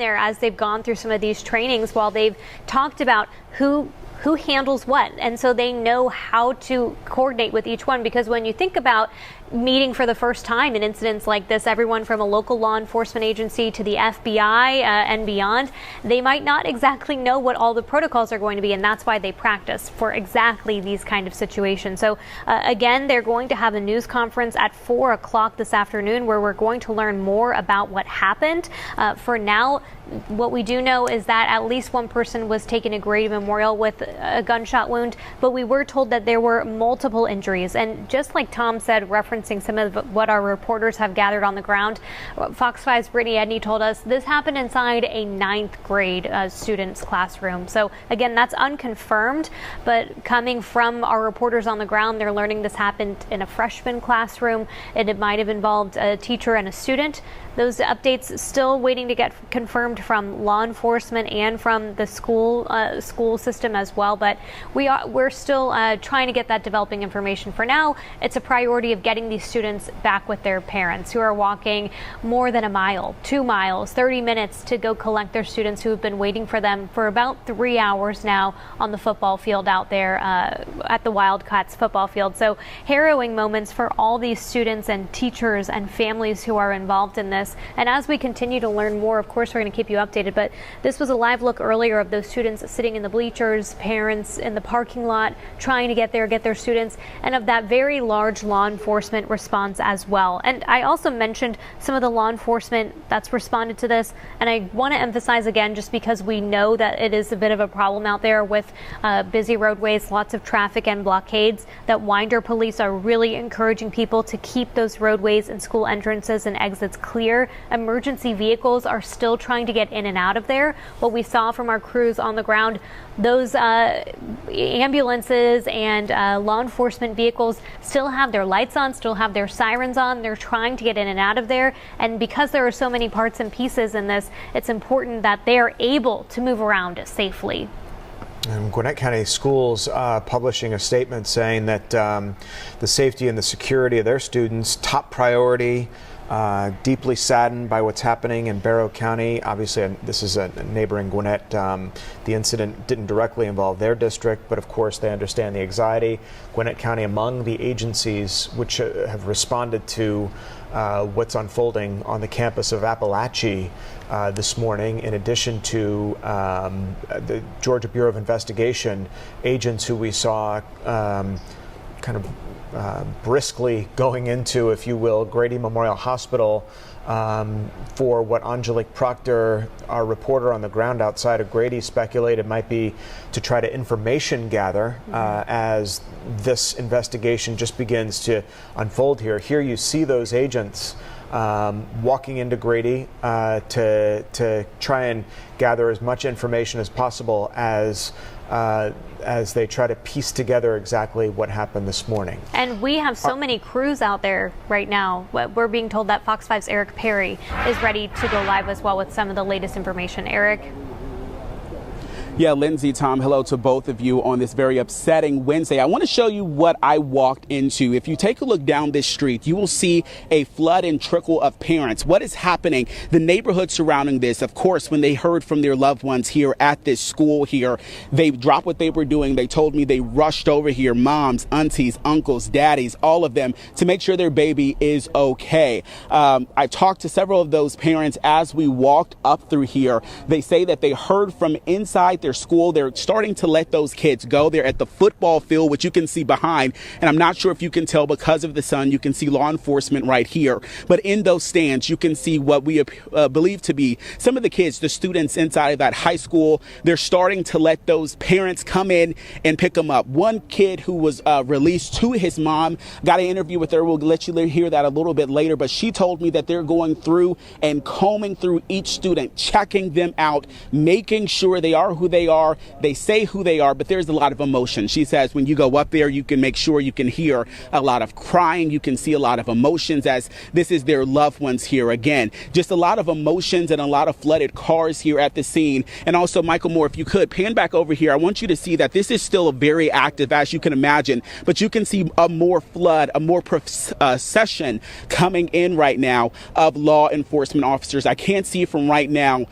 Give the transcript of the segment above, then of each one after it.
there as they've gone through some of these trainings while they've talked about who handles what, and so they know how to coordinate with each one. Because when you think about meeting for the first time in incidents like this, everyone from a local law enforcement agency to the FBI and beyond, they might not exactly know what all the protocols are going to be, and that's why they practice for exactly these kind of situations. So again, they're going to have a news conference at 4 o'clock this afternoon where we're going to learn more about what happened. For now, what we do know is that at least one person was taken to Grady Memorial with a gunshot wound, but we were told that there were multiple injuries. And just like Tom said, referencing some of what our reporters have gathered on the ground, Fox 5's Brittany Edney told us this happened inside a 9th grade student's classroom. So again, that's unconfirmed, but coming from our reporters on the ground, they're learning this happened in a freshman classroom, and it might have involved a teacher and a student. Those updates still waiting to get confirmed from law enforcement and from the school system as well. But we're still trying to get that developing information. For now, it's a priority of getting these students back with their parents who are walking more than a mile, 2 miles, 30 minutes to go collect their students who have been waiting for them for about 3 hours now on the football field out there at the Wildcats football field. So harrowing moments for all these students and teachers and families who are involved in this. And as we continue to learn more, of course, we're going to keep you updated. But this was a live look earlier of those students sitting in the bleachers, parents in the parking lot trying to get their students, and of that very large law enforcement response as well. And I also mentioned some of the law enforcement that's responded to this. And I want to emphasize again, just because we know that it is a bit of a problem out there with busy roadways, lots of traffic and blockades, that Winder police are really encouraging people to keep those roadways and school entrances and exits clear. Emergency vehicles are still trying to get in and out of there. What we saw from our crews on the ground, those ambulances and law enforcement vehicles still have their lights on, still have their sirens on. They're trying to get in and out of there. And because there are so many parts and pieces in this, it's important that they're able to move around safely. And Gwinnett County Schools publishing a statement saying that the safety and the security of their students, top priority. Deeply saddened by what's happening in Barrow County. Obviously, this is a neighboring Gwinnett. The incident didn't directly involve their district, but of course they understand the anxiety. Gwinnett County among the agencies which have responded to what's unfolding on the campus of Appalachia this morning, in addition to the Georgia Bureau of Investigation agents who we saw kind of briskly going into, if you will, Grady Memorial Hospital for what Angelique Proctor, our reporter on the ground outside of Grady, speculated might be to try to information gather as this investigation just begins to unfold here. Here you see those agents walking into Grady to try and gather as much information as possible as they try to piece together exactly what happened this morning. And we have so many crews out there right now. We're being told that Fox 5's Eric Perry is ready to go live as well with some of the latest information. Eric? Yeah, Lindsay, Tom, hello to both of you on this very upsetting Wednesday. I want to show you what I walked into. If you take a look down this street, you will see a flood and trickle of parents. What is happening? The neighborhood surrounding this, of course, when they heard from their loved ones here at this school here, they dropped what they were doing. They told me they rushed over here, moms, aunties, uncles, daddies, all of them, to make sure their baby is okay. I talked to several of those parents as we walked up through here. They say that they heard from inside their school. They're starting to let those kids go. They're at the football field, which you can see behind. And I'm not sure if you can tell because of the sun, you can see law enforcement right here. But in those stands, you can see what we believe to be some of the kids, the students inside of that high school. They're starting to let those parents come in and pick them up. One kid who was released to his mom, got an interview with her. We'll let you hear that a little bit later. But she told me that they're going through and combing through each student, checking them out, making sure they are who they are, they say who they are, but there's a lot of emotion. She says when you go up there, you can make sure you can hear a lot of crying. You can see a lot of emotions as this is their loved ones here again. Just a lot of emotions and a lot of flooded cars here at the scene. And also, Michael Moore, if you could pan back over here, I want you to see that this is still very active, as you can imagine, but you can see a more flood, a more procession coming in right now of law enforcement officers. I can't see from right now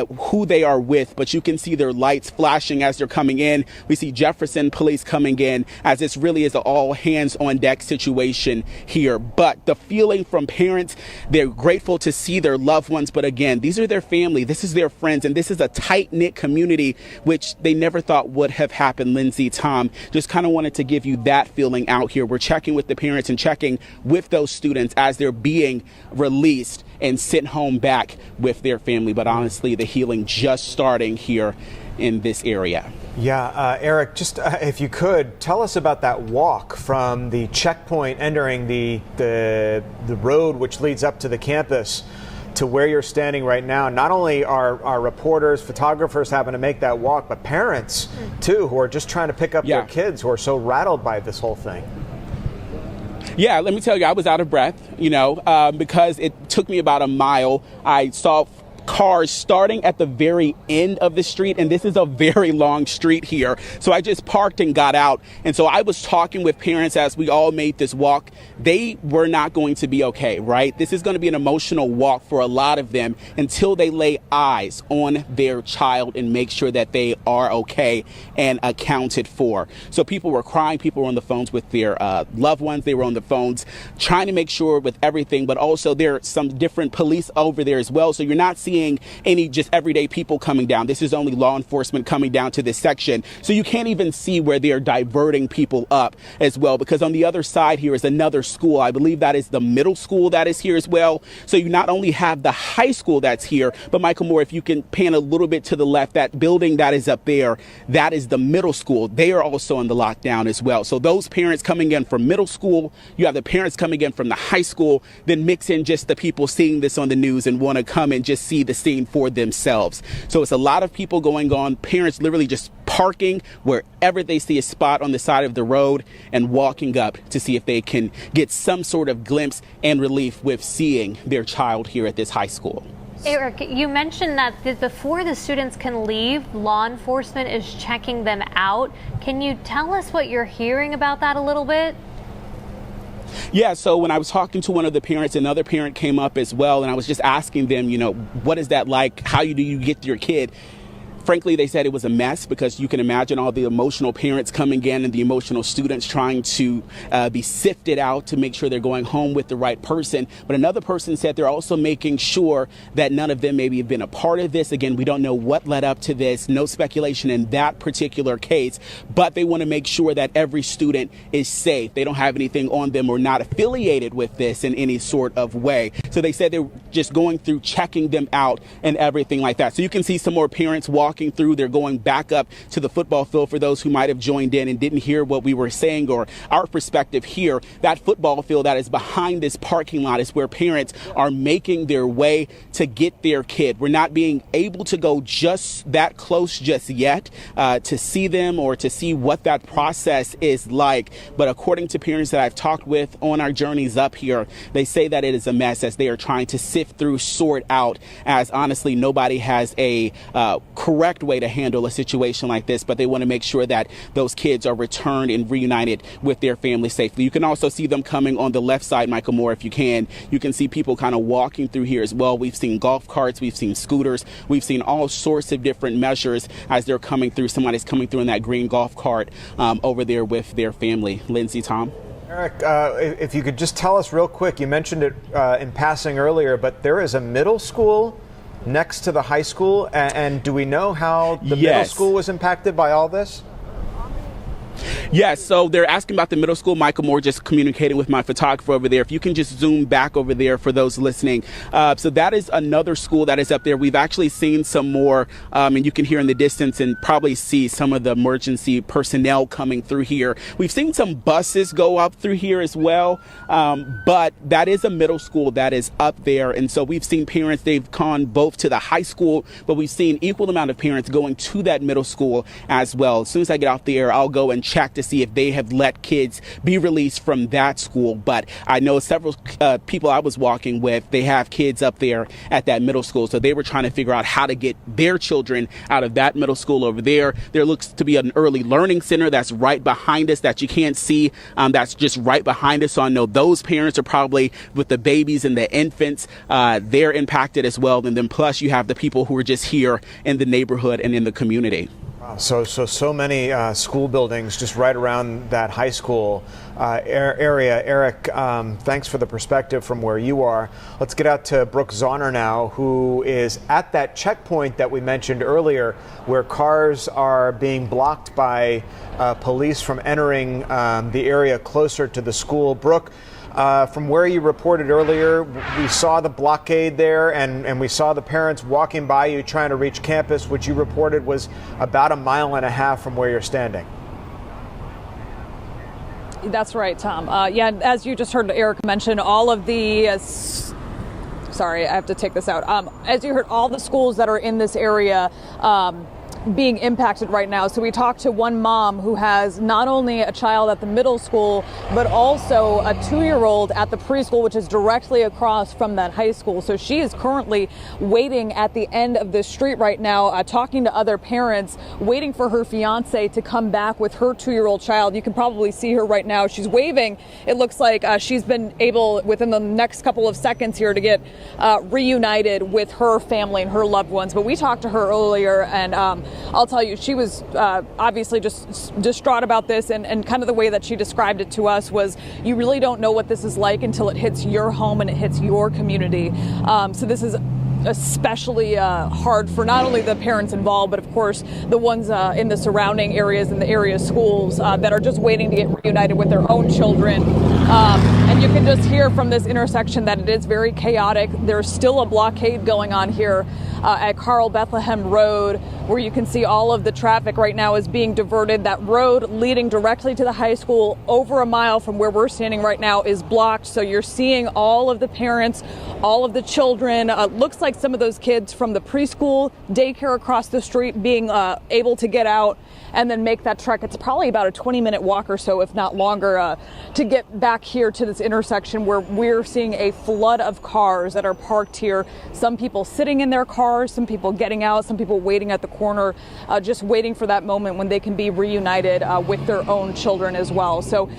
who they are with, but you can see their lights flashing as they're coming in. We see Jefferson police coming in as this really is an all hands on deck situation here. But the feeling from parents, they're grateful to see their loved ones. But again, these are their family. This is their friends. And this is a tight knit community, which they never thought would have happened. Lindsay, Tom, just kind of wanted to give you that feeling out here. We're checking with the parents and checking with those students as they're being released and sent home back with their family. But honestly, the healing just starting here in this area. Yeah, Eric, just if you could tell us about that walk from the checkpoint entering the road which leads up to the campus to where you're standing right now. Not only are reporters, photographers having to make that walk, but parents too, who are just trying to pick up their kids who are so rattled by this whole thing. Yeah, let me tell you, I was out of breath, because it took me about a mile. I saw cars starting at the very end of the street, and this is a very long street here. So I just parked and got out. And so I was talking with parents as we all made this walk. They were not going to be okay, right? This is going to be an emotional walk for a lot of them until they lay eyes on their child and make sure that they are okay and accounted for. So people were crying. People were on the phones with their loved ones. They were on the phones trying to make sure with everything, but also there are some different police over there as well. So you're not seeing any just everyday people coming down. This is only law enforcement coming down to this section. So you can't even see where they're diverting people up as well, because on the other side here is another school. I believe that is the middle school that is here as well. So you not only have the high school that's here, but Michael Moore, if you can pan a little bit to the left, that building that is up there, that is the middle school. They are also in the lockdown as well. So those parents coming in from middle school, you have the parents coming in from the high school, then mix in just the people seeing this on the news and want to come and just see the scene for themselves. So it's a lot of people going on, parents literally just parking wherever they see a spot on the side of the road and walking up to see if they can get some sort of glimpse and relief with seeing their child here at this high school. Eric, you mentioned that before the students can leave, law enforcement is checking them out. Can you tell us what you're hearing about that a little bit? Yeah, so when I was talking to one of the parents, another parent came up as well, and I was just asking them, what is that like? How do you get your kid? Frankly, they said it was a mess, because you can imagine all the emotional parents coming in and the emotional students trying to be sifted out to make sure they're going home with the right person. But another person said they're also making sure that none of them maybe have been a part of this. Again, we don't know what led up to this. No speculation in that particular case, but they want to make sure that every student is safe. They don't have anything on them or not affiliated with this in any sort of way. So they said they're just going through checking them out and everything like that. So you can see some more parents walking through. They're going back up to the football field for those who might have joined in and didn't hear what we were saying or our perspective here. That football field that is behind this parking lot is where parents are making their way to get their kid. We're not being able to go just that close just yet to see them or to see what that process is like. But according to parents that I've talked with on our journeys up here, they say that it is a mess as they are trying to sift through, sort out, as honestly nobody has a correct way to handle a situation like this, but they want to make sure that those kids are returned and reunited with their family safely. You can also see them coming on the left side, Michael Moore, if you can. You can see people kind of walking through here as well. We've seen golf carts, we've seen scooters, we've seen all sorts of different measures as they're coming through. Somebody's coming through in that green golf cart over there with their family. Lindsay, Tom? Eric, if you could just tell us real quick, you mentioned it in passing earlier, but there is a middle school next to the high school, and do we know how the middle school was impacted by all this? Yes, so they're asking about the middle school. Michael Moore just communicating with my photographer over there. If you can just zoom back over there for those listening. So that is another school that is up there. We've actually seen some more, and you can hear in the distance and probably see some of the emergency personnel coming through here. We've seen some buses go up through here as well, but that is a middle school that is up there. And so we've seen parents, they've gone both to the high school, but we've seen equal amount of parents going to that middle school as well. As soon as I get off the air, I'll go and check to see if they have let kids be released from that school. But I know several people I was walking with, they have kids up there at that middle school. So they were trying to figure out how to get their children out of that middle school over there. There looks to be an early learning center that's right behind us that you can't see. That's just right behind us. So I know those parents are probably with the babies and the infants. They're impacted as well. And then plus you have the people who are just here in the neighborhood and in the community. So many school buildings just right around that high school area. Eric, thanks for the perspective from where you are. Let's get out to Brooke Zahner now, who is at that checkpoint that we mentioned earlier, where cars are being blocked by police from entering the area closer to the school. Brooke, from where you reported earlier, we saw the blockade there, and we saw the parents walking by you trying to reach campus, which you reported was about 1.5 miles from where you're standing. That's right, Tom. Yeah, as you just heard Eric mention, all of the sorry, I have to take this out. As you heard, all the schools that are in this area being impacted right now. So we talked to one mom who has not only a child at the middle school, but also a 2-year-old at the preschool, which is directly across from that high school. So she is currently waiting at the end of the street right now, talking to other parents, waiting for her fiance to come back with her 2-year-old child. You can probably see her right now. She's waving. It looks like she's been able within the next couple of seconds here to get reunited with her family and her loved ones. But we talked to her earlier, and I'll tell you, she was obviously just distraught about this, and kind of the way that she described it to us was, you really don't know what this is like until it hits your home and it hits your community. So this is especially hard for not only the parents involved, but of course the ones in the surrounding areas and the area schools that are just waiting to get reunited with their own children. And you can just hear from this intersection that it is very chaotic. There's still a blockade going on here at Carl Bethlehem Road, where you can see all of the traffic right now is being diverted. That road leading directly to the high school over 1 mile from where we're standing right now is blocked. So you're seeing all of the parents, all of the children. Looks like some of those kids from the preschool daycare across the street being able to get out and then make that trek. It's probably about a 20-minute walk or so, if not longer, to get back here to this intersection where we're seeing a flood of cars that are parked here. Some people sitting in their cars, some people getting out, some people waiting at the corner, just waiting for that moment when they can be reunited with their own children as well. So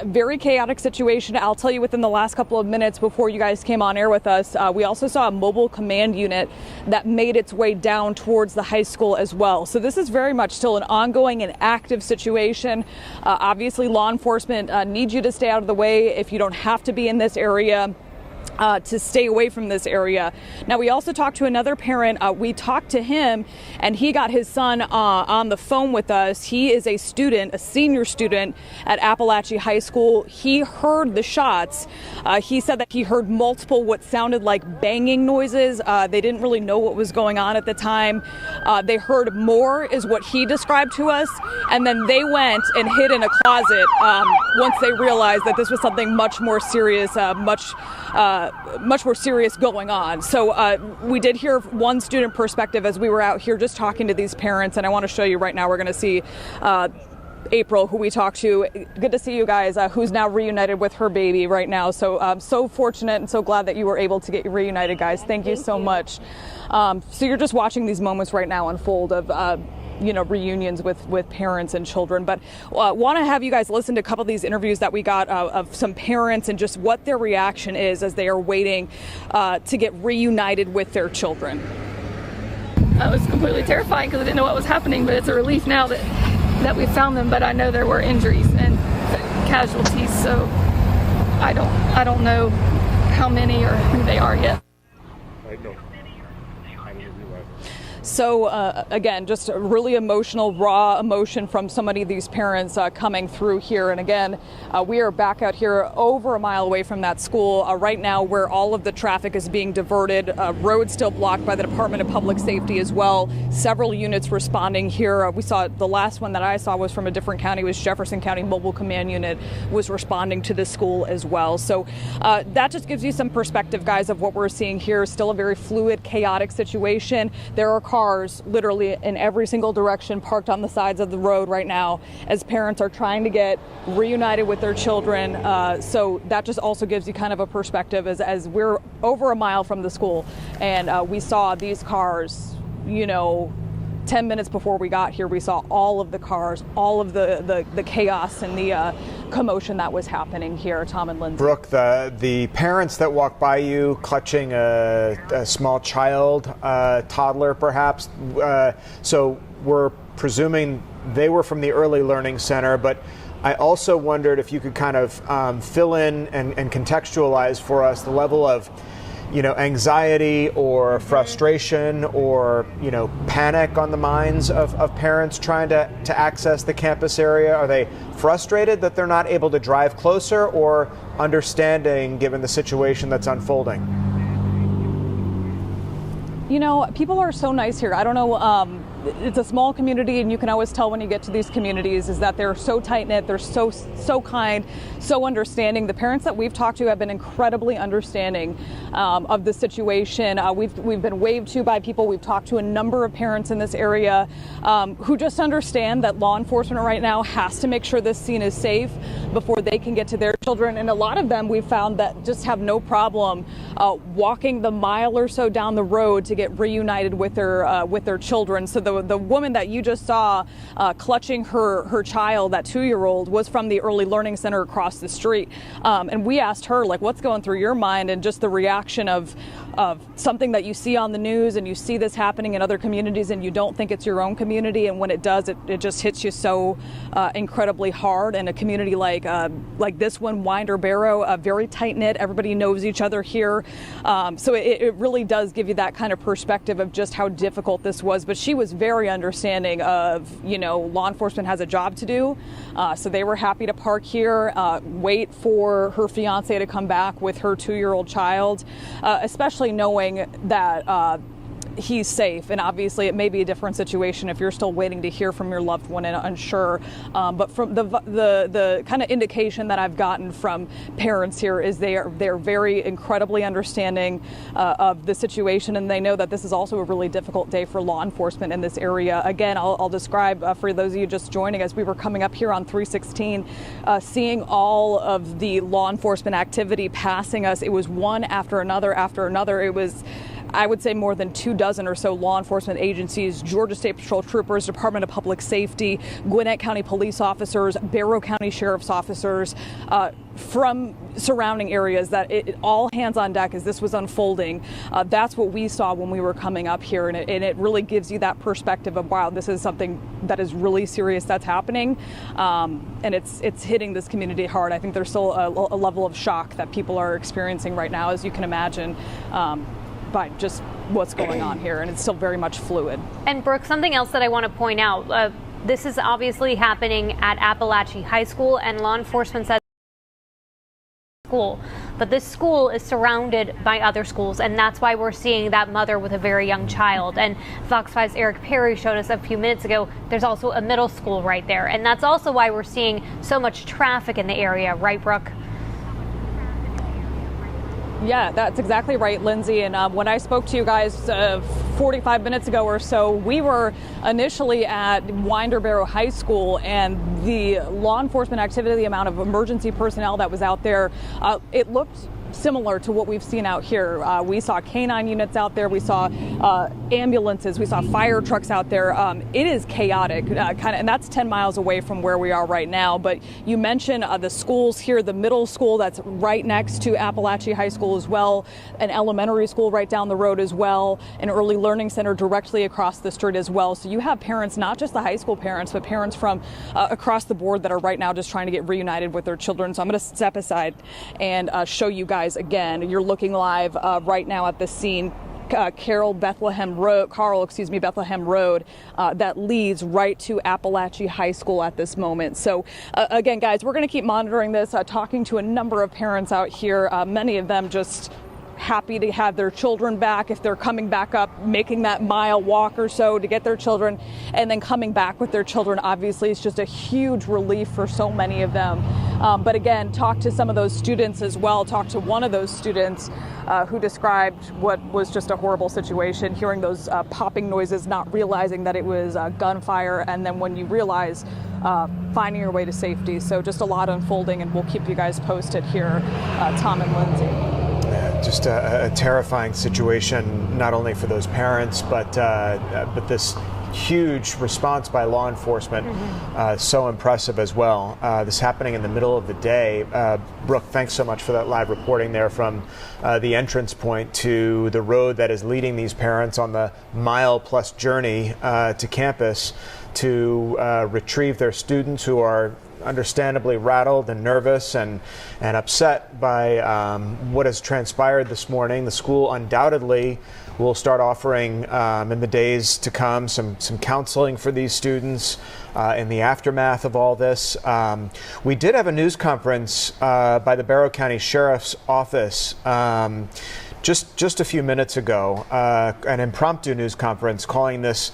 very chaotic situation. I'll tell you, within the last couple of minutes before you guys came on air with us, we also saw a mobile command unit that made its way down towards the high school as well. So this is very much still an ongoing and active situation. Obviously, law enforcement needs you to stay out of the way if you don't have to be in this area. To stay away from this area. Now, we also talked to another parent. We talked to him, and he got his son on the phone with us. He is a student, a senior student at Appalachia High School. He heard the shots. He said that he heard multiple what sounded like banging noises. They didn't really know what was going on at the time. They heard more, is what he described to us, and then they went and hid in a closet once they realized that this was something much more serious, much more serious going on. So we did hear one student perspective as we were out here just talking to these parents, and I want to show you right now. We're going to see April, who we talked to. Good to see you guys, who's now reunited with her baby right now. So so fortunate and so glad that you were able to get reunited, guys. Thank you so much. So you're just watching these moments right now unfold of reunions with parents and children. But want to have you guys listen to a couple of these interviews that we got of some parents and just what their reaction is as they are waiting to get reunited with their children. I was completely terrified because I didn't know what was happening, but it's a relief now that we found them. But I know there were injuries and casualties, so I don't know how many or who they are yet. so again, just a really emotional, raw emotion from so many of these parents coming through here. And again, we are back out here over a mile away from that school right now, where all of the traffic is being diverted. Roads still blocked by the Department of Public Safety as well. Several units responding here. We saw the last one that I saw was from a different county, was Jefferson County Mobile Command Unit was responding to the school as well. So that just gives you some perspective, guys, of what we're seeing here. Still a very fluid, chaotic situation. There are cars literally in every single direction parked on the sides of the road right now as parents are trying to get reunited with their children. So that just also gives you kind of a perspective as we're over a mile from the school, and we saw these cars, 10 minutes before we got here. We saw all of the cars, all of the chaos and the commotion that was happening here. Tom and Lindsay. Brooke, the parents that walked by you clutching a small child, toddler perhaps, so we're presuming they were from the Early Learning Center, but I also wondered if you could kind of fill in and contextualize for us the level of anxiety or frustration or, panic on the minds of parents trying to access the campus area. Are they frustrated that they're not able to drive closer, or understanding given the situation that's unfolding? People are so nice here. I don't know. It's a small community, and you can always tell when you get to these communities is that they're so tight-knit, they're so kind, so understanding. The parents that we've talked to have been incredibly understanding of the situation. We've been waved to by people. We've talked to a number of parents in this area who just understand that law enforcement right now has to make sure this scene is safe before they can get to their children. And a lot of them we've found that just have no problem walking the mile or so down the road to get reunited with their children. So the woman that you just saw clutching her child, that 2-year-old, was from the Early Learning Center across the street. And we asked her, what's going through your mind, and just the reaction of something that you see on the news, and you see this happening in other communities and you don't think it's your own community, and when it does, it just hits you so incredibly hard. In a community like this one, Winder Barrow, very tight-knit, everybody knows each other here. So it really does give you that kind of perspective of just how difficult this was. But she was very understanding of, law enforcement has a job to do. So they were happy to park here, wait for her fiance to come back with her 2-year-old child, especially knowing that he's safe. And obviously it may be a different situation if you're still waiting to hear from your loved one and unsure. But from the kind of indication that I've gotten from parents here is they're very incredibly understanding of the situation, and they know that this is also a really difficult day for law enforcement in this area. Again, I'll describe for those of you just joining us, we were coming up here on 316, seeing all of the law enforcement activity passing us. It was one after another after another. It was, I would say, more than 24 or so law enforcement agencies, Georgia State Patrol troopers, Department of Public Safety, Gwinnett County police officers, Barrow County sheriff's officers from surrounding areas, that it all hands on deck as this was unfolding. That's what we saw when we were coming up here, and it really gives you that perspective of, wow, this is something that is really serious that's happening, and it's hitting this community hard. I think there's still a level of shock that people are experiencing right now, as you can imagine. By just what's going on here, and it's still very much fluid. And Brooke, something else that I want to point out, this is obviously happening at Appalachian High School, and law enforcement says school, but this school is surrounded by other schools, and that's why we're seeing that mother with a very young child. And Fox 5's Eric Perry showed us a few minutes ago, there's also a middle school right there, and that's also why we're seeing so much traffic in the area, right, Brooke? Yeah, that's exactly right, Lindsay. And when I spoke to you guys 45 minutes ago or so, we were initially at Winder Barrow High School, and the law enforcement activity, the amount of emergency personnel that was out there, it looked similar to what we've seen out here. We saw canine units out there. We saw ambulances. We saw fire trucks out there. It is chaotic, and that's 10 miles away from where we are right now. But you mentioned the schools here, the middle school that's right next to Appalachian High School as well, an elementary school right down the road as well, an early learning center directly across the street as well. So you have parents, not just the high school parents, but parents from across the board that are right now just trying to get reunited with their children. So I'm going to step aside and show you guys again. You're looking live right now at the scene. Carl Bethlehem Road, that leads right to Appalachia High School at this moment. So again, guys, we're going to keep monitoring this, talking to a number of parents out here, many of them just happy to have their children back if they're coming back up, making that mile walk or so to get their children, and then coming back with their children. Obviously, it's just a huge relief for so many of them. But again, talk to some of those students as well. Talk to one of those students who described what was just a horrible situation, hearing those popping noises, not realizing that it was gunfire, and then when you realize, finding your way to safety. So just a lot unfolding, and we'll keep you guys posted here, Tom and Lindsay. Just a terrifying situation, not only for those parents, but this huge response by law enforcement, so impressive as well. This happening in the middle of the day. Brooke, thanks so much for that live reporting there from the entrance point to the road that is leading these parents on the mile-plus journey to campus to retrieve their students who are understandably rattled and nervous and upset by what has transpired this morning. The school undoubtedly will start offering in the days to come some counseling for these students in the aftermath of all this. We did have a news conference by the Barrow County Sheriff's Office just a few minutes ago, an impromptu news conference calling this,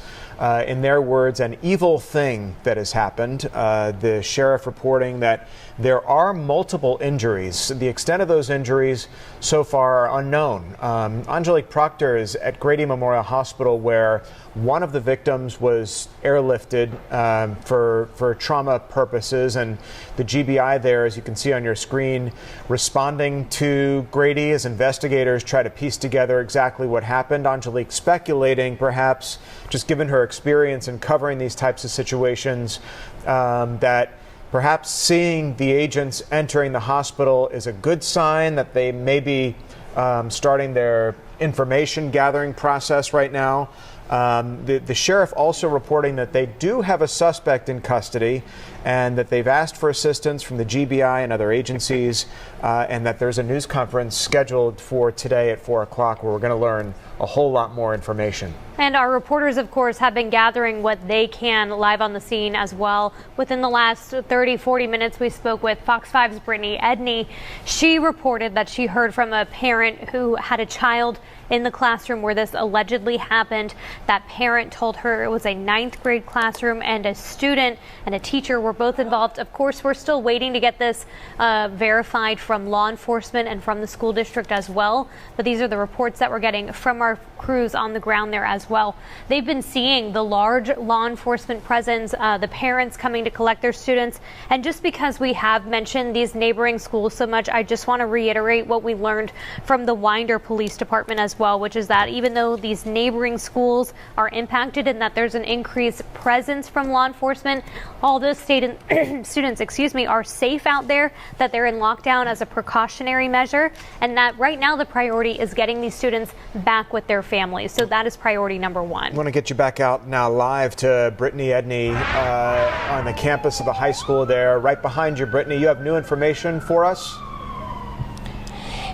in their words, an evil thing that has happened. The sheriff reporting that there are multiple injuries. The extent of those injuries so far are unknown. Angelique Proctor is at Grady Memorial Hospital, where one of the victims was airlifted for trauma purposes, and the GBI there, as you can see on your screen, responding to Grady as investigators try to piece together exactly what happened. Angelique speculating, perhaps, just given her experience in covering these types of situations, that perhaps seeing the agents entering the hospital is a good sign that they may be starting their information gathering process right now. The sheriff also reporting that they do have a suspect in custody and that they've asked for assistance from the GBI and other agencies, and that there's a news conference scheduled for today at 4 o'clock where we're going to learn a whole lot more information. And our reporters, of course, have been gathering what they can live on the scene as well. Within the last 30-40 minutes, we spoke with Fox 5's Brittany Edney. She reported that she heard from a parent who had a child in the classroom where this allegedly happened. That parent told her it was a 9th grade classroom, and a student and a teacher were both involved. Of course, we're still waiting to get this verified from law enforcement and from the school district as well. But these are the reports that we're getting from our crews on the ground there as well. They've been seeing the large law enforcement presence, the parents coming to collect their students. And just because we have mentioned these neighboring schools so much, I just want to reiterate what we learned from the Winder Police Department as well, which is that even though these neighboring schools are impacted and that there's an increased presence from law enforcement, all those students are safe out there, that they're in lockdown as a precautionary measure, and that right now the priority is getting these students back with their families. So that is priority number one. I want to get you back out now live to Brittany Edney on the campus of the high school there. Right behind you, Brittany, you have new information for us?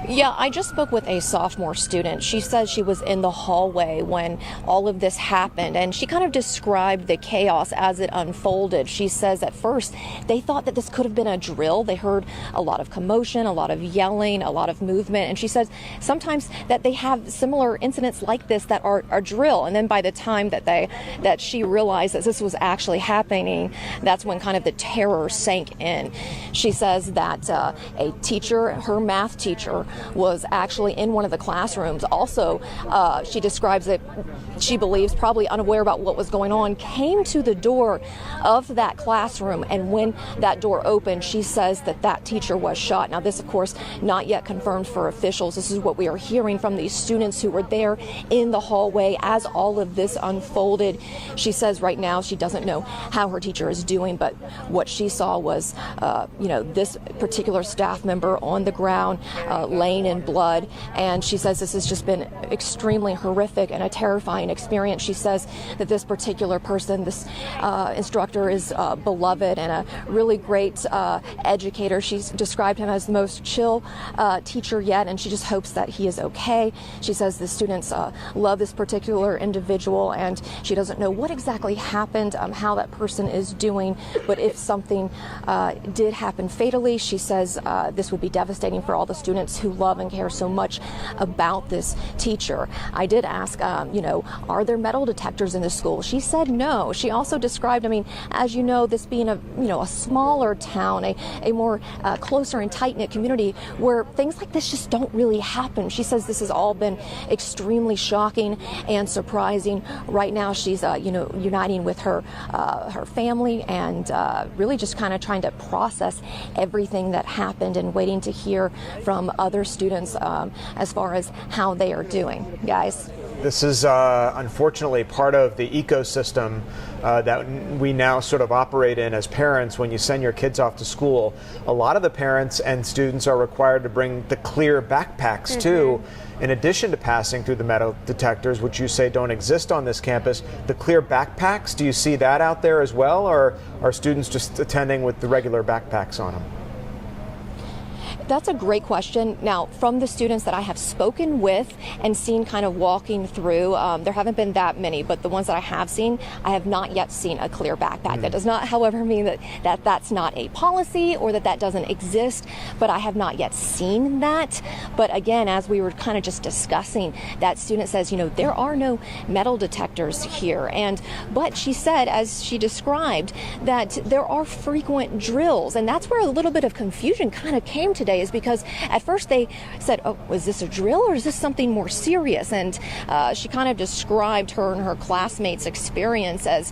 Yeah, I just spoke with a sophomore student. She says she was in the hallway when all of this happened, and she kind of described the chaos as it unfolded. She says at first they thought that this could have been a drill. They heard a lot of commotion, a lot of yelling, a lot of movement, and she says sometimes that they have similar incidents like this that are drill. And then by the time that she realized that this was actually happening, that's when kind of the terror sank in. She says that a teacher, her math teacher, was actually in one of the classrooms. Also, she describes it, she believes, probably unaware about what was going on, came to the door of that classroom, and when that door opened, she says that teacher was shot. Now, this, of course, not yet confirmed for officials. This is what we are hearing from these students who were there in the hallway as all of this unfolded. She says right now she doesn't know how her teacher is doing, but what she saw was, this particular staff member on the ground, laying in blood. And she says this has just been extremely horrific and a terrifying experience. She says that this particular person, this instructor, is beloved and a really great educator. She's described him as the most chill teacher yet, and she just hopes that he is okay. She says the students love this particular individual, and she doesn't know what exactly happened, how that person is doing, but if something did happen fatally, she says this would be devastating for all the students who love and care so much about this teacher. I did ask, are there metal detectors in the school? She said no. She also described, as you know, this being a smaller town, a more closer and tight-knit community where things like this just don't really happen. She says this has all been extremely shocking and surprising. Right now she's uniting with her family and really just kind of trying to process everything that happened and waiting to hear from other students as far as how they are doing. Guys? This is unfortunately part of the ecosystem that we now sort of operate in as parents. When you send your kids off to school, a lot of the parents and students are required to bring the clear backpacks too. In addition to passing through the metal detectors, which you say don't exist on this campus, the clear backpacks, do you see that out there as well, or are students just attending with the regular backpacks on them? That's a great question. Now, from the students that I have spoken with and seen kind of walking through, there haven't been that many, but the ones that I have seen, I have not yet seen a clear backpack. That does not, however, mean that that's not a policy or that doesn't exist, but I have not yet seen that. But again, as we were kind of just discussing, that student says, there are no metal detectors here. But she said, as she described, that there are frequent drills, and that's where a little bit of confusion kind of came today, is because at first they said, oh, is this a drill or is this something more serious? And she kind of described her and her classmates' experience as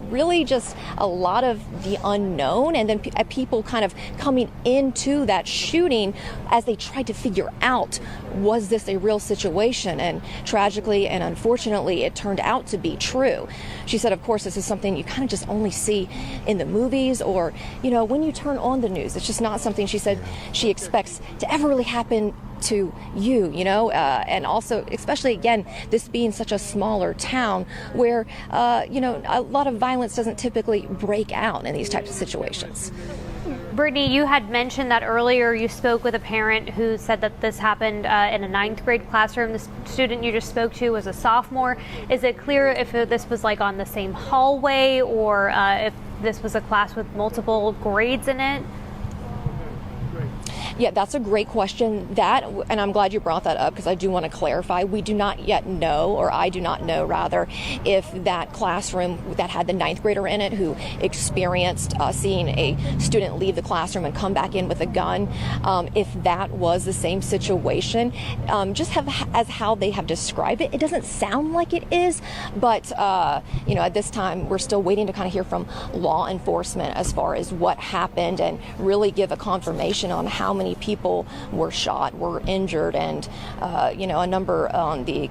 really just a lot of the unknown, and then people kind of coming into that shooting as they tried to figure out, was this a real situation? And tragically and unfortunately, it turned out to be true. She said, of course, this is something you kind of just only see in the movies or, when you turn on the news. It's just not something, she said, she expects to ever really happen to you, and also, especially again, this being such a smaller town where, a lot of violence doesn't typically break out in these types of situations. Brittany, you had mentioned that earlier you spoke with a parent who said that this happened in a 9th grade classroom. The student you just spoke to was a sophomore. Is it clear if this was like on the same hallway or if this was a class with multiple grades in it? Yeah, that's a great question. And I'm glad you brought that up because I do want to clarify. We do not yet know, or I do not know rather, if that classroom that had the 9th grader in it who experienced seeing a student leave the classroom and come back in with a gun, if that was the same situation. Just as how they have described it, it doesn't sound like it is, but at this time we're still waiting to kind of hear from law enforcement as far as what happened and really give a confirmation on how many people were shot, were injured, and a number on the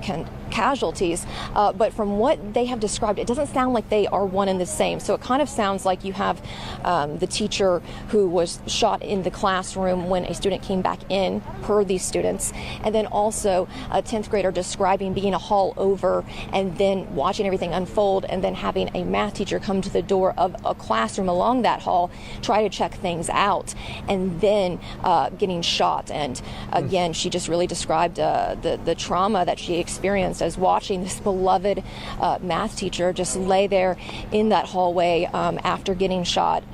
casualties. But from what they have described, it doesn't sound like they are one and the same. So it kind of sounds like you have the teacher who was shot in the classroom when a student came back in, per these students, and then also a 10th grader describing being a hall over and then watching everything unfold, and then having a math teacher come to the door of a classroom along that hall, try to check things out, and then getting shot. And again, she just really described the trauma that she experienced as watching this beloved math teacher just lay there in that hallway after getting shot.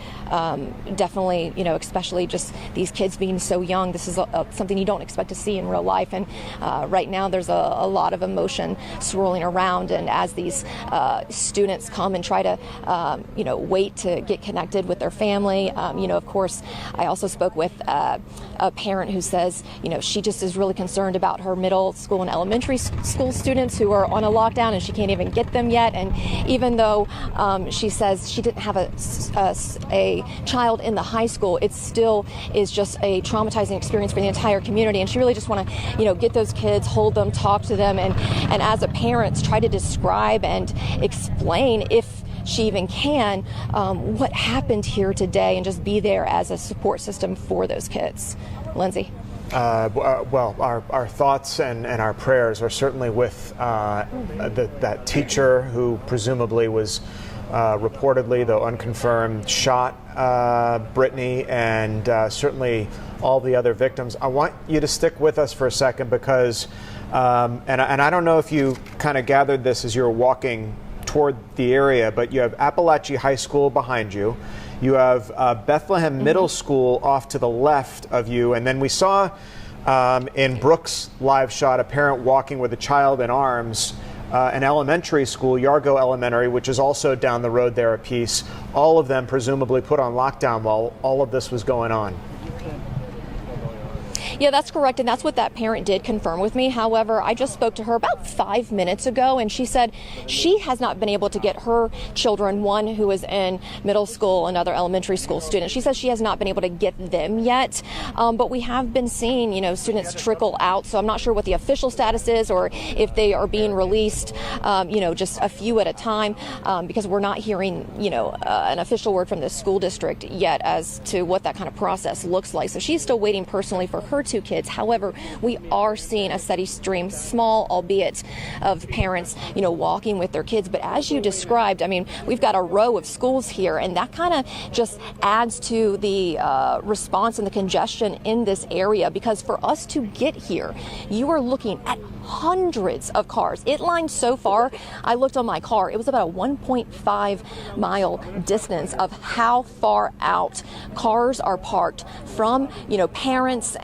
Definitely, especially just these kids being so young, this is something you don't expect to see in real life. And right now there's a lot of emotion swirling around, and as these students come and try to wait to get connected with their family, of course, I also spoke with a parent who says, she just is really concerned about her middle school and elementary school students who are on a lockdown and she can't even get them yet. And even though she says she didn't have a child in the high school, it still is just a traumatizing experience for the entire community. And she really just want to, get those kids, hold them, talk to them, and as a parent, try to describe and explain, if she even can, what happened here today, and just be there as a support system for those kids. Lindsay. Well, our thoughts and our prayers are certainly with that teacher who presumably was reportedly, though unconfirmed, shot Brittany, and certainly all the other victims. I want you to stick with us for a second because, and I don't know if you kind of gathered this as you were walking toward the area, but you have Appalachia High School behind you. You have Bethlehem Middle School off to the left of you. And then we saw in Brooks' live shot a parent walking with a child in arms, an elementary school, Yargo Elementary, which is also down the road there a piece. All of them presumably put on lockdown while all of this was going on. Yeah, that's correct, and that's what that parent did confirm with me. However, I just spoke to her about 5 minutes ago, and she said she has not been able to get her children, one who is in middle school, another elementary school student. She says she has not been able to get them yet, but we have been seeing, students trickle out, so I'm not sure what the official status is or if they are being released, just a few at a time, because we're not hearing, an official word from the school district yet as to what that kind of process looks like. So she's still waiting personally for her two kids. However, we are seeing a steady stream, small albeit, of parents, walking with their kids. But as you described, we've got a row of schools here, and that kind of just adds to the response and the congestion in this area, because for us to get here, you are looking at hundreds of cars. It lined so far, I looked on my car, it was about a 1.5 mile distance of how far out cars are parked from, parents.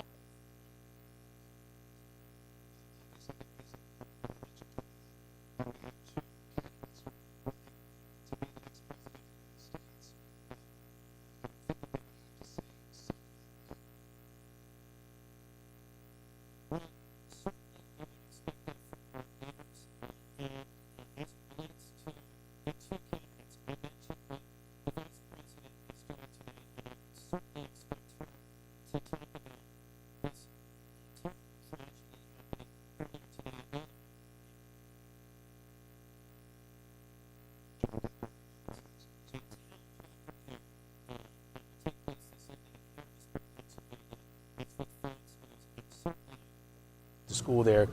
School there,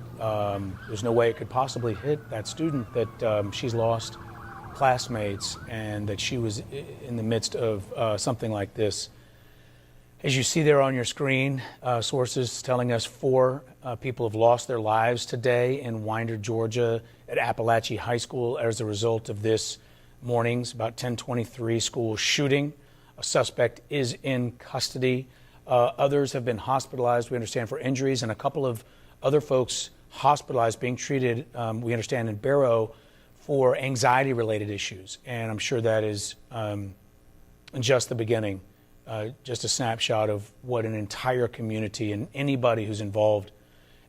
there's no way it could possibly hit that student that she's lost classmates and that she was in the midst of something like this. As you see there on your screen, sources telling us 4 people have lost their lives today in Winder, Georgia at Appalachia High School as a result of this morning's about 10:23 school shooting. A suspect is in custody. Others have been hospitalized, we understand, for injuries, and a couple of other folks hospitalized being treated, we understand, in Barrow for anxiety-related issues. And I'm sure that is just the beginning, just a snapshot of what an entire community and anybody who's involved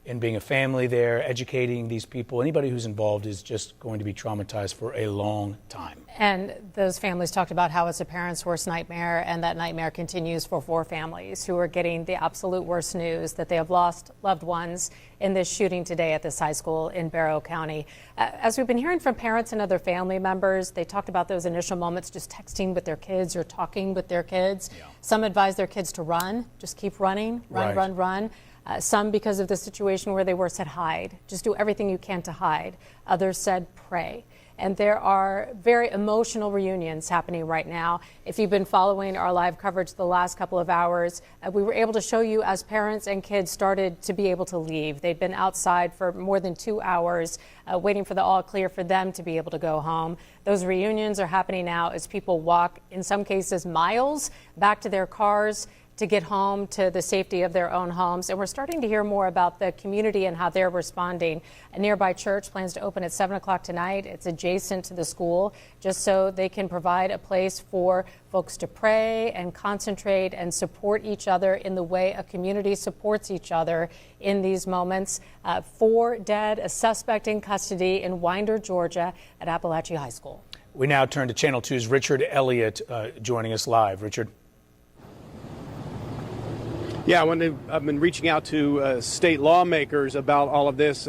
in being a family there, educating these people, anybody who's involved is just going to be traumatized for a long time. And those families talked about how it's a parent's worst nightmare, and that nightmare continues for 4 families who are getting the absolute worst news that they have lost loved ones in this shooting today at this high school in Barrow County. As we've been hearing from parents and other family members, they talked about those initial moments just texting with their kids or talking with their kids. Yeah. Some advise their kids to run, just keep running, run. Some, because of the situation where they were, said hide. Just do everything you can to hide. Others said pray. And there are very emotional reunions happening right now. If you've been following our live coverage the last couple of hours, we were able to show you as parents and kids started to be able to leave. They'd been outside for more than 2 hours, waiting for the all clear for them to be able to go home. Those reunions are happening now as people walk, in some cases, miles back to their cars to get home to the safety of their own homes. And we're starting to hear more about the community and how they're responding. A nearby church plans to open at 7 o'clock tonight. It's adjacent to the school, just so they can provide a place for folks to pray and concentrate and support each other in the way a community supports each other in these moments. 4 dead, a suspect in custody in Winder, Georgia at Appalachia High School. We now turn to Channel 2's Richard Elliott joining us live. Richard. Yeah, I've been reaching out to state lawmakers about all of this.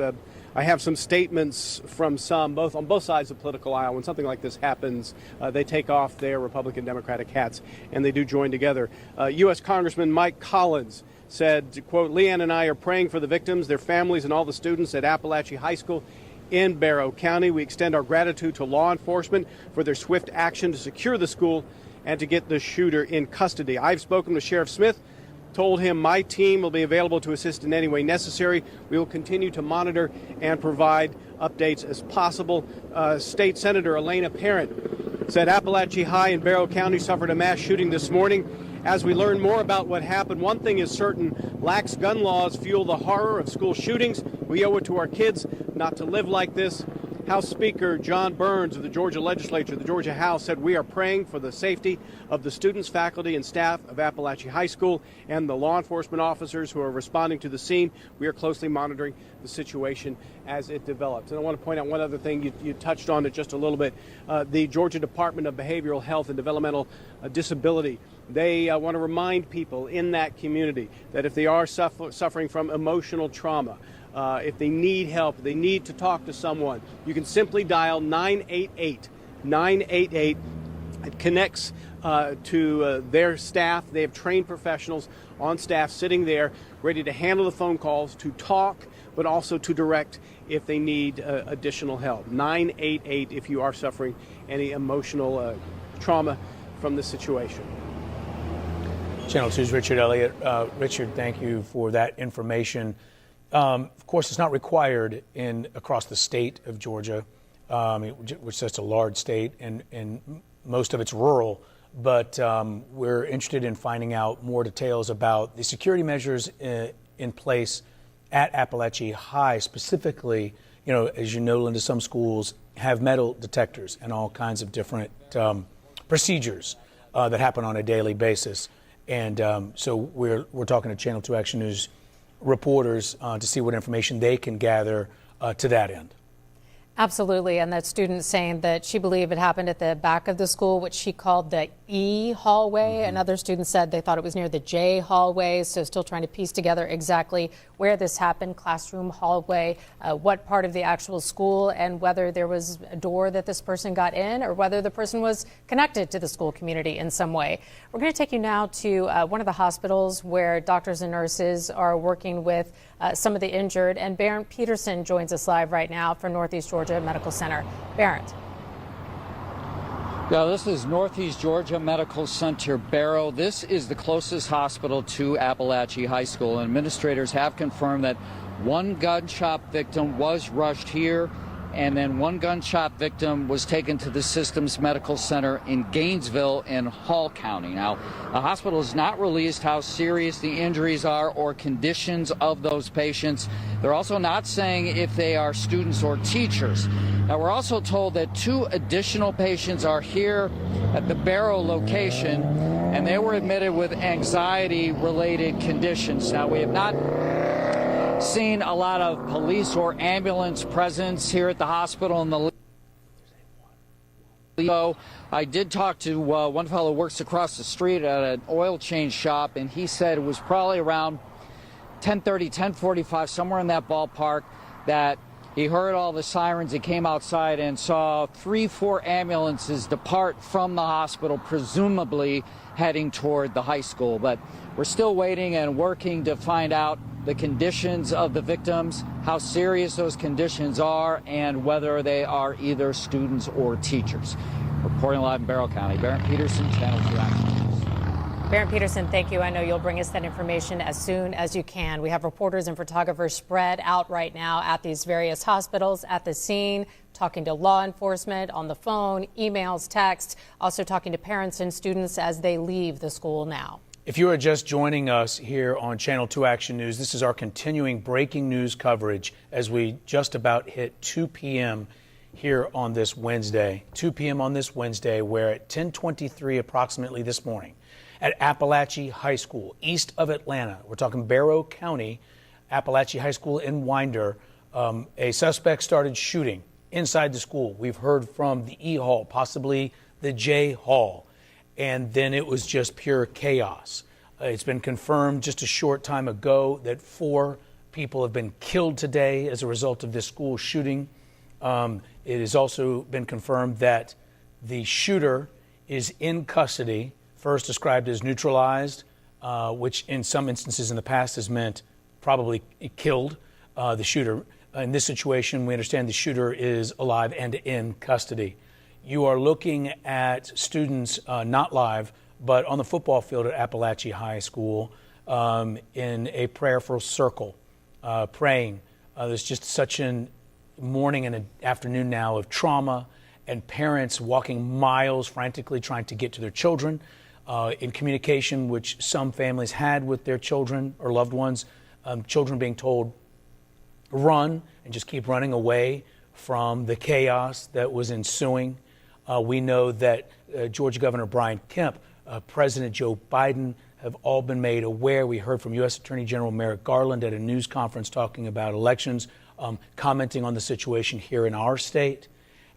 I have some statements from some, on both sides of the political aisle. When something like this happens, they take off their Republican Democratic hats and they do join together. U.S. Congressman Mike Collins said, quote, "Leanne and I are praying for the victims, their families, and all the students at Appalachian High School in Barrow County. We extend our gratitude to law enforcement for their swift action to secure the school and to get the shooter in custody. I've spoken with Sheriff Smith, told him my team will be available to assist in any way necessary. We will continue to monitor and provide updates as possible." State Senator Elena Parent said Appalachian High in Barrow County suffered a mass shooting this morning. As we learn more about what happened, one thing is certain: lax gun laws fuel the horror of school shootings. We owe it to our kids not to live like this. House Speaker John Burns of the Georgia Legislature, the Georgia House, said we are praying for the safety of the students, faculty, and staff of Appalachian High School and the law enforcement officers who are responding to the scene. We are closely monitoring the situation as it develops. And I want to point out one other thing. You touched on it just a little bit. The Georgia Department of Behavioral Health and Developmental Disability, they want to remind people in that community that if they are suffering from emotional trauma, if they need help, they need to talk to someone, you can simply dial 988. 988. It connects to their staff. They have trained professionals on staff sitting there ready to handle the phone calls, to talk, but also to direct if they need additional help. 988 if you are suffering any emotional trauma from the situation. Channel 2's Richard Elliott. Richard, thank you for that information. Of course, it's not required across the state of Georgia, which is such a large state, and most of it's rural. But we're interested in finding out more details about the security measures in place at Appalachian High, specifically. As you know, Linda, some schools have metal detectors and all kinds of different procedures that happen on a daily basis. And so we're talking to Channel 2 Action News reporters to see what information they can gather to that end. Absolutely. And that student saying that she believed it happened at the back of the school, which she called the E hallway. Mm-hmm. Another student said they thought it was near the J hallway. So still trying to piece together exactly where this happened, classroom, hallway, what part of the actual school, and whether there was a door that this person got in or whether the person was connected to the school community in some way. We're going to take you now to one of the hospitals where doctors and nurses are working with some of the injured. And Barrett Peterson joins us live right now from Northeast Georgia Medical Center. Barrett. Yeah, this is Northeast Georgia Medical Center, Barrow. This is the closest hospital to Appalachian High School. And administrators have confirmed that one gunshot victim was rushed here, and then one gunshot victim was taken to the Systems Medical Center in Gainesville in Hall County. Now, the hospital has not released how serious the injuries are or conditions of those patients. They're also not saying if they are students or teachers. Now, we're also told that 2 additional patients are here at the Barrow location, and they were admitted with anxiety-related conditions. Now, we have not seen a lot of police or ambulance presence here at the hospital in the so I did talk to one fellow who works across the street at an oil change shop, and he said it was probably around 10:30, 10:45, somewhere in that ballpark, that he heard all the sirens. He came outside and saw 3-4 ambulances depart from the hospital, presumably heading toward the high school. But we're still waiting and working to find out the conditions of the victims, how serious those conditions are, and whether they are either students or teachers. Reporting live in Barrow County, Barrett Peterson, Channel 2 Action News. Barrett Peterson, thank you. I know you'll bring us that information as soon as you can. We have reporters and photographers spread out right now at these various hospitals, at the scene, talking to law enforcement on the phone, emails, texts, also talking to parents and students as they leave the school now. If you are just joining us here on Channel 2 Action News, this is our continuing breaking news coverage as we just about hit 2 p.m. here on this Wednesday. 2 p.m. on this Wednesday, where at 10:23 approximately this morning at Appalachian High School, east of Atlanta, we're talking Barrow County, Appalachian High School in Winder, a suspect started shooting inside the school. We've heard from the E Hall, possibly the J Hall. And then it was just pure chaos. It's been confirmed just a short time ago that 4 people have been killed today as a result of this school shooting. It has also been confirmed that the shooter is in custody, first described as neutralized, which in some instances in the past has meant probably killed the shooter. In this situation, we understand the shooter is alive and in custody. You are looking at students not live, but on the football field at Appalachia High School in a prayerful circle, praying. There's just such a morning and an afternoon now of trauma and parents walking miles frantically trying to get to their children in communication which some families had with their children or loved ones, children being told run and just keep running away from the chaos that was ensuing. We know that Georgia Governor Brian Kemp, President Joe Biden have all been made aware. We heard from U.S. Attorney General Merrick Garland at a news conference talking about elections, commenting on the situation here in our state,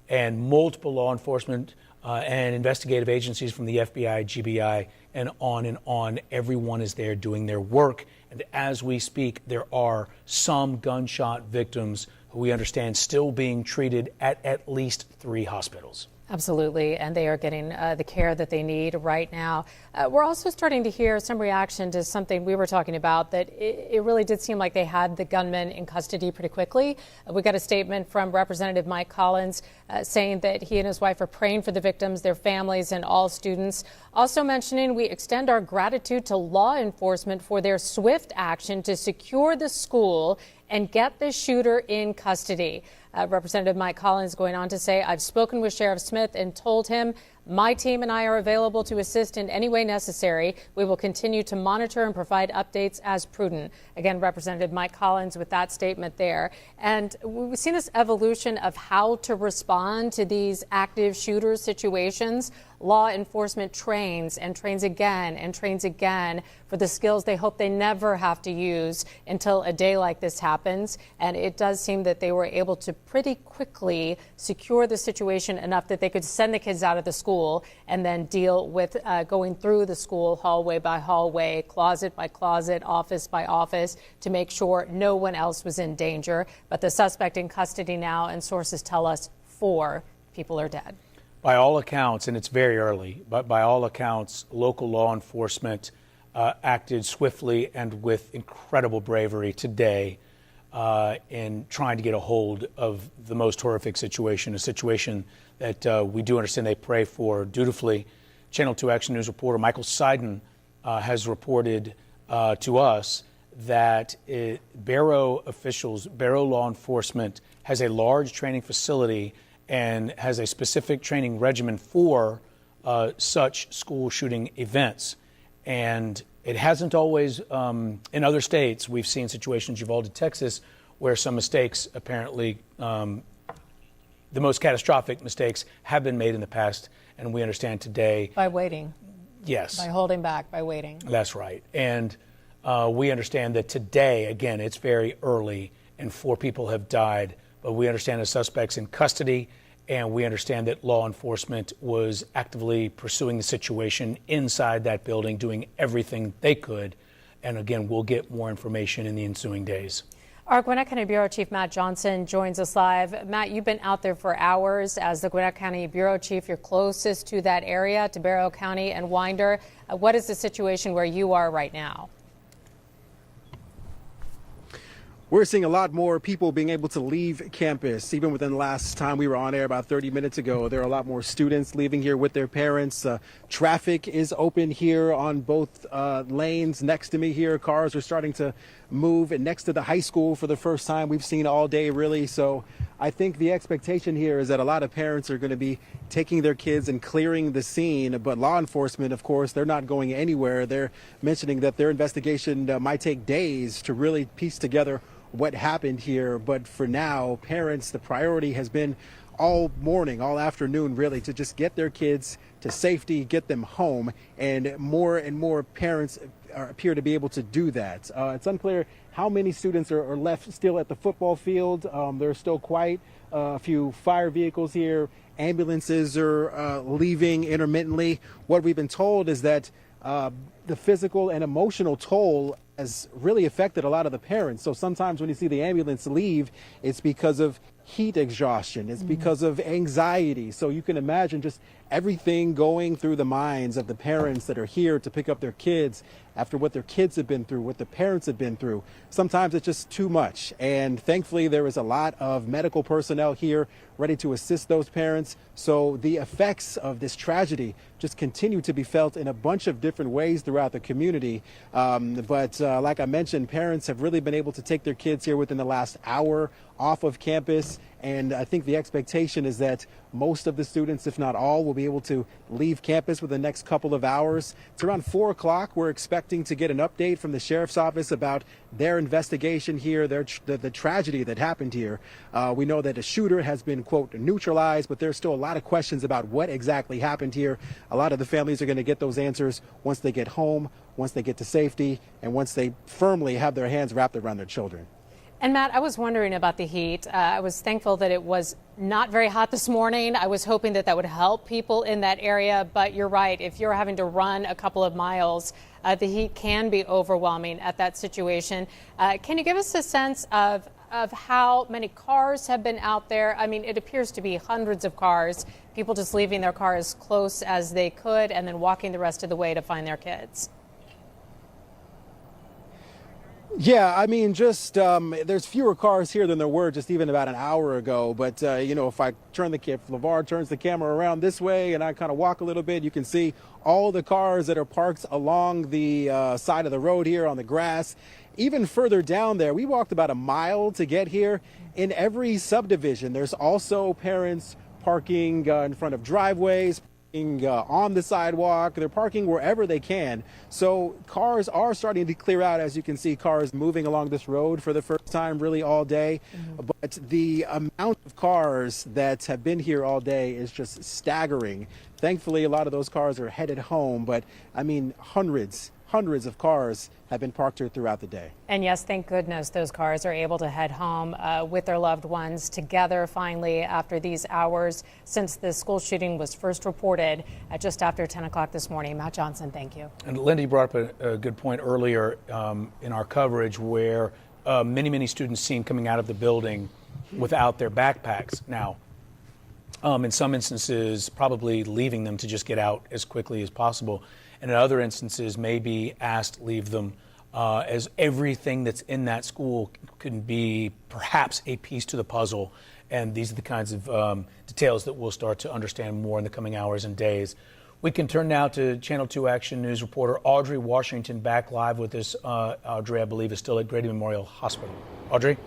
and multiple law enforcement and investigative agencies from the FBI, GBI, and on. Everyone is there doing their work. And as we speak, there are some gunshot victims who we understand still being treated at least 3 hospitals. Absolutely, and they are getting the care that they need right now. We're also starting to hear some reaction to something we were talking about, that it really did seem like they had the gunman in custody pretty quickly. We got a statement from Representative Mike Collins saying that he and his wife are praying for the victims, their families, and all students. Also mentioning we extend our gratitude to law enforcement for their swift action to secure the school and get the shooter in custody. Representative Mike Collins going on to say, I've spoken with Sheriff Smith and told him my team and I are available to assist in any way necessary. We will continue to monitor and provide updates as prudent. Again, Representative Mike Collins with that statement there. And we've seen this evolution of how to respond to these active shooter situations. Law enforcement trains and trains again and trains again for the skills they hope they never have to use until a day like this happens. And it does seem that they were able to pretty quickly secure the situation enough that they could send the kids out of the school and then deal with going through the school hallway by hallway, closet by closet, office by office to make sure no one else was in danger. But the suspect in custody now, and sources tell us 4 people are dead. By all accounts, and it's very early, but by all accounts, local law enforcement acted swiftly and with incredible bravery today in trying to get a hold of the most horrific situation, a situation that we do understand they pray for dutifully. Channel 2 Action News reporter Michael Seiden has reported to us that Barrow law enforcement has a large training facility and has a specific training regimen for such school shooting events. And it hasn't always, in other states, we've seen situations, Uvalde, Texas, where some mistakes, apparently, the most catastrophic mistakes have been made in the past, and we understand today. By waiting. Yes. By holding back, by waiting. That's right. And we understand that today, again, it's very early, and 4 people have died. But we understand the suspect's in custody, and we understand that law enforcement was actively pursuing the situation inside that building, doing everything they could. And again, we'll get more information in the ensuing days. Our Gwinnett County Bureau Chief Matt Johnson joins us live. Matt, you've been out there for hours as the Gwinnett County Bureau Chief. You're closest to that area, to Barrow County and Winder. What is the situation where you are right now? We're seeing a lot more people being able to leave campus. Even within the last time we were on air about 30 minutes ago, there are a lot more students leaving here with their parents. Traffic is open here on both lanes next to me here. Cars are starting to move next to the high school for the first time we've seen all day, really. So I think the expectation here is that a lot of parents are going to be taking their kids and clearing the scene. But law enforcement, of course, they're not going anywhere. They're mentioning that their investigation might take days to really piece together what happened here. But for now, parents, the priority has been all morning, all afternoon, really, to just get their kids to safety, get them home. And more parents appear to be able to do that. It's unclear how many students are left still at the football field. There are still quite a few fire vehicles here. Ambulances are leaving intermittently. What we've been told is that the physical and emotional toll has really affected a lot of the parents. So sometimes when you see the ambulance leave, it's because of heat exhaustion, it's because of anxiety. So you can imagine just everything going through the minds of the parents that are here to pick up their kids after what their kids have been through, what the parents have been through. Sometimes it's just too much. And thankfully, there is a lot of medical personnel here ready to assist those parents. So the effects of this tragedy just continue to be felt in a bunch of different ways throughout the community. But like I mentioned, parents have really been able to take their kids here within the last hour off of campus. And I think the expectation is that most of the students, if not all, will be able to leave campus within the next couple of hours. It's around 4 o'clock. We're expecting to get an update from the sheriff's office about their investigation here, the tragedy that happened here. We know that a shooter has been, quote, neutralized, but there's still a lot of questions about what exactly happened here. A lot of the families are going to get those answers once they get home, once they get to safety, and once they firmly have their hands wrapped around their children. And Matt, I was wondering about the heat. I was thankful that it was not very hot this morning. I was hoping that would help people in that area. But you're right. If you're having to run a couple of miles, the heat can be overwhelming at that situation. Can you give us a sense of how many cars have been out there? I mean, it appears to be hundreds of cars, people just leaving their car as close as they could and then walking the rest of the way to find their kids. Yeah, I mean, just there's fewer cars here than there were just even about an hour ago. But, you know, if LeVar turns the camera around this way and I kind of walk a little bit, you can see all the cars that are parked along the side of the road here on the grass. Even further down there, we walked about a mile to get here. In every subdivision, there's also parents parking in front of driveways, on the sidewalk. They're parking wherever they can. So cars are starting to clear out. As you can see, cars moving along this road for the first time really all day. But the amount of cars that have been here all day is just staggering. Thankfully, a lot of those cars are headed home. But I mean, hundreds of cars have been parked here throughout the day. And yes, thank goodness those cars are able to head home with their loved ones together finally after these hours since the school shooting was first reported at just after 10 o'clock this morning. Matt Johnson, thank you. And Lindy brought up a good point earlier in our coverage where many students seen coming out of the building without their backpacks. Now, in some instances, probably leaving them to just get out as quickly as possible. And in other instances, maybe asked leave them as everything that's in that school can be perhaps a piece to the puzzle. And these are the kinds of details that we'll start to understand more in the coming hours and days. We can turn now to Channel 2 Action News reporter Audrey Washington back live with us. Audrey, I believe, is still at Grady Memorial Hospital. Audrey?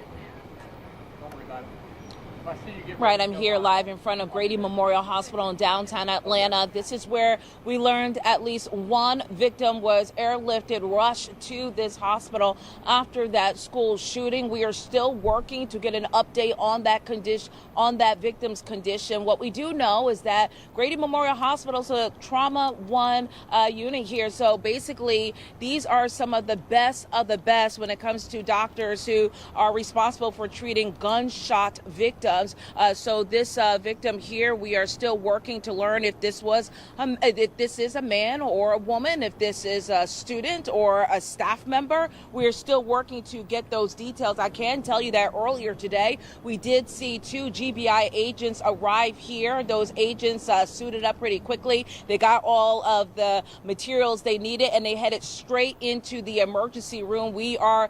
Right, I'm here live in front of Grady Memorial Hospital in downtown Atlanta. This is where we learned at least one victim was airlifted, rushed to this hospital after that school shooting. We are still working to get an update on that condition, on that victim's condition. What we do know is that Grady Memorial Hospital is a trauma 1 unit here. So basically, these are some of the best when it comes to doctors who are responsible for treating gunshot victims. So this victim here, we are still working to learn if this is a man or a woman, if this is a student or a staff member. We are still working to get those details. I can tell you that earlier today, we did see 2 GBI agents arrive here. Those agents suited up pretty quickly. They got all of the materials they needed and they headed straight into the emergency room. We are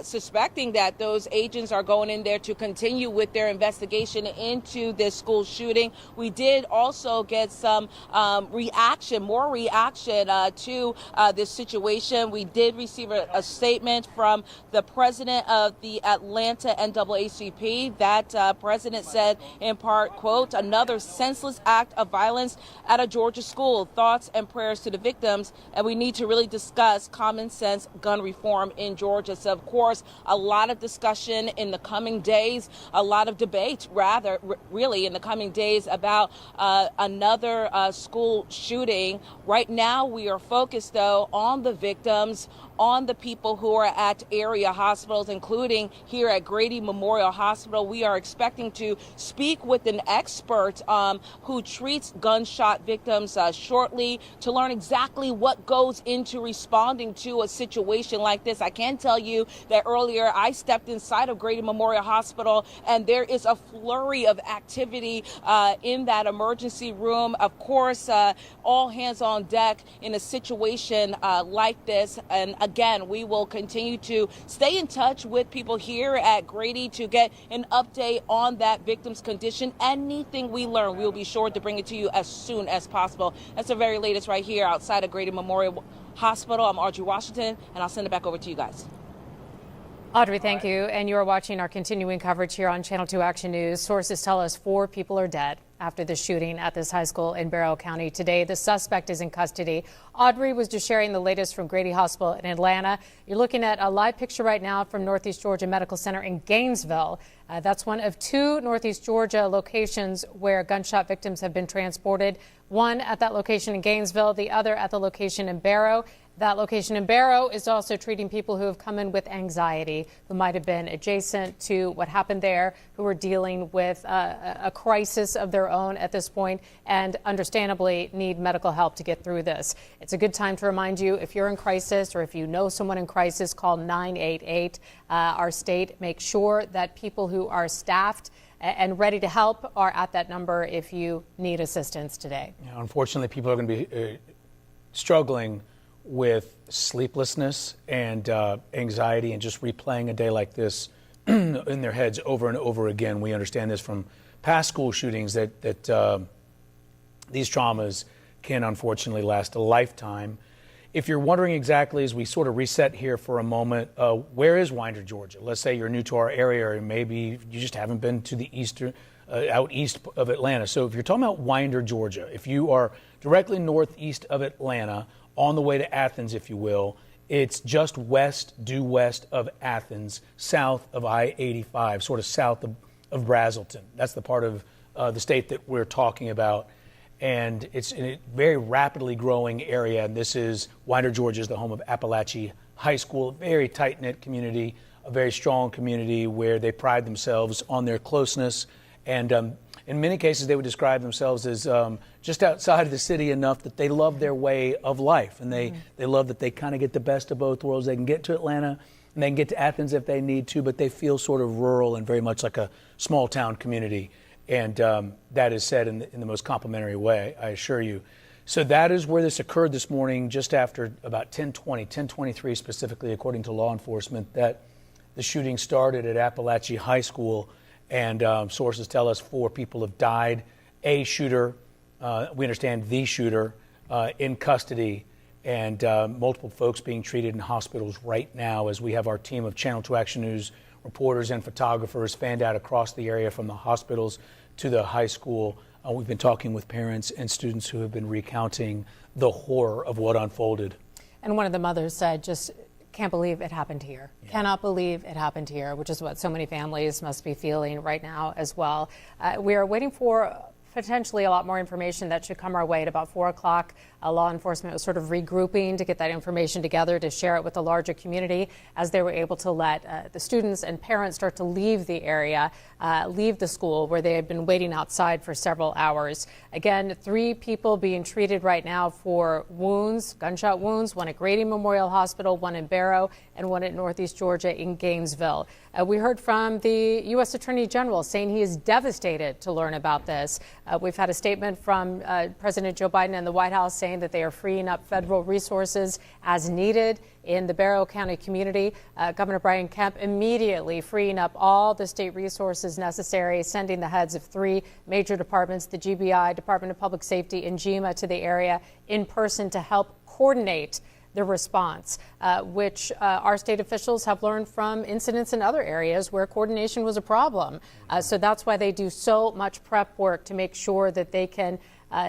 suspecting that those agents are going in there to continue with their investigation into this school shooting. We did also get some more reaction to this situation. We did receive a statement from the president of the Atlanta NAACP. That president said in part, quote, "Another senseless act of violence at a Georgia school. Thoughts and prayers to the victims. And we need to really discuss common sense gun reform in Georgia." So, of course, course, a lot of discussion in the coming days, a lot of debate, rather, really, in the coming days about another school shooting. Right now, we are focused, though, on the victims, on the people who are at area hospitals, including here at Grady Memorial Hospital. We are expecting to speak with an expert who treats gunshot victims shortly to learn exactly what goes into responding to a situation like this. I can tell you that earlier I stepped inside of Grady Memorial Hospital, and there is a flurry of activity in that emergency room. Of course, all hands on deck in a situation like this. And again, we will continue to stay in touch with people here at Grady to get an update on that victim's condition. Anything we learn, we will be sure to bring it to you as soon as possible. That's the very latest right here outside of Grady Memorial Hospital. I'm Audrey Washington, and I'll send it back over to you guys. Audrey, thank you. And you are watching our continuing coverage here on Channel 2 Action News. Sources tell us 4 people are dead after the shooting at this high school in Barrow County today. The suspect is in custody. Audrey was just sharing the latest from Grady Hospital in Atlanta. You're looking at a live picture right now from Northeast Georgia Medical Center in Gainesville. That's one of 2 Northeast Georgia locations where gunshot victims have been transported. One at that location in Gainesville, the other at the location in Barrow. That location in Barrow is also treating people who have come in with anxiety, who might have been adjacent to what happened there, who are dealing with a crisis of their own at this point and understandably need medical help to get through this. It's a good time to remind you, if you're in crisis or if you know someone in crisis, call 988. Our state makes sure that people who are staffed and ready to help are at that number if you need assistance today. Yeah, unfortunately, people are going to be struggling with sleeplessness and anxiety and just replaying a day like this in their heads over and over again. We understand this from past school shootings that these traumas can unfortunately last a lifetime. If you're wondering exactly, as we sort of reset here for a moment, where is Winder, Georgia? Let's say you're new to our area, or maybe you just haven't been to the eastern, out east of Atlanta. So if you're talking about Winder, Georgia, if you are directly northeast of Atlanta, on the way to Athens, if you will, it's just due west of Athens, south of I-85, sort of south of Brazelton. That's the part of the state that we're talking about. And it's in a very rapidly growing area. And this is Winder, Georgia, is the home of Appalachia High School, a very tight-knit community, a very strong community where they pride themselves on their closeness. And in many cases, they would describe themselves as just outside of the city enough that they love their way of life. And they love that they kind of get the best of both worlds. They can get to Atlanta and they can get to Athens if they need to, but they feel sort of rural and very much like a small town community. And that is said in the most complimentary way, I assure you. So that is where this occurred this morning, just after about 10:23 specifically, according to law enforcement, that the shooting started at Appalachia High School. And sources tell us 4 people have died. A shooter, we understand the shooter, in custody, and multiple folks being treated in hospitals right now as we have our team of Channel 2 Action News reporters and photographers fanned out across the area from the hospitals to the high school. We've been talking with parents and students who have been recounting the horror of what unfolded. And one of the mothers said, just can't believe it happened here. Yeah. Cannot believe it happened here, which is what so many families must be feeling right now as well. We are waiting for potentially a lot more information that should come our way at about 4 o'clock. Law enforcement was sort of regrouping to get that information together to share it with the larger community as they were able to let the students and parents start to leave the area, leave the school where they had been waiting outside for several hours. Again, 3 people being treated right now for wounds, gunshot wounds, one at Grady Memorial Hospital, one in Barrow, and one at Northeast Georgia in Gainesville. We heard from the U.S. Attorney General saying he is devastated to learn about this. We've had a statement from President Joe Biden and the White House saying that they are freeing up federal resources as needed in the Barrow County community. Governor Brian Kemp immediately freeing up all the state resources necessary, sending the heads of 3 major departments, the GBI, Department of Public Safety, and GEMA to the area in person to help coordinate the response, which our state officials have learned from incidents in other areas where coordination was a problem. So that's why they do so much prep work to make sure that they can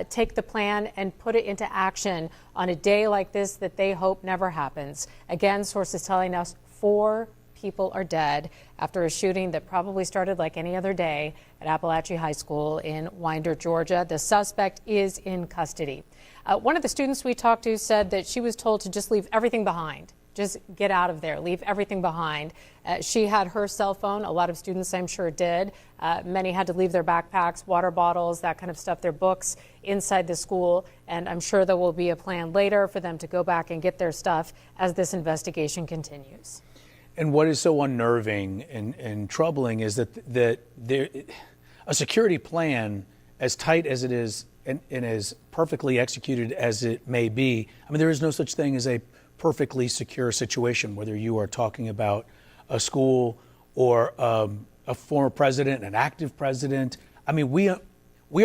take the plan and put it into action on a day like this that they hope never happens. Again, sources telling us 4 people are dead after a shooting that probably started like any other day at Appalachia High School in Winder, Georgia. The suspect is in custody. One of the students we talked to said that she was told to just leave everything behind. Just get out of there, leave everything behind. She had her cell phone. A lot of students, I'm sure, did. Many had to leave their backpacks, water bottles, that kind of stuff, their books inside the school. And I'm sure there will be a plan later for them to go back and get their stuff as this investigation continues. And what is so unnerving and troubling is that there, a security plan, as tight as it is and as perfectly executed as it may be, I mean, there is no such thing as a perfectly secure situation, whether you are talking about a school or a former president, an active president. I mean, we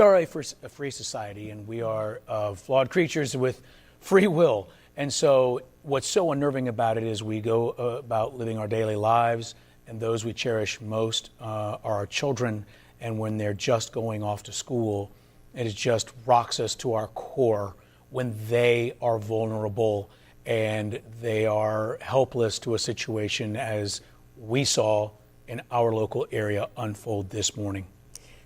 are a free society, and we are flawed creatures with free will. And so what's so unnerving about it is we go about living our daily lives, and those we cherish most are our children. And when they're just going off to school, it just rocks us to our core when they are vulnerable and they are helpless to a situation as we saw in our local area unfold this morning.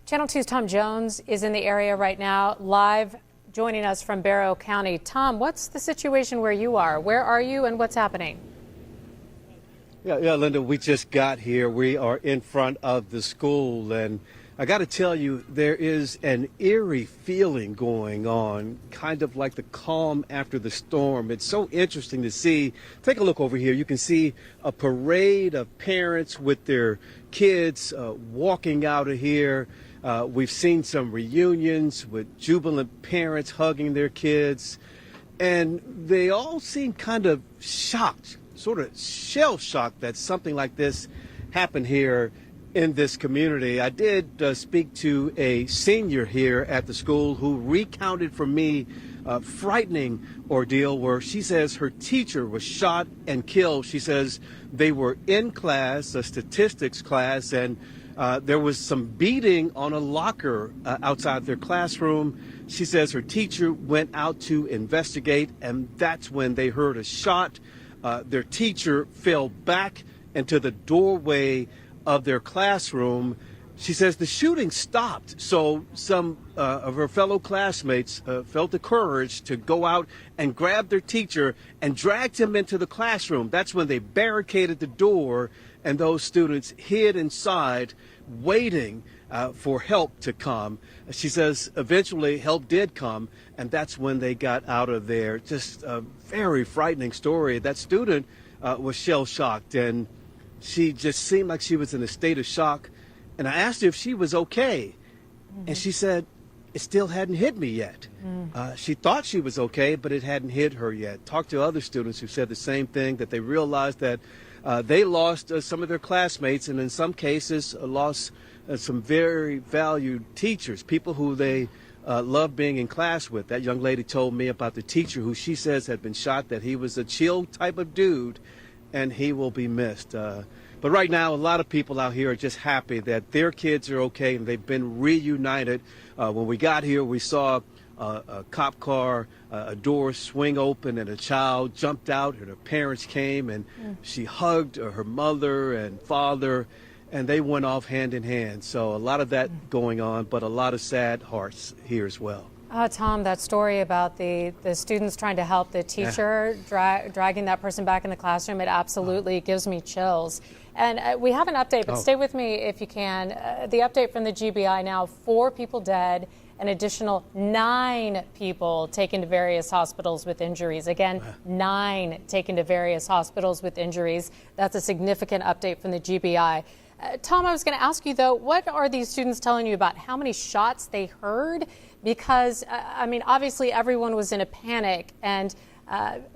Channel 2's Tom Jones is in the area right now, live joining us from Barrow County. Tom, what's the situation where you are? Where are you and what's happening? Yeah, Linda, we just got here. We are in front of the school, and I got to tell you, there is an eerie feeling going on, kind of like the calm after the storm. It's so interesting to see. Take a look over here. You can see a parade of parents with their kids walking out of here. We've seen some reunions with jubilant parents hugging their kids, and they all seem kind of shocked, sort of shell-shocked that something like this happened here in this community. I did speak to a senior here at the school who recounted for me a frightening ordeal where she says her teacher was shot and killed. She says they were in class, a statistics class, and there was some beating on a locker outside their classroom. She says her teacher went out to investigate, and that's when they heard a shot. Their teacher fell back into the doorway of their classroom. She says the shooting stopped, so some of her fellow classmates felt the courage to go out and grab their teacher and dragged him into the classroom. That's when they barricaded the door, and those students hid inside, waiting for help to come. She says eventually help did come, and that's when they got out of there. Just a very frightening story. That student was shell-shocked, and she just seemed like she was in a state of shock. And I asked her if she was okay. And she said, it still hadn't hit me yet. She thought she was okay, but it hadn't hit her yet. Talked to other students who said the same thing, that they realized that they lost some of their classmates, and in some cases lost some very valued teachers, people who they loved being in class with. That young lady told me about the teacher who she says had been shot, that he was a chill type of dude, and he will be missed. But right now, a lot of people out here are just happy that their kids are okay and they've been reunited. When we got here, we saw a cop car, a door swing open, and a child jumped out, and her parents came, and she hugged her mother and father, and they went off hand in hand. So a lot of that going on, but a lot of sad hearts here as well. Tom, that story about the students trying to help the teacher, dragging that person back in the classroom, it absolutely gives me chills. And we have an update, but stay with me if you can. The update from the GBI now, 4 people dead, an additional 9 people taken to various hospitals with injuries. Again, 9 taken to various hospitals with injuries. That's a significant update from the GBI. Tom, I was going to ask you, though, what are these students telling you about how many shots they heard? Because, I mean, obviously everyone was in a panic, and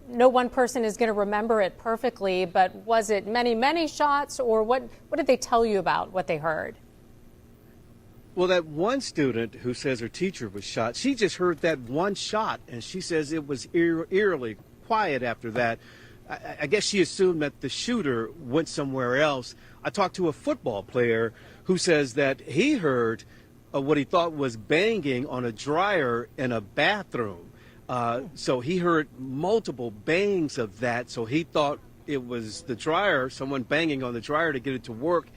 no one person is going to remember it perfectly, but was it many, many shots, or what did they tell you about what they heard? Well, that one student who says her teacher was shot, she just heard that one shot, and she says it was eerily quiet after that. I guess she assumed that the shooter went somewhere else. I talked to a football player who says that he heard what he thought was banging on a dryer in a bathroom. So he heard multiple bangs of that, so he thought it was the dryer, someone banging on the dryer to get it to work.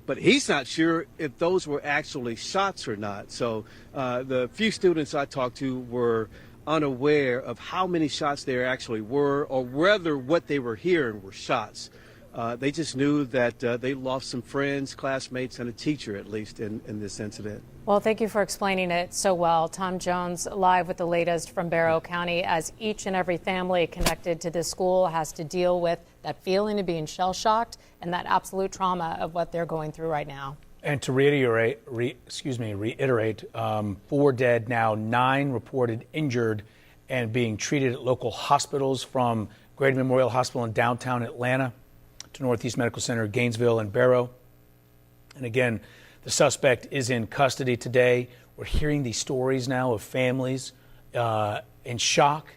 But he's not sure if those were actually shots or not. So the few students I talked to were unaware of how many shots there actually were, or whether what they were hearing were shots. They just knew that they lost some friends, classmates, and a teacher, at least, in this incident. Well, thank you for explaining it so well. Tom Jones live with the latest from Barrow County, as each and every family connected to this school has to deal with that feeling of being shell-shocked and that absolute trauma of what they're going through right now. And to reiterate, 4 dead now, 9 reported injured and being treated at local hospitals, from Grady Memorial Hospital in downtown Atlanta to Northeast Medical Center, Gainesville, and Barrow. And again, the suspect is in custody today. We're hearing these stories now of families in shock,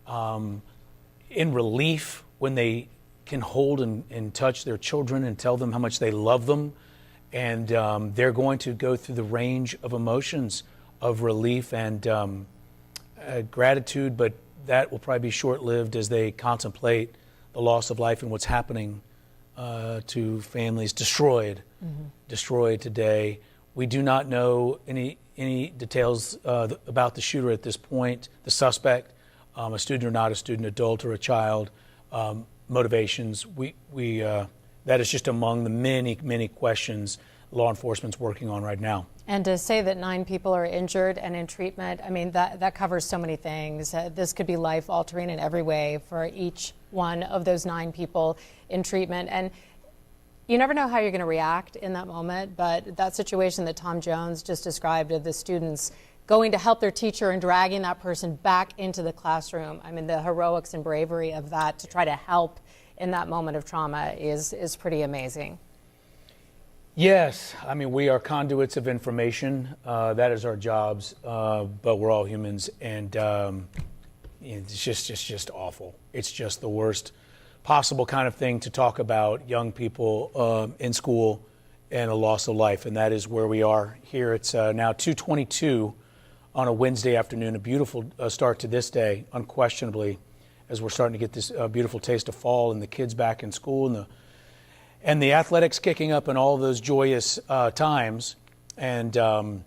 in relief when they can hold and touch their children and tell them how much they love them. And they're going to go through the range of emotions of relief and gratitude, but that will probably be short-lived as they contemplate the loss of life and what's happening to families destroyed today. We do not know any details about the shooter at this point, the suspect, a student or not a student, adult or a child, motivations. That is just among the many questions law enforcement's working on right now. And to say that 9 people are injured and in treatment, I mean, that covers so many things. This could be life-altering in every way for each one of those 9 people in treatment. And you never know how you're going to react in that moment, but that situation that Tom Jones just described of the students going to help their teacher and dragging that person back into the classroom, I mean, the heroics and bravery of that to try to help in that moment of trauma is pretty amazing. Yes, I mean, we are conduits of information. That is our jobs, but we're all humans, and it's just awful. It's just the worst possible kind of thing to talk about young people in school and a loss of life, and that is where we are here. It's now 2:22 on a Wednesday afternoon, a beautiful start to this day, unquestionably, as we're starting to get this beautiful taste of fall and the kids back in school and the athletics kicking up and all of those joyous times. And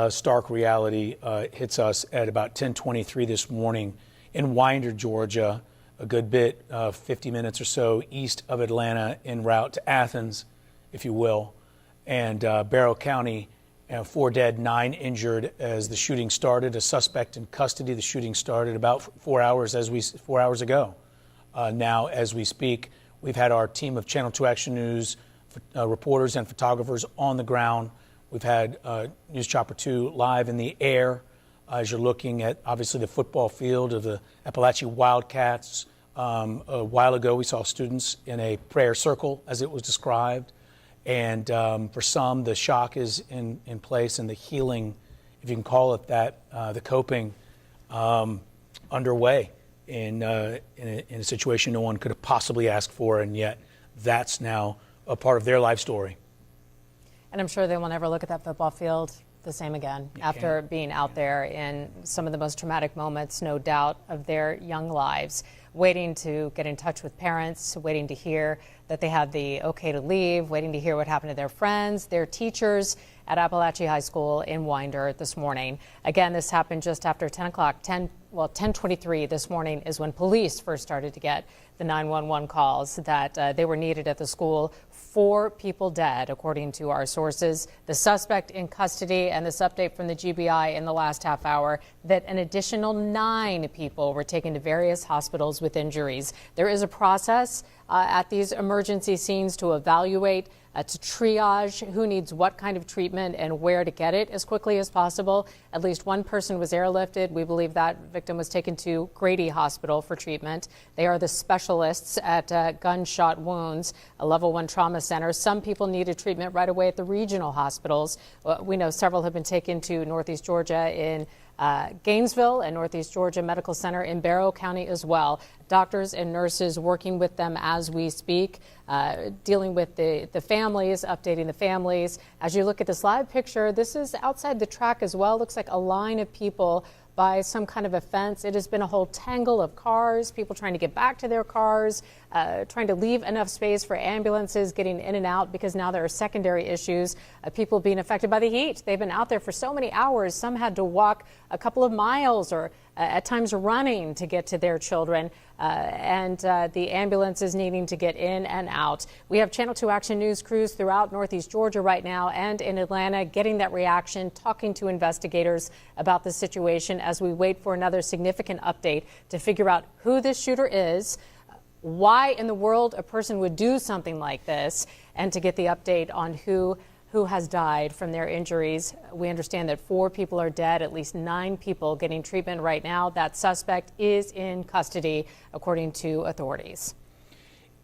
stark reality hits us at about 10:23 this morning in Winder, Georgia, a good bit, 50 minutes or so east of Atlanta, en route to Athens, if you will. And Barrow County, 4 dead, 9 injured as the shooting started. A suspect in custody. The shooting started about 4 hours ago. Now, as we speak, we've had our team of Channel 2 Action News reporters and photographers on the ground. We've had News Chopper 2 live in the air as you're looking at, obviously, the football field of the Appalachia Wildcats. A while ago, we saw students in a prayer circle, as it was described. And for some, the shock is in place and the healing, if you can call it that, the coping underway in a situation no one could have possibly asked for, and yet that's now a part of their life story. And I'm sure they will never look at that football field the same again after being out there in some of the most traumatic moments, no doubt, of their young lives, waiting to get in touch with parents, waiting to hear that they had the okay to leave, waiting to hear what happened to their friends, their teachers at Appalachia High School in Winder this morning. Again, this happened just after 10 o'clock, 10:23 this morning is when police first started to get the 911 calls that they were needed at the school. 4 people dead, according to our sources. The suspect in custody, and this update from the GBI in the last half hour that an additional 9 people were taken to various hospitals with injuries. There is a process at these emergency scenes to evaluate, to triage who needs what kind of treatment and where to get it as quickly as possible. At least 1 person was airlifted. We believe that victim was taken to Grady Hospital for treatment. They are the specialists at gunshot wounds, a level 1 trauma center. Some people needed treatment right away at the regional hospitals. We know several have been taken to Northeast Georgia in Gainesville and Northeast Georgia Medical Center in Barrow County as well. Doctors and nurses working with them as we speak, dealing with the families, updating the families. As you look at this live picture, this is outside the track as well. Looks like a line of people by some kind of a fence. It has been a whole tangle of cars, people trying to get back to their cars, trying to leave enough space for ambulances getting in and out, because now there are secondary issues of people being affected by the heat. They've been out there for so many hours. Some had to walk a couple of miles or at times running to get to their children, and the ambulances needing to get in and out. We have Channel 2 Action News crews throughout Northeast Georgia right now and in Atlanta getting that reaction, talking to investigators about the situation as we wait for another significant update to figure out who this shooter is, why in the world a person would do something like this, and to get the update on who has died from their injuries. We understand that 4 people are dead, at least 9 people getting treatment right now. That suspect is in custody, according to authorities.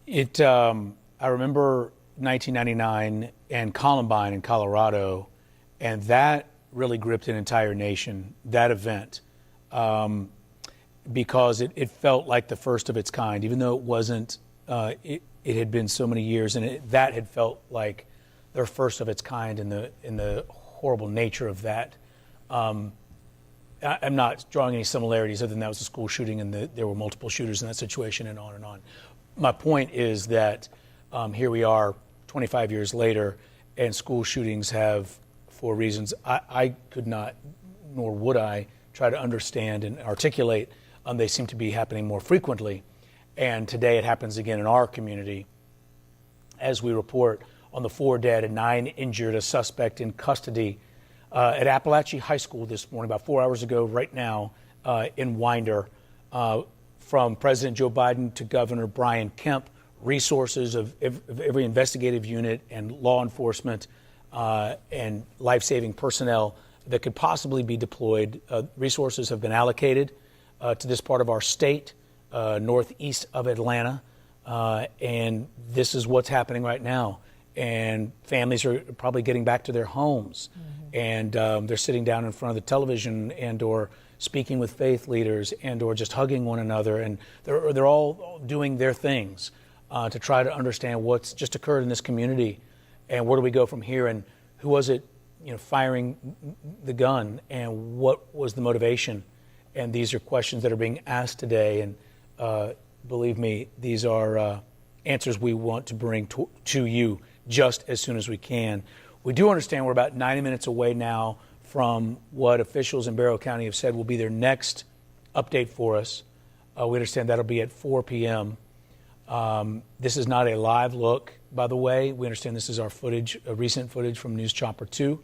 I remember 1999 and Columbine in Colorado, and that really gripped an entire nation, that event, because it felt like the first of its kind, even though it wasn't, it had been so many years, and that had felt like their first of its kind in the horrible nature of that. I'm not drawing any similarities other than that was a school shooting and there were multiple shooters in that situation and on and on. My point is that here we are 25 years later, and school shootings have, for reasons I could not, nor would I, try to understand and articulate, they seem to be happening more frequently. And today it happens again in our community as we report on the 4 dead and 9 injured, a suspect in custody at Appalachia High School this morning, about 4 hours ago right now, in Winder. From President Joe Biden to Governor Brian Kemp, resources of every investigative unit and law enforcement and life-saving personnel that could possibly be deployed. Resources have been allocated to this part of our state, northeast of Atlanta, and this is what's happening right now. And families are probably getting back to their homes, and they're sitting down in front of the television and or speaking with faith leaders and or just hugging one another, and they're all doing their things to try to understand what's just occurred in this community and where do we go from here, and who was it, firing the gun, and what was the motivation. And these are questions that are being asked today, and believe me, these are answers we want to bring to you just as soon as we can. We do understand we're about 90 minutes away now from what officials in Barrow County have said will be their next update for us. We understand that'll be at 4 p.m. This is not a live look, by the way. We understand this is our footage, recent footage from News Chopper 2.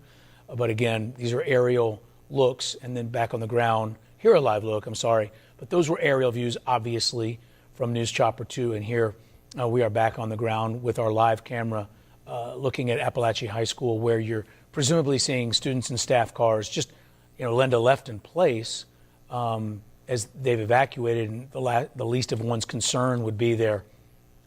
But again, these are aerial looks, and then back on the ground. Here a live look, I'm sorry. But those were aerial views, obviously, from News Chopper 2. And here we are back on the ground with our live camera looking at Appalachia High School, where you're presumably seeing students and staff cars just, Linda, left in place as they've evacuated. And the least of one's concern would be their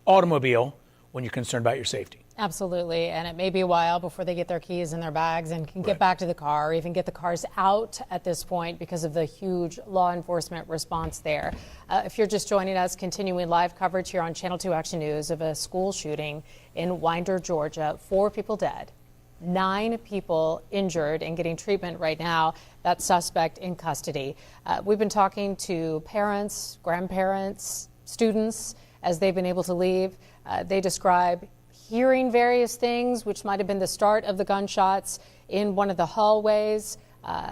automobile when you're concerned about your safety. Absolutely, and it may be a while before they get their keys in their bags and can get back to the car, or even get the cars out at this point because of the huge law enforcement response there. If you're just joining us, continuing live coverage here on Channel 2 Action News of a school shooting in Winder, Georgia. 4 people dead, 9 people injured and getting treatment right now. That suspect in custody. We've been talking to parents, grandparents, students as they've been able to leave. They describe hearing various things, which might have been the start of the gunshots in one of the hallways.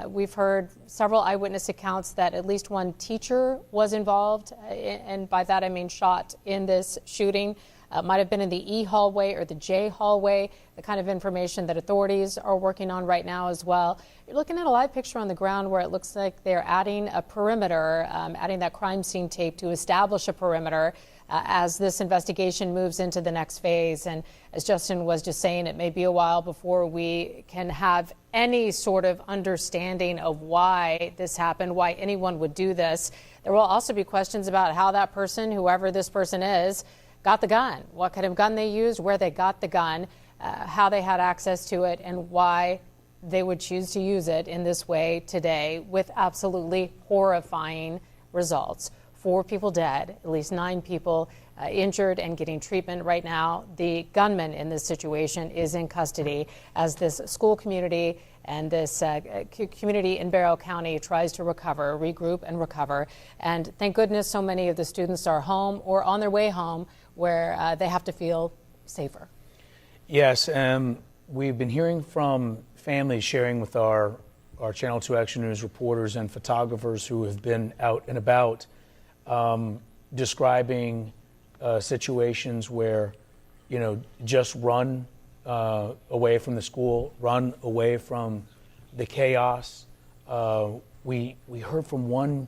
We've heard several eyewitness accounts that at least one teacher was involved, and by that I mean shot in this shooting. Might have been in the E hallway or the J hallway, the kind of information that authorities are working on right now as well. You're looking at a live picture on the ground where it looks like they're adding a perimeter, adding that crime scene tape to establish a perimeter as this investigation moves into the next phase. And as Justin was just saying, it may be a while before we can have any sort of understanding of why this happened, why anyone would do this. There will also be questions about how that person, whoever this person is, got the gun, what kind of gun they used, where they got the gun, how they had access to it, and why they would choose to use it in this way today with absolutely horrifying results. 4 people dead, at least 9 people injured and getting treatment right now. The gunman in this situation is in custody as this school community And this community in Barrow County tries to recover, regroup and recover. And thank goodness so many of the students are home or on their way home, where they have to feel safer. Yes, we've been hearing from families sharing with our Channel 2 Action News reporters and photographers who have been out and about, describing situations where, just run away from the school, run away from the chaos. We heard from one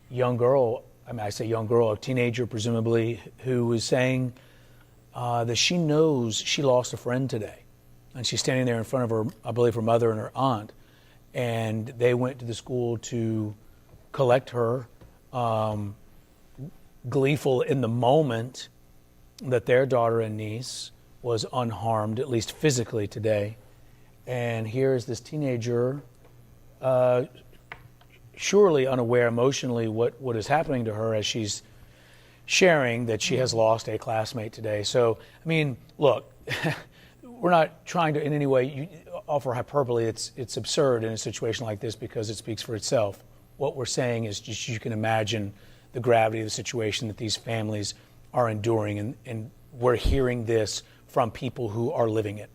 young girl, I say young girl, a teenager presumably, who was saying that she knows she lost a friend today. And she's standing there in front of her, I believe, her mother and her aunt. And they went to the school to collect her, gleeful in the moment that their daughter and niece was unharmed, at least physically today. And here is this teenager, surely unaware emotionally what is happening to her as she's sharing that she has lost a classmate today. So, I mean, look, we're not trying to in any way offer hyperbole. It's absurd in a situation like this because it speaks for itself. What we're saying is just you can imagine the gravity of the situation that these families are enduring, and we're hearing this from people who are living it.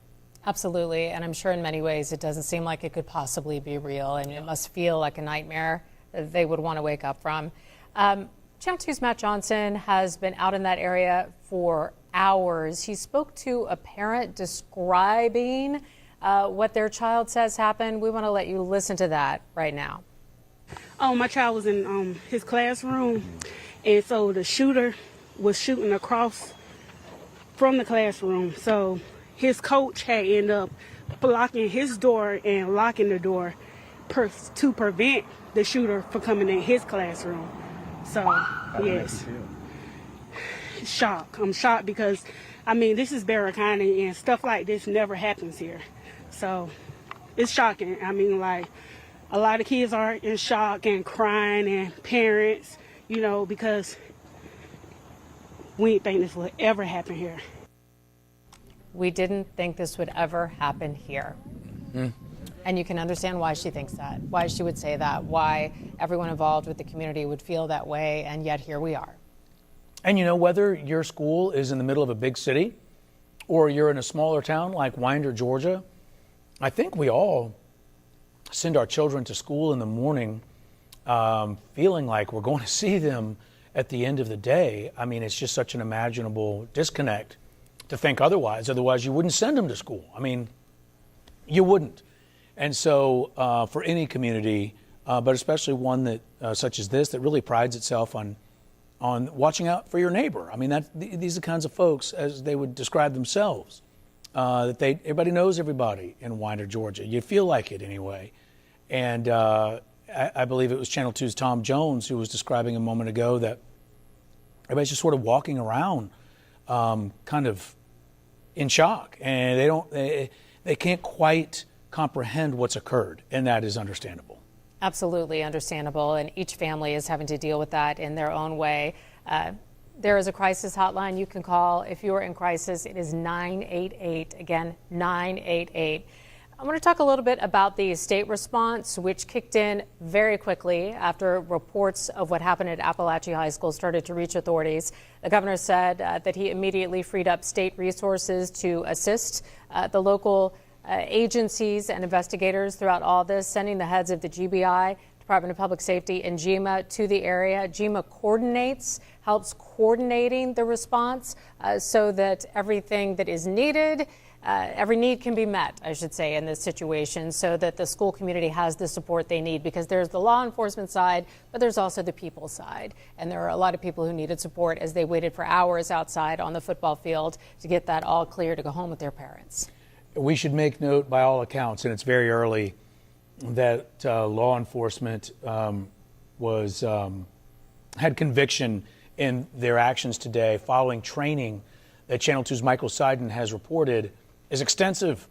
Absolutely, and I'm sure in many ways it doesn't seem like it could possibly be real, and it must feel like a nightmare that they would want to wake up from. Channel 2's Matt Johnson has been out in that area for hours. He spoke to a parent describing what their child says happened. We want to let you listen to that right now. My child was in his classroom, and so the shooter was shooting across from the classroom. So his coach had ended up blocking his door and locking the door to prevent the shooter from coming in his classroom. So, yes. Shock. I'm shocked because, this is Barrow County and stuff like this never happens here. So, it's shocking. A lot of kids are in shock and crying, and parents, because we didn't think this would ever happen here. We didn't think this would ever happen here. Mm. And you can understand why she thinks that, why she would say that, why everyone involved with the community would feel that way, and yet here we are. And whether your school is in the middle of a big city or you're in a smaller town like Winder, Georgia, I think we all send our children to school in the morning feeling like we're going to see them at the end of the day. It's just such an imaginable disconnect to think otherwise. Otherwise, you wouldn't send them to school. You wouldn't. And so for any community, but especially one that such as this that really prides itself on watching out for your neighbor. These are the kinds of folks, as they would describe themselves, that everybody knows everybody in Winder, Georgia. You feel like it anyway. And I believe it was Channel 2's Tom Jones who was describing a moment ago that everybody's just sort of walking around kind of in shock, and they can't quite comprehend what's occurred, and that is understandable. Absolutely understandable, and each family is having to deal with that in their own way. There is a crisis hotline you can call if you are in crisis. It is 988. Again, 988. I want to talk a little bit about the state response, which kicked in very quickly after reports of what happened at Appalachia High School started to reach authorities. The governor said that he immediately freed up state resources to assist the local agencies and investigators throughout all this, sending the heads of the GBI, Department of Public Safety, and GEMA to the area. GEMA helps coordinating the response so that everything that is needed, every need can be met, I should say, in this situation, so that the school community has the support they need, because there's the law enforcement side, but there's also the people side. And there are a lot of people who needed support as they waited for hours outside on the football field to get that all clear to go home with their parents. We should make note, by all accounts, and it's very early, that law enforcement had conviction in their actions today following training that Channel 2's Michael Seiden has reported is extensive,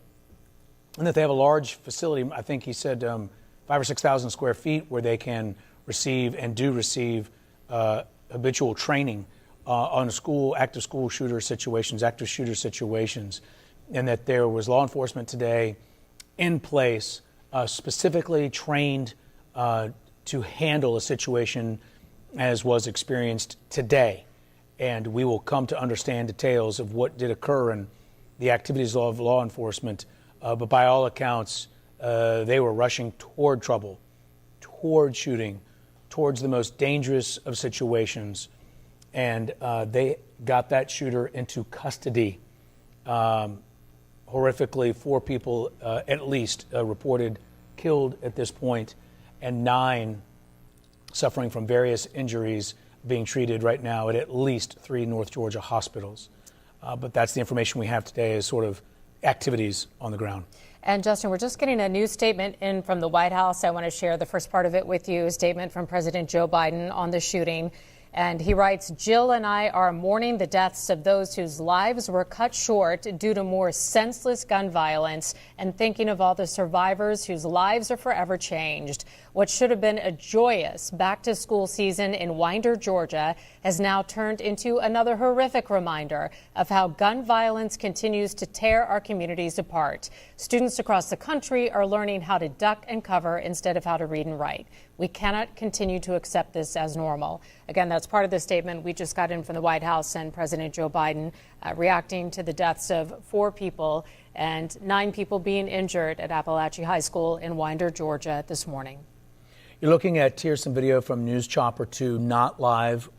and that they have a large facility, I think he said 5,000 or 6,000 square feet, where they can receive and do receive habitual training on active shooter situations, and that there was law enforcement today in place, specifically trained to handle a situation as was experienced today. And we will come to understand details of what did occur and the activities of law enforcement. But by all accounts, they were rushing toward trouble, toward shooting, towards the most dangerous of situations. And they got that shooter into custody. Horrifically, 4 people at least reported killed at this point, and 9 suffering from various injuries being treated right now at least 3 North Georgia hospitals. But that's the information we have today as sort of activities on the ground. And Justin, we're just getting a new statement in from the White House. I want to share the first part of it with you, a statement from President Joe Biden on the shooting. And he writes, Jill and I are mourning the deaths of those whose lives were cut short due to more senseless gun violence and thinking of all the survivors whose lives are forever changed. What should have been a joyous back-to-school season in Winder, Georgia, has now turned into another horrific reminder of how gun violence continues to tear our communities apart. Students across the country are learning how to duck and cover instead of how to read and write. We cannot continue to accept this as normal. Again, that's part of the statement we just got in from the White House and President Joe Biden reacting to the deaths of 4 people and 9 people being injured at Appalachia High School in Winder, Georgia this morning. You're looking at Tearson video from News Chopper 2, not live.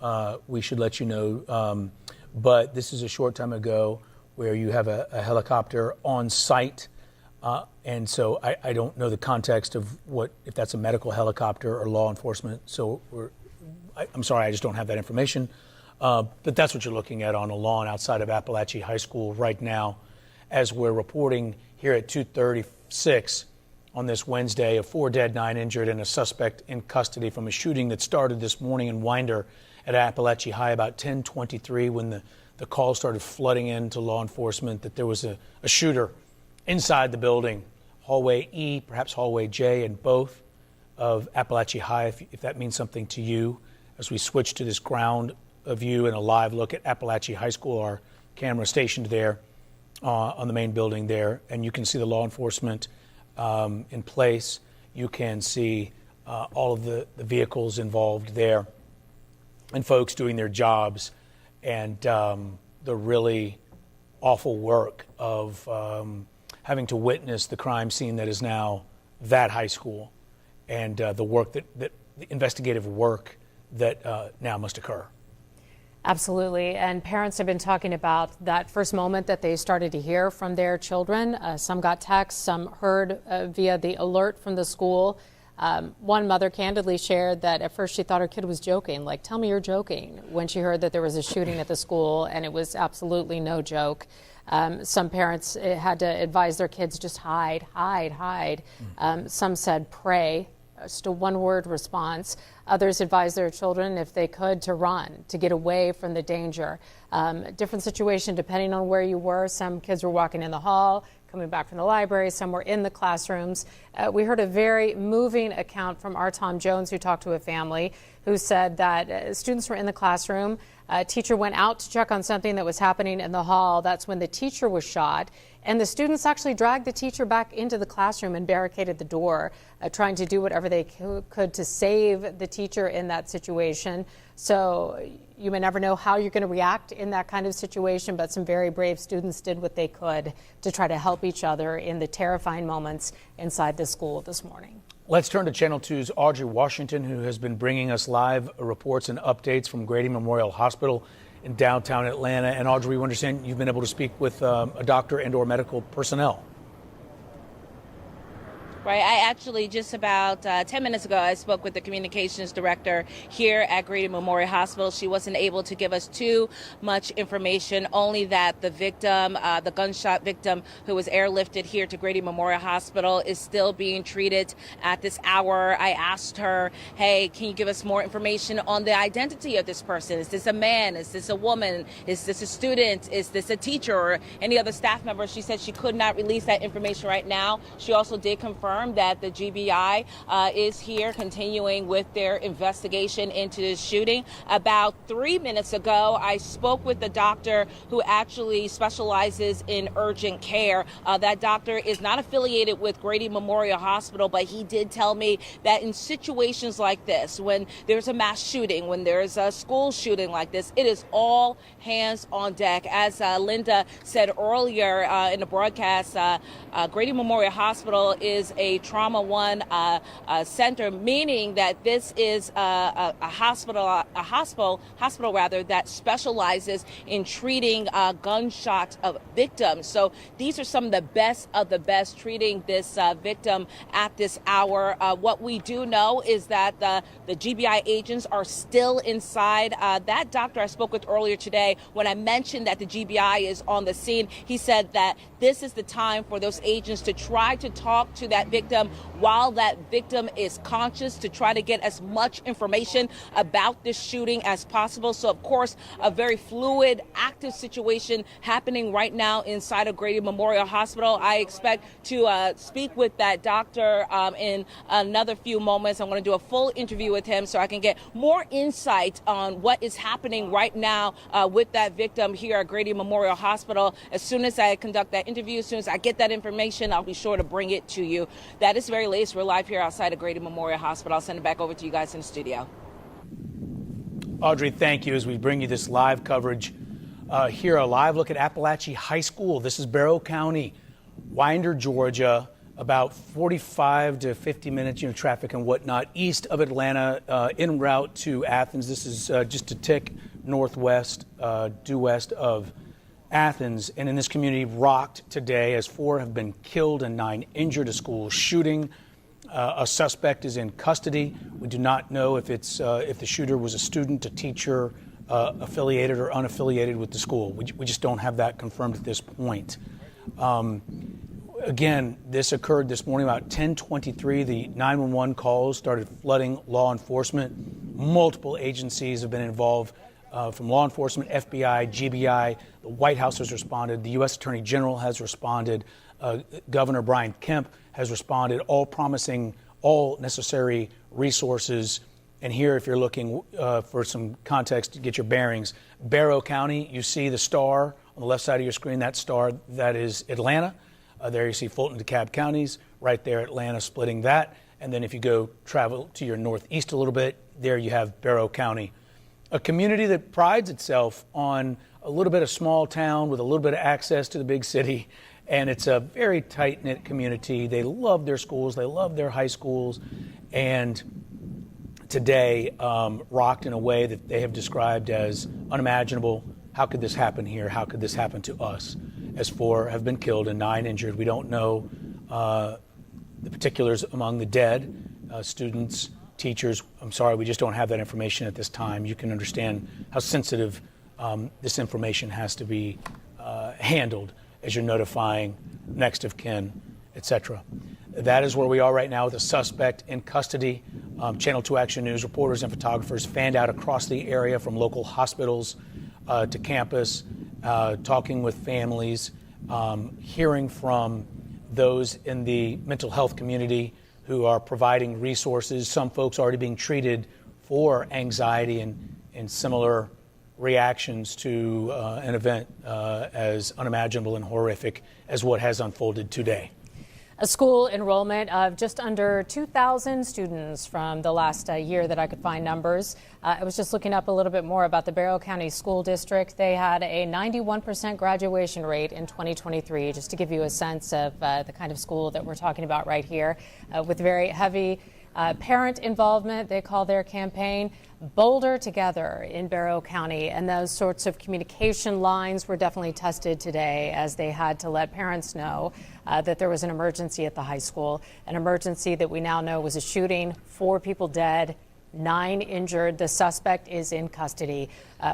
We should let you know. But this is a short time ago where you have a helicopter on site. And so I don't know the context of if that's a medical helicopter or law enforcement. So I'm sorry, I just don't have that information. But that's what you're looking at on a lawn outside of Appalachia High School right now, as we're reporting here at 2:36 on this Wednesday of 4 dead, 9 injured, and a suspect in custody from a shooting that started this morning in Winder at Appalachia High about 10:23 when the call started flooding into law enforcement that there was a shooter inside the building, hallway E, perhaps hallway J, and both of Appalachia High, if that means something to you. As we switch to this ground view and a live look at Appalachia High School, our camera stationed there on the main building there, and you can see the law enforcement in place. You can see all of the vehicles involved there and folks doing their jobs, and the really awful work of having to witness the crime scene that is now that high school, and the work that the investigative work that now must occur. Absolutely. And parents have been talking about that first moment that they started to hear from their children. Some got texts, some heard via the alert from the school. One mother candidly shared that at first she thought her kid was joking, like, tell me you're joking, when she heard that there was a shooting at the school, and it was absolutely no joke. Some parents had to advise their kids just hide. Some said pray, just a one-word response. Others advised their children, if they could, to run, to get away from the danger. Different situation depending on where you were. Some kids were walking in the hall, coming back from the library. Some were in the classrooms. We heard a very moving account from our Tom Jones, who talked to a family who said that students were in the classroom. A teacher went out to check on something that was happening in the hall. That's when the teacher was shot. And the students actually dragged the teacher back into the classroom and barricaded the door, trying to do whatever they could to save the teacher in that situation. So you may never know how you're going to react in that kind of situation, but some very brave students did what they could to try to help each other in the terrifying moments inside the school this morning. Let's turn to Channel 2's Audrey Washington, who has been bringing us live reports and updates from Grady Memorial Hospital in downtown Atlanta. And Audrey, we understand you've been able to speak with a doctor and or medical personnel. Right. I actually just about 10 minutes ago, I spoke with the communications director here at Grady Memorial Hospital. She wasn't able to give us too much information, only that the victim, the gunshot victim who was airlifted here to Grady Memorial Hospital, is still being treated at this hour. I asked her, hey, can you give us more information on the identity of this person? Is this a man? Is this a woman? Is this a student? Is this a teacher or any other staff member? She said she could not release that information right now. She also did confirm confirm that the GBI is here continuing with their investigation into this shooting. About 3 minutes ago, I spoke with the doctor who actually specializes in urgent care. That doctor is not affiliated with Grady Memorial Hospital, but he did tell me that in situations like this, when there's a mass shooting, when there's a school shooting like this, it is all hands on deck. As Linda said earlier in the broadcast, Grady Memorial Hospital is a Trauma 1 center, meaning that this is a hospital that specializes in treating gunshot victims. So these are some of the best treating this victim at this hour. What we do know is that the GBI agents are still inside. That doctor I spoke with earlier today, when I mentioned that the GBI is on the scene, he said that this is the time for those agents to try to talk to that victim while that victim is conscious, to try to get as much information about this shooting as possible. So, of course, a very fluid, active situation happening right now inside of Grady Memorial Hospital. I expect to speak with that doctor in another few moments. I'm going to do a full interview with him so I can get more insight on what is happening right now with that victim here at Grady Memorial Hospital. As soon as I conduct that interview, as soon as I get that information, I'll be sure to bring it to you. That is very latest. We're live here outside of Grady Memorial Hospital. I'll send it back over to you guys in the studio. Audrey, thank you as we bring you this live coverage here, a live look at Appalachia High School. This is Barrow County, Winder, Georgia, about 45 to 50 minutes, traffic and whatnot, east of Atlanta, en route to Athens. This is just a tick northwest, due west of Athens. And in this community, rocked today as 4 have been killed and 9 injured. A school shooting. A suspect is in custody. We do not know if the shooter was a student, a teacher, affiliated or unaffiliated with the school. We just don't have that confirmed at this point. Again, this occurred this morning about 10:23. The 911 calls started flooding law enforcement. Multiple agencies have been involved, from law enforcement, FBI, GBI. The White House has responded. The U.S. Attorney General has responded. Governor Brian Kemp has responded, all promising all necessary resources. And here, if you're looking for some context to get your bearings, Barrow County, you see the star on the left side of your screen. That star, that is Atlanta. There you see Fulton, DeKalb counties. Right there, Atlanta splitting that. And then if you go travel to your northeast a little bit, there you have Barrow County. A community that prides itself on a little bit of small town with a little bit of access to the big city. And it's a very tight-knit community. They love their schools. They love their high schools. And today, rocked in a way that they have described as unimaginable. How could this happen here? How could this happen to us? As 4 have been killed and 9 injured. We don't know the particulars among the dead, students, teachers. I'm sorry, we just don't have that information at this time. You can understand how sensitive this information has to be handled as you're notifying next of kin, etc. That is where we are right now with a suspect in custody. Channel 2 Action News reporters and photographers fanned out across the area from local hospitals to campus, talking with families, hearing from those in the mental health community who are providing resources. Some folks already being treated for anxiety and similar reactions to an event as unimaginable and horrific as what has unfolded today. A school enrollment of just under 2,000 students from the last year that I could find numbers. I was just looking up a little bit more about the Barrow County School District. They had a 91% graduation rate in 2023, just to give you a sense of the kind of school that we're talking about right here, with very heavy parent involvement. They call their campaign Bolder Together in Barrow County, and those sorts of communication lines were definitely tested today as they had to let parents know that there was an emergency at the high school, an emergency that we now know was a shooting, 4 people dead, 9 injured. The suspect is in custody.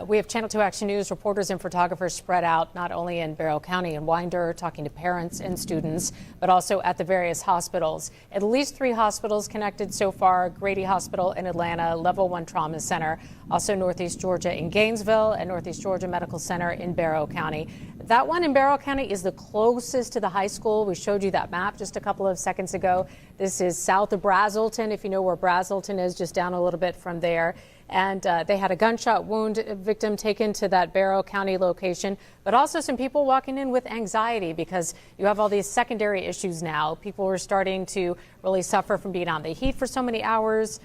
We have Channel 2 Action News reporters and photographers spread out not only in Barrow County and Winder, talking to parents and students, but also at the various hospitals. At least 3 hospitals connected so far: Grady Hospital in Atlanta, Level 1 Trauma Center, also Northeast Georgia in Gainesville, and Northeast Georgia Medical Center in Barrow County. That one in Barrow County is the closest to the high school. We showed you that map just a couple of seconds ago. This is south of Brazelton, if you know where Brazelton is, just down a little bit from there. And they had a gunshot wound victim taken to that Barrow County location, but also some people walking in with anxiety because you have all these secondary issues now. People are starting to really suffer from being on the heat for so many hours,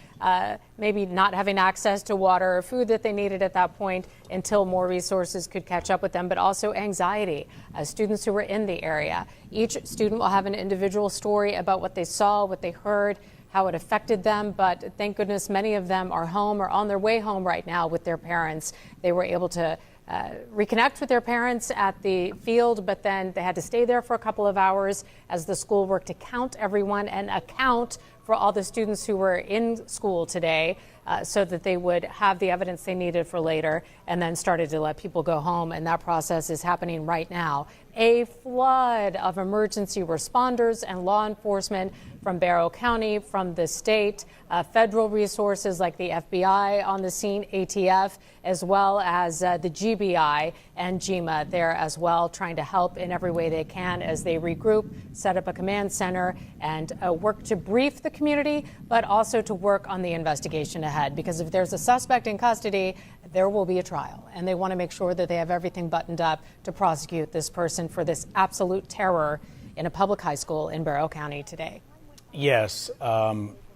maybe not having access to water or food that they needed at that point until more resources could catch up with them, but also anxiety. Students who were in the area. Each student will have an individual story about what they saw, what they heard, how it affected them, but thank goodness many of them are home or on their way home right now with their parents. They were able to reconnect with their parents at the field, but then they had to stay there for a couple of hours as the school worked to count everyone and account for all the students who were in school today so that they would have the evidence they needed for later, and then started to let people go home. And that process is happening right now. A flood of emergency responders and law enforcement from Barrow County, from the state, federal resources like the FBI on the scene, ATF, as well as the GBI and GMA there as well, trying to help in every way they can as they regroup, set up a command center, and work to brief the community, but also to work on the investigation ahead. Because if there's a suspect in custody, there will be a trial, and they want to make sure that they have everything buttoned up to prosecute this person for this absolute terror in a public high school in Barrow County today. Yes,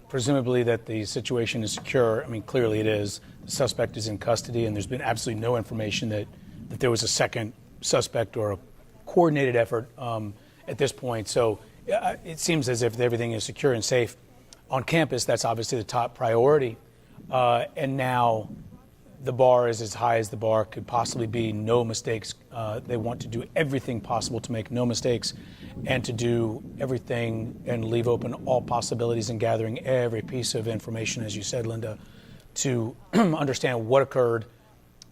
presumably that the situation is secure. I mean, clearly it is. The suspect is in custody, and there's been absolutely no information that there was a second suspect or a coordinated effort at this point. So it seems as if everything is secure and safe on campus. That's obviously the top priority. And now the bar is as high as the bar could possibly be. No mistakes. They want to do everything possible to make no mistakes and to do everything and leave open all possibilities and gathering every piece of information, as you said, Linda, to understand what occurred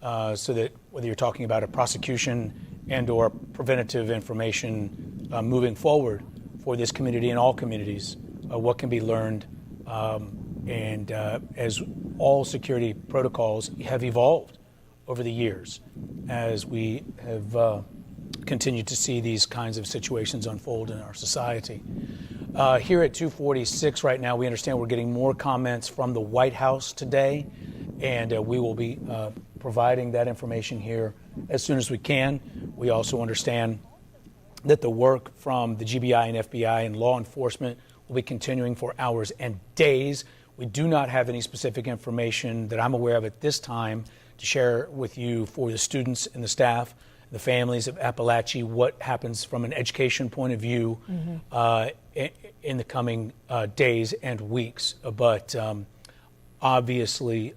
so that whether you're talking about a prosecution and or preventative information moving forward for this community and all communities, what can be learned. And as all security protocols have evolved over the years, as we have continued to see these kinds of situations unfold in our society. Here at 246 right now, we understand we're getting more comments from the White House today, and we will be providing that information here as soon as we can. We also understand that the work from the GBI and FBI and law enforcement will be continuing for hours and days. We do not have any specific information that I'm aware of at this time to share with you for the students and the staff, the families of Appalachia, what happens from an education point of view in the coming days and weeks. But obviously,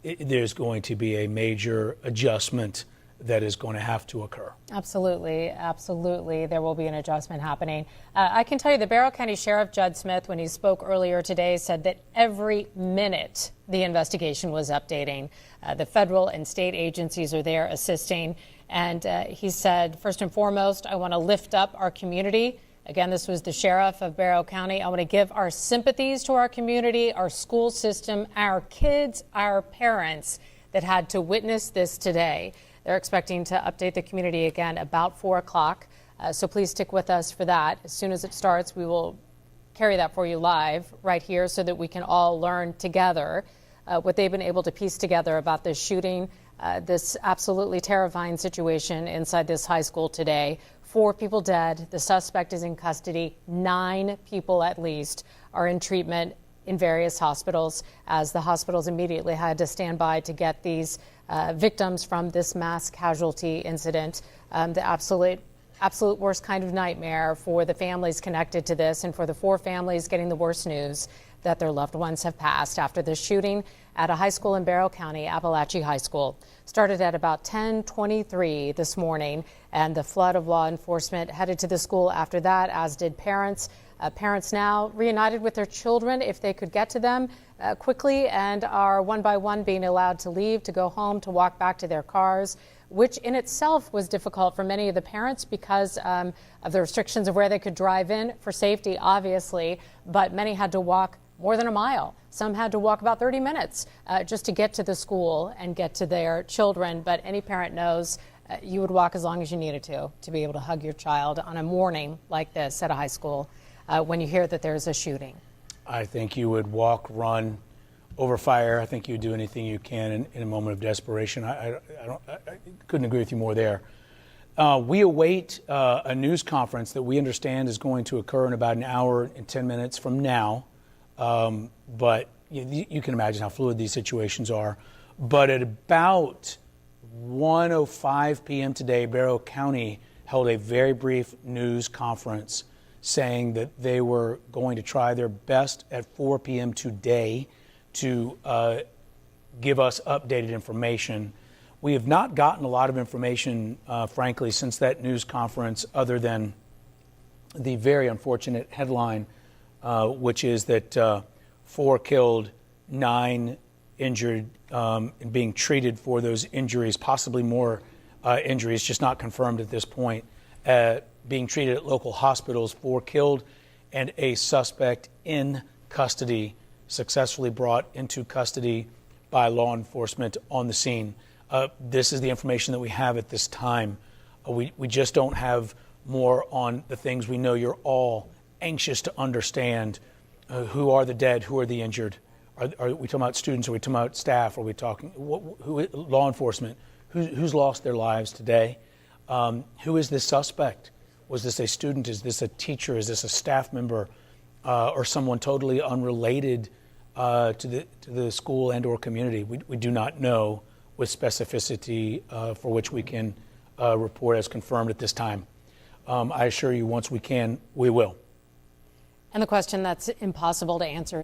there's going to be a major adjustment that is going to have to occur. Absolutely, absolutely. There will be an adjustment happening. I can tell you the Barrow County Sheriff Judd Smith, when he spoke earlier today, said that every minute the investigation was updating. The federal and state agencies are there assisting. And he said, first and foremost, I want to lift up our community. Again, this was the sheriff of Barrow County. I want to give our sympathies to our community, our school system, our kids, our parents that had to witness this today. They're expecting to update the community again about 4 o'clock. So please stick with us for that. As soon as it starts, we will carry that for you live right here so that we can all learn together what they've been able to piece together about this shooting, this absolutely terrifying situation inside this high school today. 4 people dead. The suspect is in custody. 9 people at least are in treatment in various hospitals as the hospitals immediately had to stand by to get these victims from this mass casualty incident. The absolute worst kind of nightmare for the families connected to this, and for the 4 families getting the worst news that their loved ones have passed after this shooting at a high school in Barrow County, Appalachia High School. Started at about 10:23 this morning, and the flood of law enforcement headed to the school after that, as did parents. Parents now reunited with their children if they could get to them quickly, and are one by one being allowed to leave, to go home, to walk back to their cars, which in itself was difficult for many of the parents because of the restrictions of where they could drive in for safety, obviously, but many had to walk more than a mile. Some had to walk about 30 minutes just to get to the school and get to their children. But any parent knows you would walk as long as you needed to be able to hug your child on a morning like this at a high school when you hear that there's a shooting. I think you would walk, run, over fire. I think you would do anything you can in a moment of desperation. I couldn't agree with you more there. We await a news conference that we understand is going to occur in about an hour and 10 minutes from now. But you can imagine how fluid these situations are. But at about 1:05 p.m. today, Barrow County held a very brief news conference saying that they were going to try their best at 4 p.m. today to give us updated information. We have not gotten a lot of information, frankly, since that news conference, other than the very unfortunate headline, which is that 4 killed, 9 injured, and being treated for those injuries, possibly more injuries, just not confirmed at this point, being treated at local hospitals, 4 killed, and a suspect in custody, successfully brought into custody by law enforcement on the scene. This is the information that we have at this time. We just don't have more on the things we know you're all anxious to understand. Who are the dead? Who are the injured? Are we talking about students? Are we talking about staff? Are we talking law enforcement? Who's lost their lives today? Who is this suspect? Was this a student? Is this a teacher? Is this a staff member? Or someone totally unrelated to the school and or community? We do not know with specificity for which we can report as confirmed at this time. I assure you, once we can, we will. And the question that's impossible to answer.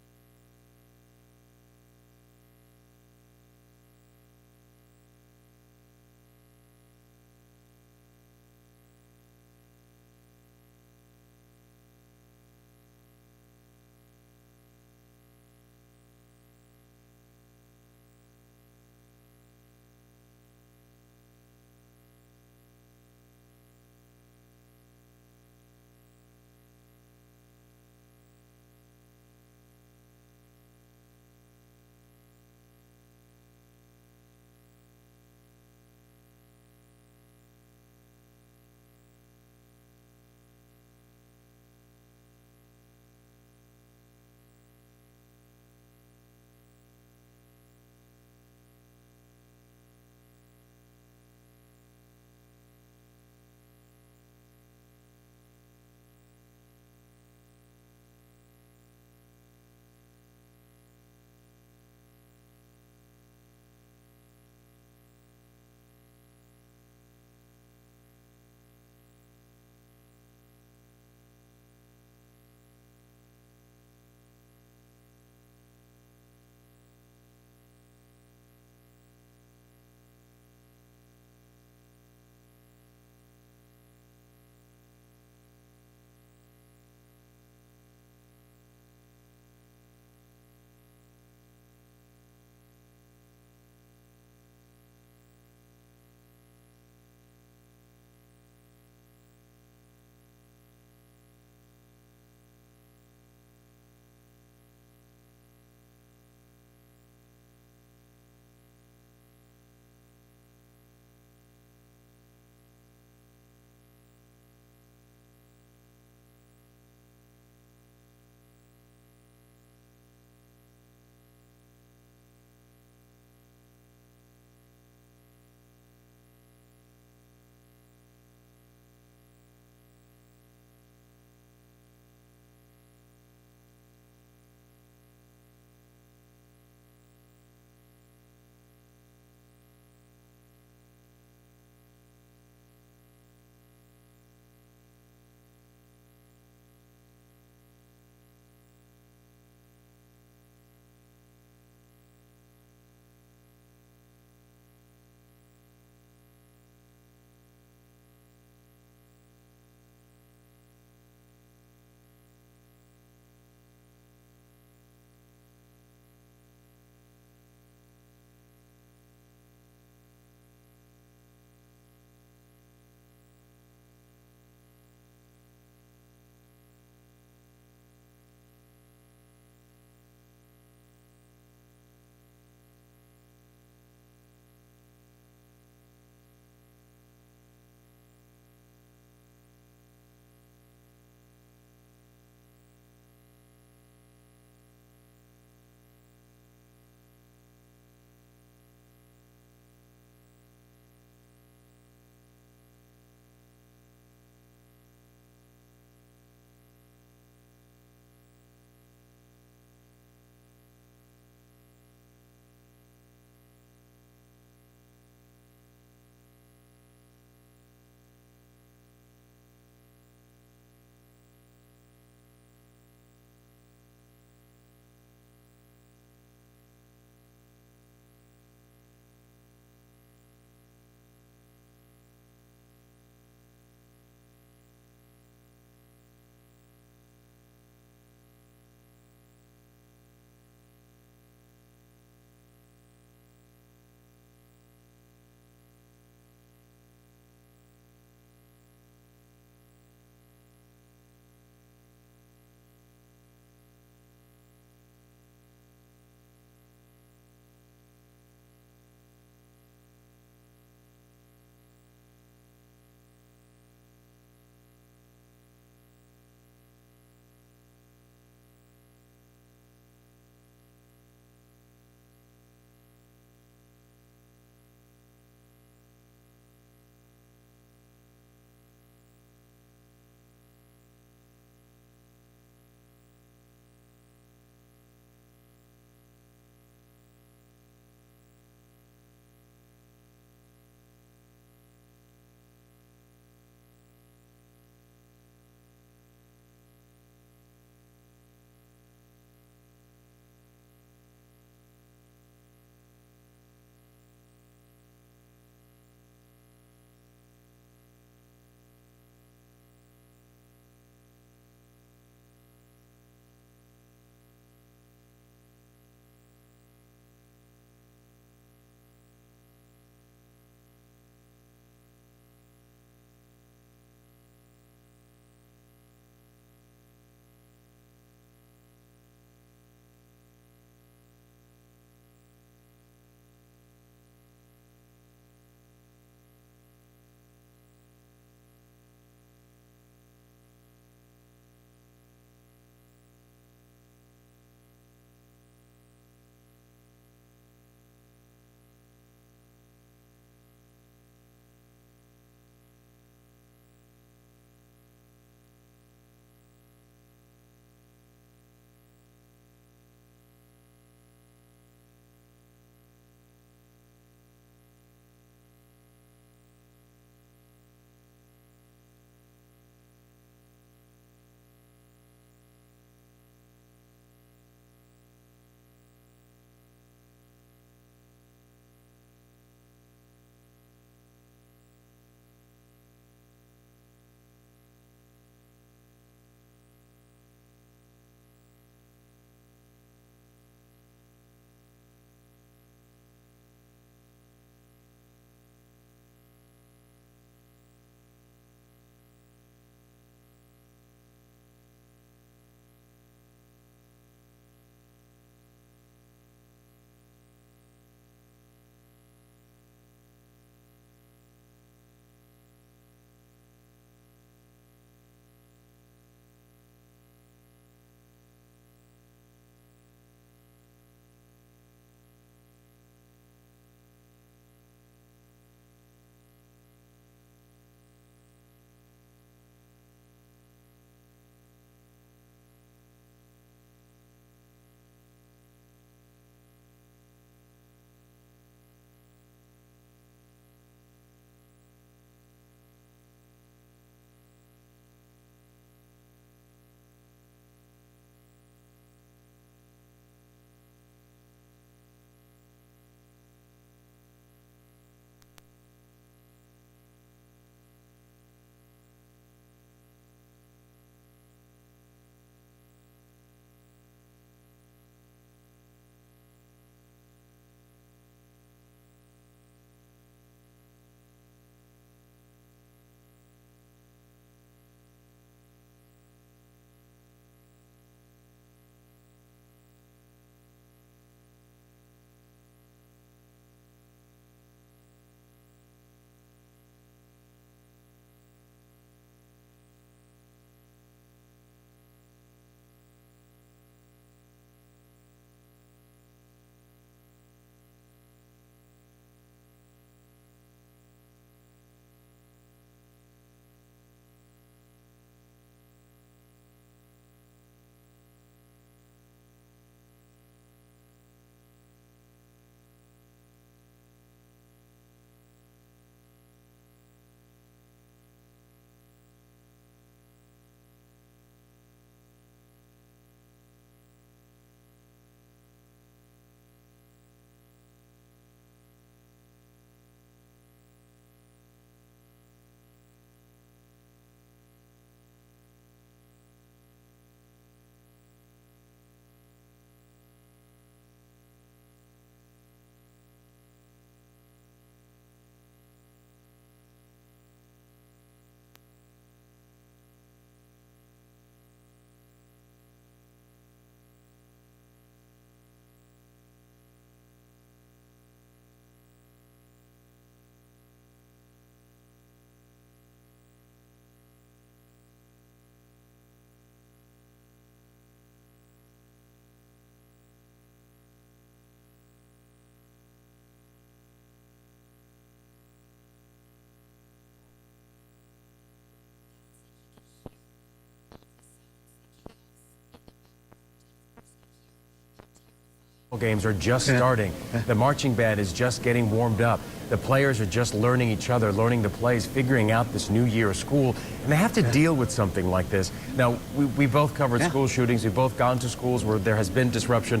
Games are just starting. The marching band is just getting warmed up. The players are just learning each other, learning the plays, figuring out this new year of school. And they have to deal with something like this. Now, we both covered school shootings. We've both gone to schools where there has been disruption.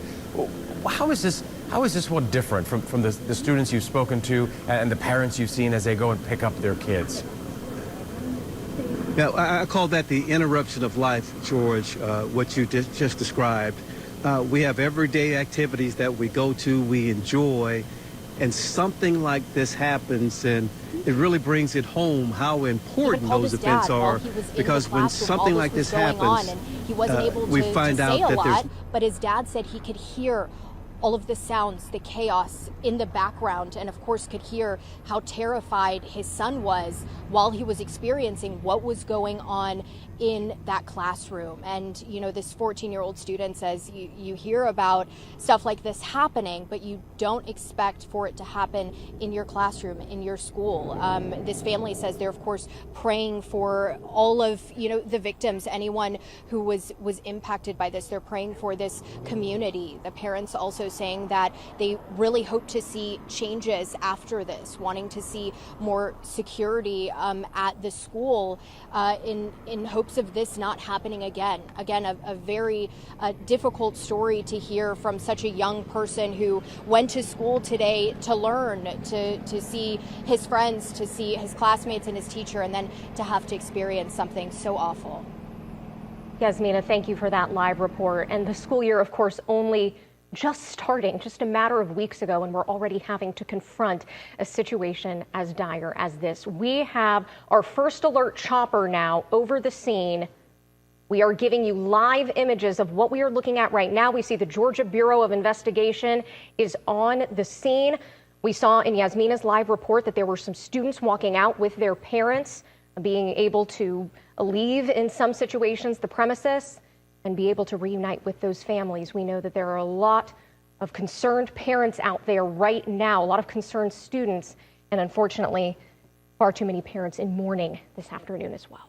How is this one different from the students you've spoken to and the parents you've seen as they go and pick up their kids? Yeah, I call that the interruption of life, George, what you just described. We have everyday activities that we go to, we enjoy, and something like this happens, and it really brings it home how important those events are. Because when something like this happens, he wasn't able we find out that there's. But his dad said he could hear all of the sounds, the chaos in the background, and of course could hear how terrified his son was while he was experiencing what was going on in that classroom. And you know, this 14-year-old student says you hear about stuff like this happening, but you don't expect for it to happen in your classroom, in your school. This family says they're of course praying for all of the victims, anyone who was impacted by this. They're praying for this community. The parents also saying that they really hope to see changes after this, wanting to see more security at the school in hopes of this not happening again. Again, a very difficult story to hear from such a young person who went to school today to learn, to see his friends, to see his classmates and his teacher, and then to have to experience something so awful. Yasmina, thank you for that live report. And the school year, of course, only just starting just a matter of weeks ago, and we're already having to confront a situation as dire as this. We have our first alert chopper now over the scene. We are giving you live images of what we are looking at right now. We see the Georgia Bureau of Investigation is on the scene. We saw in Yasmina's live report that there were some students walking out with their parents, being able to leave in some situations the premises and be able to reunite with those families. We know that there are a lot of concerned parents out there right now, a lot of concerned students, and unfortunately, far too many parents in mourning this afternoon as well.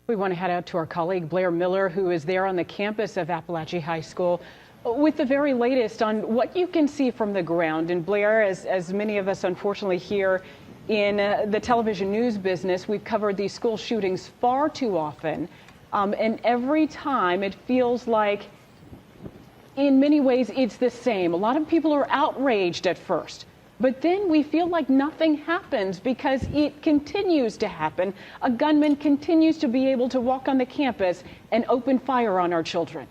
We want to head out to our colleague Blair Miller, who is there on the campus of Appalachian High School with the very latest on what you can see from the ground. And Blair, as many of us unfortunately here in the television news business, we've covered these school shootings far too often. And every time it feels like, in many ways, it's the same. A lot of people are outraged at first, but then we feel like nothing happens because it continues to happen. A gunman continues to be able to walk on the campus and open fire on our children.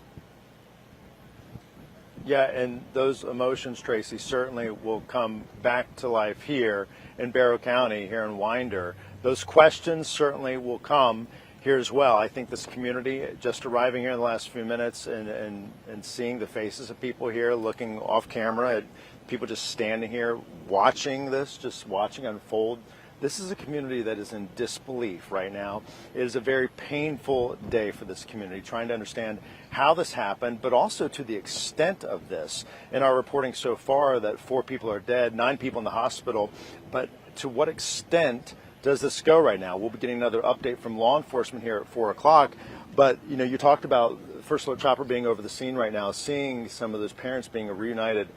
Yeah, and those emotions, Tracy, certainly will come back to life here in Barrow County, here in Winder. Those questions certainly will come here as well. I think this community, just arriving here in the last few minutes and seeing the faces of people here, looking off camera at people just standing here watching this, just watching unfold. This is a community that is in disbelief right now. It is a very painful day for this community, trying to understand how this happened, but also to the extent of this. In our reporting so far that 4 people are dead, 9 people in the hospital, but to what extent does this go right now? We'll be getting another update from law enforcement here at 4 o'clock. But, you talked about First Alert Chopper being over the scene right now, seeing some of those parents being reunited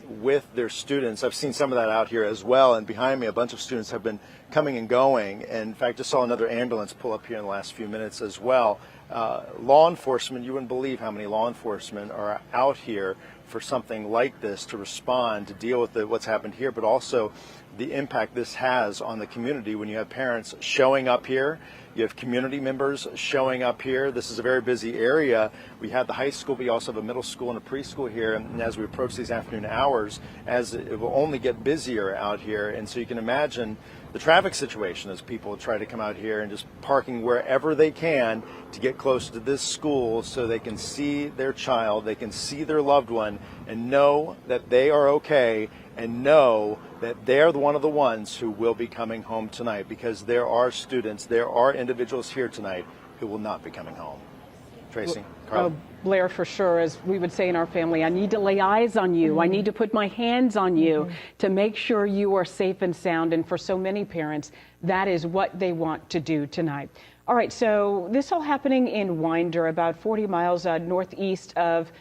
with their students. I've seen some of that out here as well. And behind me, a bunch of students have been coming and going. And in fact, just saw another ambulance pull up here in the last few minutes as well. Law enforcement, you wouldn't believe how many law enforcement are out here for something like this, to respond, to deal with what's happened here, but also the impact this has on the community when you have parents showing up here, you have community members showing up here. This is a very busy area. We have the high school, but we also have a middle school and a preschool here, and as we approach these afternoon hours, as it will only get busier out here, and so you can imagine the traffic situation as people try to come out here and just parking wherever they can to get close to this school so they can see their child, they can see their loved one, and know that they are okay, and know that they're one of the ones who will be coming home tonight, because there are students, there are individuals here tonight who will not be coming home. Tracy, Carla. Blair, for sure, as we would say in our family, I need to lay eyes on you. I need to put my hands on you to make sure you are safe and sound. And for so many parents, that is what they want to do tonight. All right, so this all happening in Winder, about 40 miles northeast of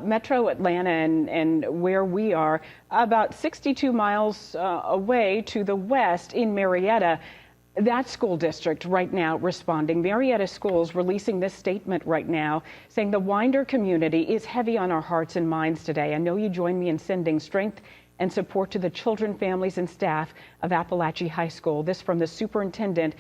Metro Atlanta and where we are, about 62 miles away to the west in Marietta. That school district right now responding. Marietta Schools releasing this statement right now saying the Winder community is heavy on our hearts and minds today. I know you join me in sending strength and support to the children, families, and staff of Appalachia High School. This from the superintendent,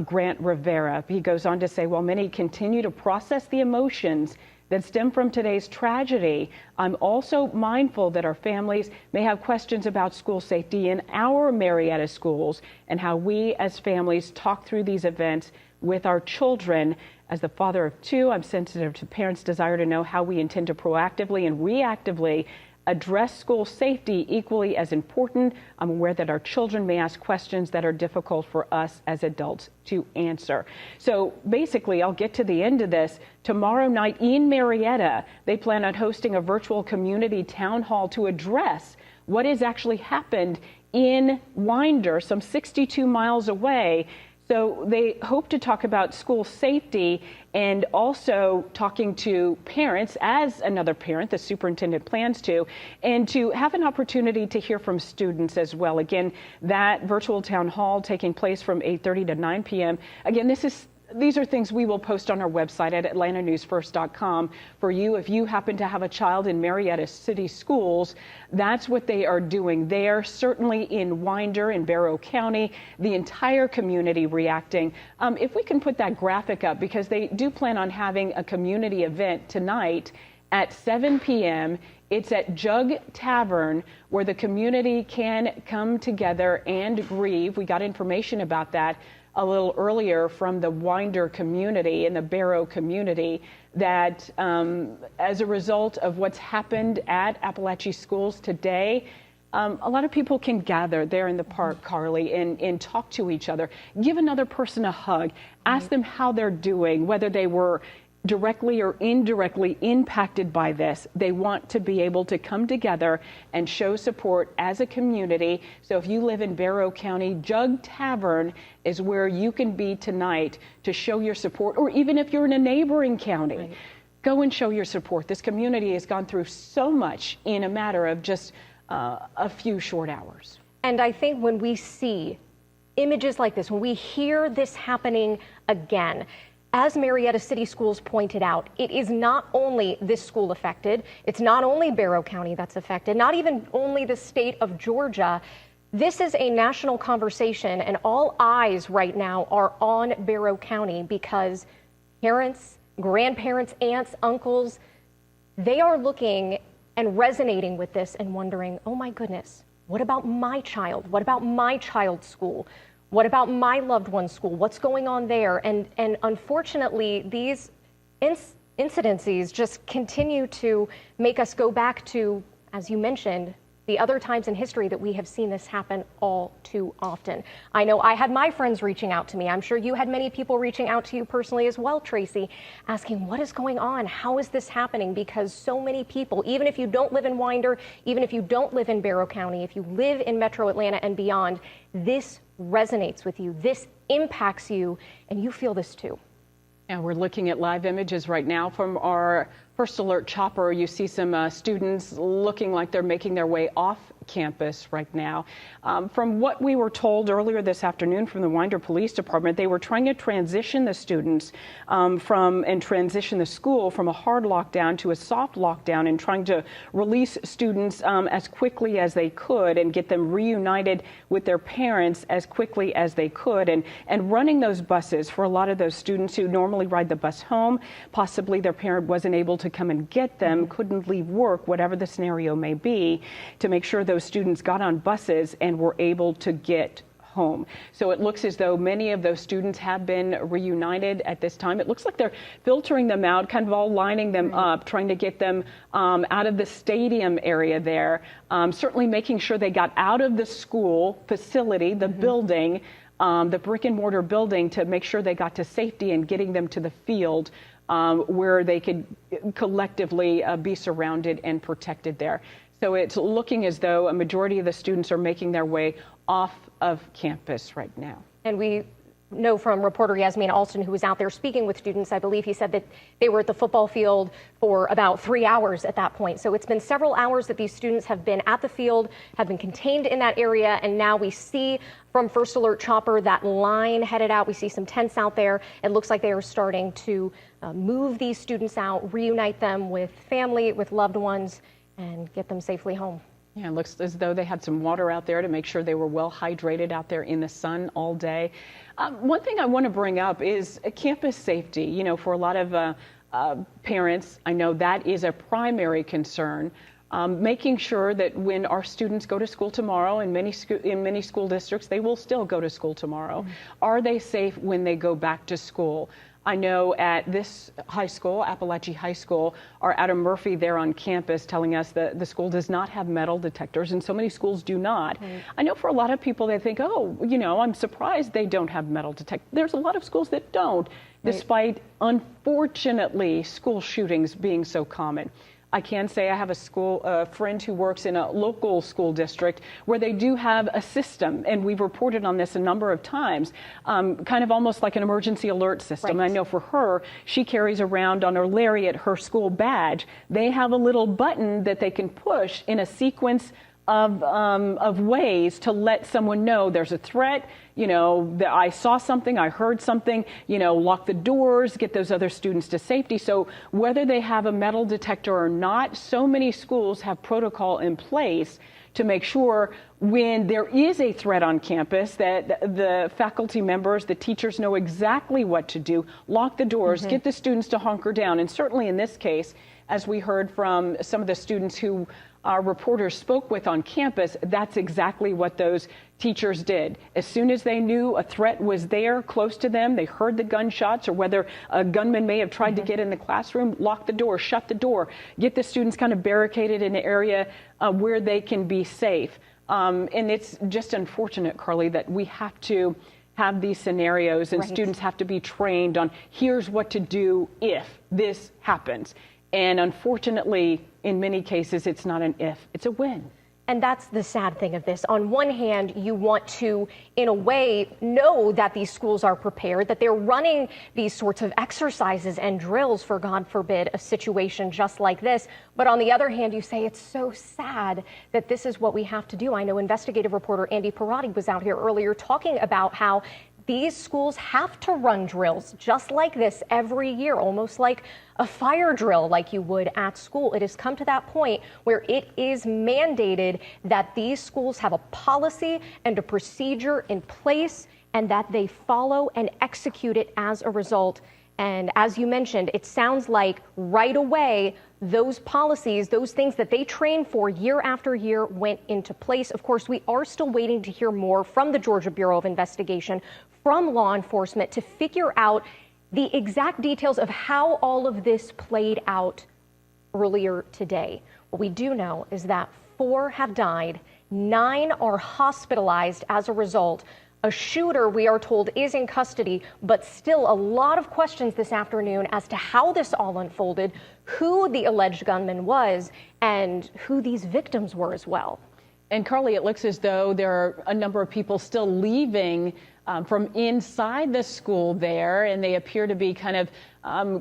Grant Rivera. He goes on to say, while many continue to process the emotions that stem from today's tragedy, I'm also mindful that our families may have questions about school safety in our Marietta schools and how we as families talk through these events with our children. As the father of two, I'm sensitive to parents' desire to know how we intend to proactively and reactively address school safety equally as important. I'm aware that our children may ask questions that are difficult for us as adults to answer. So basically, I'll get to the end of this. Tomorrow night in Marietta, they plan on hosting a virtual community town hall to address what has actually happened in Winder, some 62 miles away. So they hope to talk about school safety and also talking to parents, as another parent, the superintendent plans to, and to have an opportunity to hear from students as well. Again, that virtual town hall taking place from 8:30 to 9 p.m. Again, these are things we will post on our website at atlantanewsfirst.com for you. If you happen to have a child in Marietta City Schools, that's what they are doing there. Certainly in Winder, in Barrow County, the entire community reacting. If we can put that graphic up, because they do plan on having a community event tonight at 7 p.m. It's at Jug Tavern, where the community can come together and grieve. We got information about that a little earlier from the Winder community and the Barrow community that as a result of what's happened at Appalachia Schools today, a lot of people can gather there in the park, Carly, and talk to each other, give another person a hug, ask them how they're doing, whether they were directly or indirectly impacted by this. They want to be able to come together and show support as a community. So if you live in Barrow County, Jug Tavern is where you can be tonight to show your support, or even if you're in a neighboring county, go and show your support. This community has gone through so much in a matter of just a few short hours. And I think when we see images like this, when we hear this happening again, as Marietta City Schools pointed out, it is not only this school affected, it's not only Barrow County that's affected, not even only the state of Georgia. This is a national conversation, and all eyes right now are on Barrow County because parents, grandparents, aunts, uncles, they are looking and resonating with this and wondering, oh my goodness, what about my child? What about my child's school? What about my loved one's school? What's going on there? And unfortunately, these incidences just continue to make us go back to, as you mentioned, the other times in history that we have seen this happen all too often. I know I had my friends reaching out to me. I'm sure you had many people reaching out to you personally as well, Tracy, asking what is going on? How is this happening? Because so many people, even if you don't live in Winder, even if you don't live in Barrow County, if you live in Metro Atlanta and beyond, this resonates with you, this impacts you, and you feel this too. And we're looking at live images right now from our First Alert chopper. You see some students looking like they're making their way off campus right now. From what we were told earlier this afternoon from the Winder Police Department, they were trying to transition the students transition the school from a hard lockdown to a soft lockdown, and trying to release students as quickly as they could and get them reunited with their parents as quickly as they could, and running those buses for a lot of those students who normally ride the bus home. Possibly their parent wasn't able to come and get them, couldn't leave work, whatever the scenario may be, to make sure those students got on buses and were able to get home. So it looks as though many of those students have been reunited at this time. It looks like they're filtering them out, kind of all lining them up, trying to get them out of the stadium area there, certainly making sure they got out of the school facility, the building, the brick and mortar building, to make sure they got to safety, and getting them to the field where they could collectively be surrounded and protected there. So it's looking as though a majority of the students are making their way off of campus right now. And we know from reporter Yasmina Alston, who was out there speaking with students. I believe he said that they were at the football field for about 3 hours at that point. So it's been several hours that these students have been at the field, have been contained in that area, and now we see from First Alert Chopper that line headed out. We see some tents out there. It looks like they are starting to move these students out, reunite them with family, with loved ones, and get them safely home. Yeah, it looks as though they had some water out there to make sure they were well hydrated out there in the sun all day. One thing I want to bring up is campus safety. You know, for a lot of parents, I know that is a primary concern. Making sure that when our students go to school tomorrow, in many school districts, they will still go to school tomorrow. Are they safe when they go back to school? I know at this high school, Appalachia High School, our Adam Murphy there on campus telling us that the school does not have metal detectors, and so many schools do not. Right. I know for a lot of people, they think, oh, you know, I'm surprised they don't have metal detectors. There's a lot of schools that don't, despite, unfortunately, school shootings being so common. I can say I have a friend who works in a local school district where they do have a system, and we've reported on this a number of times, kind of almost like an emergency alert system. Right. I know for her, she carries around on her lariat her school badge. They have a little button that they can push in a sequence of ways to let someone know there's a threat, you know, that I saw something, I heard something, you know, lock the doors, get those other students to safety. So whether they have a metal detector or not, so many schools have protocol in place to make sure when there is a threat on campus that the faculty members, the teachers know exactly what to do, lock the doors, get the students to hunker down. And certainly in this case, as we heard from some of the students who our reporters spoke with on campus, that's exactly what those teachers did. As soon as they knew a threat was there close to them, they heard the gunshots or whether a gunman may have tried to get in the classroom, lock the door, shut the door, get the students kind of barricaded in an area where they can be safe. And it's just unfortunate, Carly, that we have to have these scenarios and students have to be trained on here's what to do if this happens. And unfortunately, in many cases, it's not an if, it's a when. And that's the sad thing of this. On one hand, you want to, in a way, know that these schools are prepared, that they're running these sorts of exercises and drills for, God forbid, a situation just like this. But on the other hand, you say it's so sad that this is what we have to do. I know investigative reporter Andy Parati was out here earlier talking about how these schools have to run drills just like this every year, almost like a fire drill like you would at school. It has come to that point where it is mandated that these schools have a policy and a procedure in place and that they follow and execute it as a result. And as you mentioned, it sounds like right away, those policies, those things that they train for year after year went into place. Of course, we are still waiting to hear more from the Georgia Bureau of Investigation, from law enforcement to figure out the exact details of how all of this played out earlier today. What we do know is that 4 have died, 9 are hospitalized as a result. A shooter, we are told, is in custody, but still a lot of questions this afternoon as to how this all unfolded, who the alleged gunman was, and who these victims were as well. And Carly, it looks as though there are a number of people still leaving from inside the school there, and they appear to be kind of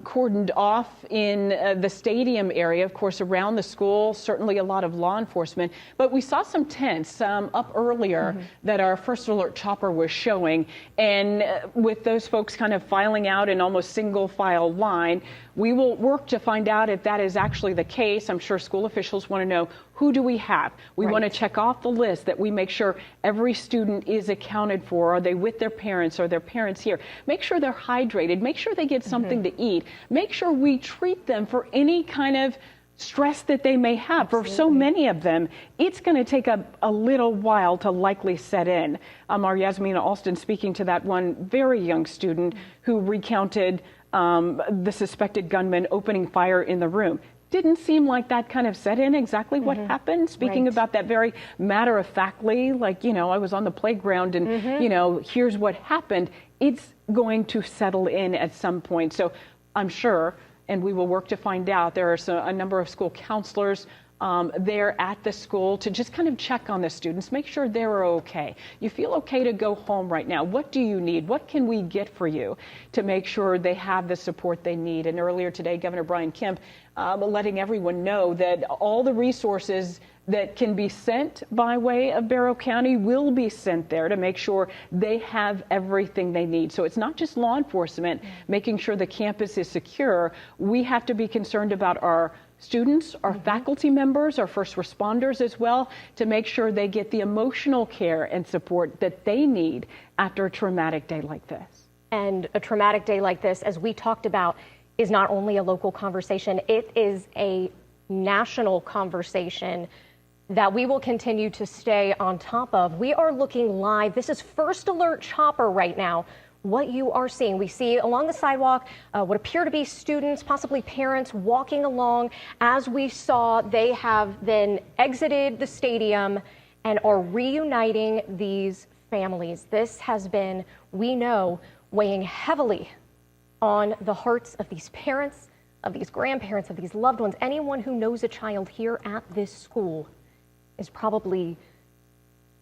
cordoned off in the stadium area, of course, around the school, certainly a lot of law enforcement. But we saw some tents up earlier that our First Alert Chopper was showing. And with those folks kind of filing out in almost single file line, we will work to find out if that is actually the case. I'm sure school officials want to know, who do we have? We want to check off the list that we make sure every student is accounted for. Are they with their parents? Are their parents here? Make sure they're hydrated. Make sure they get something to eat. Make sure we treat them for any kind of stress that they may have. For so many of them, it's going to take a little while to likely set in. Our Yasmina Alston speaking to that one very young student who recounted the suspected gunman opening fire in the room. Didn't seem like that kind of set in exactly what happened. Speaking about that very matter-of-factly, like, you know, I was on the playground and, you know, here's what happened. It's going to settle in at some point. So I'm sure, and we will work to find out, there are a number of school counselors there at the school to just kind of check on the students, make sure they're okay. You feel okay to go home right now. What do you need? What can we get for you to make sure they have the support they need? And earlier today, Governor Brian Kemp letting everyone know that all the resources that can be sent by way of Barrow County will be sent there to make sure they have everything they need. So it's not just law enforcement making sure the campus is secure. We have to be concerned about our students, our faculty members, our first responders as well, to make sure they get the emotional care and support that they need after a traumatic day like this. And a traumatic day like this, as we talked about, is not only a local conversation, it is a national conversation that we will continue to stay on top of. We are looking live. This is First Alert Chopper right now. What you are seeing, we see along the sidewalk what appear to be students, possibly parents, walking along. As we saw, they have then exited the stadium and are reuniting these families. This has been, we know, weighing heavily on the hearts of these parents, of these grandparents, of these loved ones. Anyone who knows a child here at this school is probably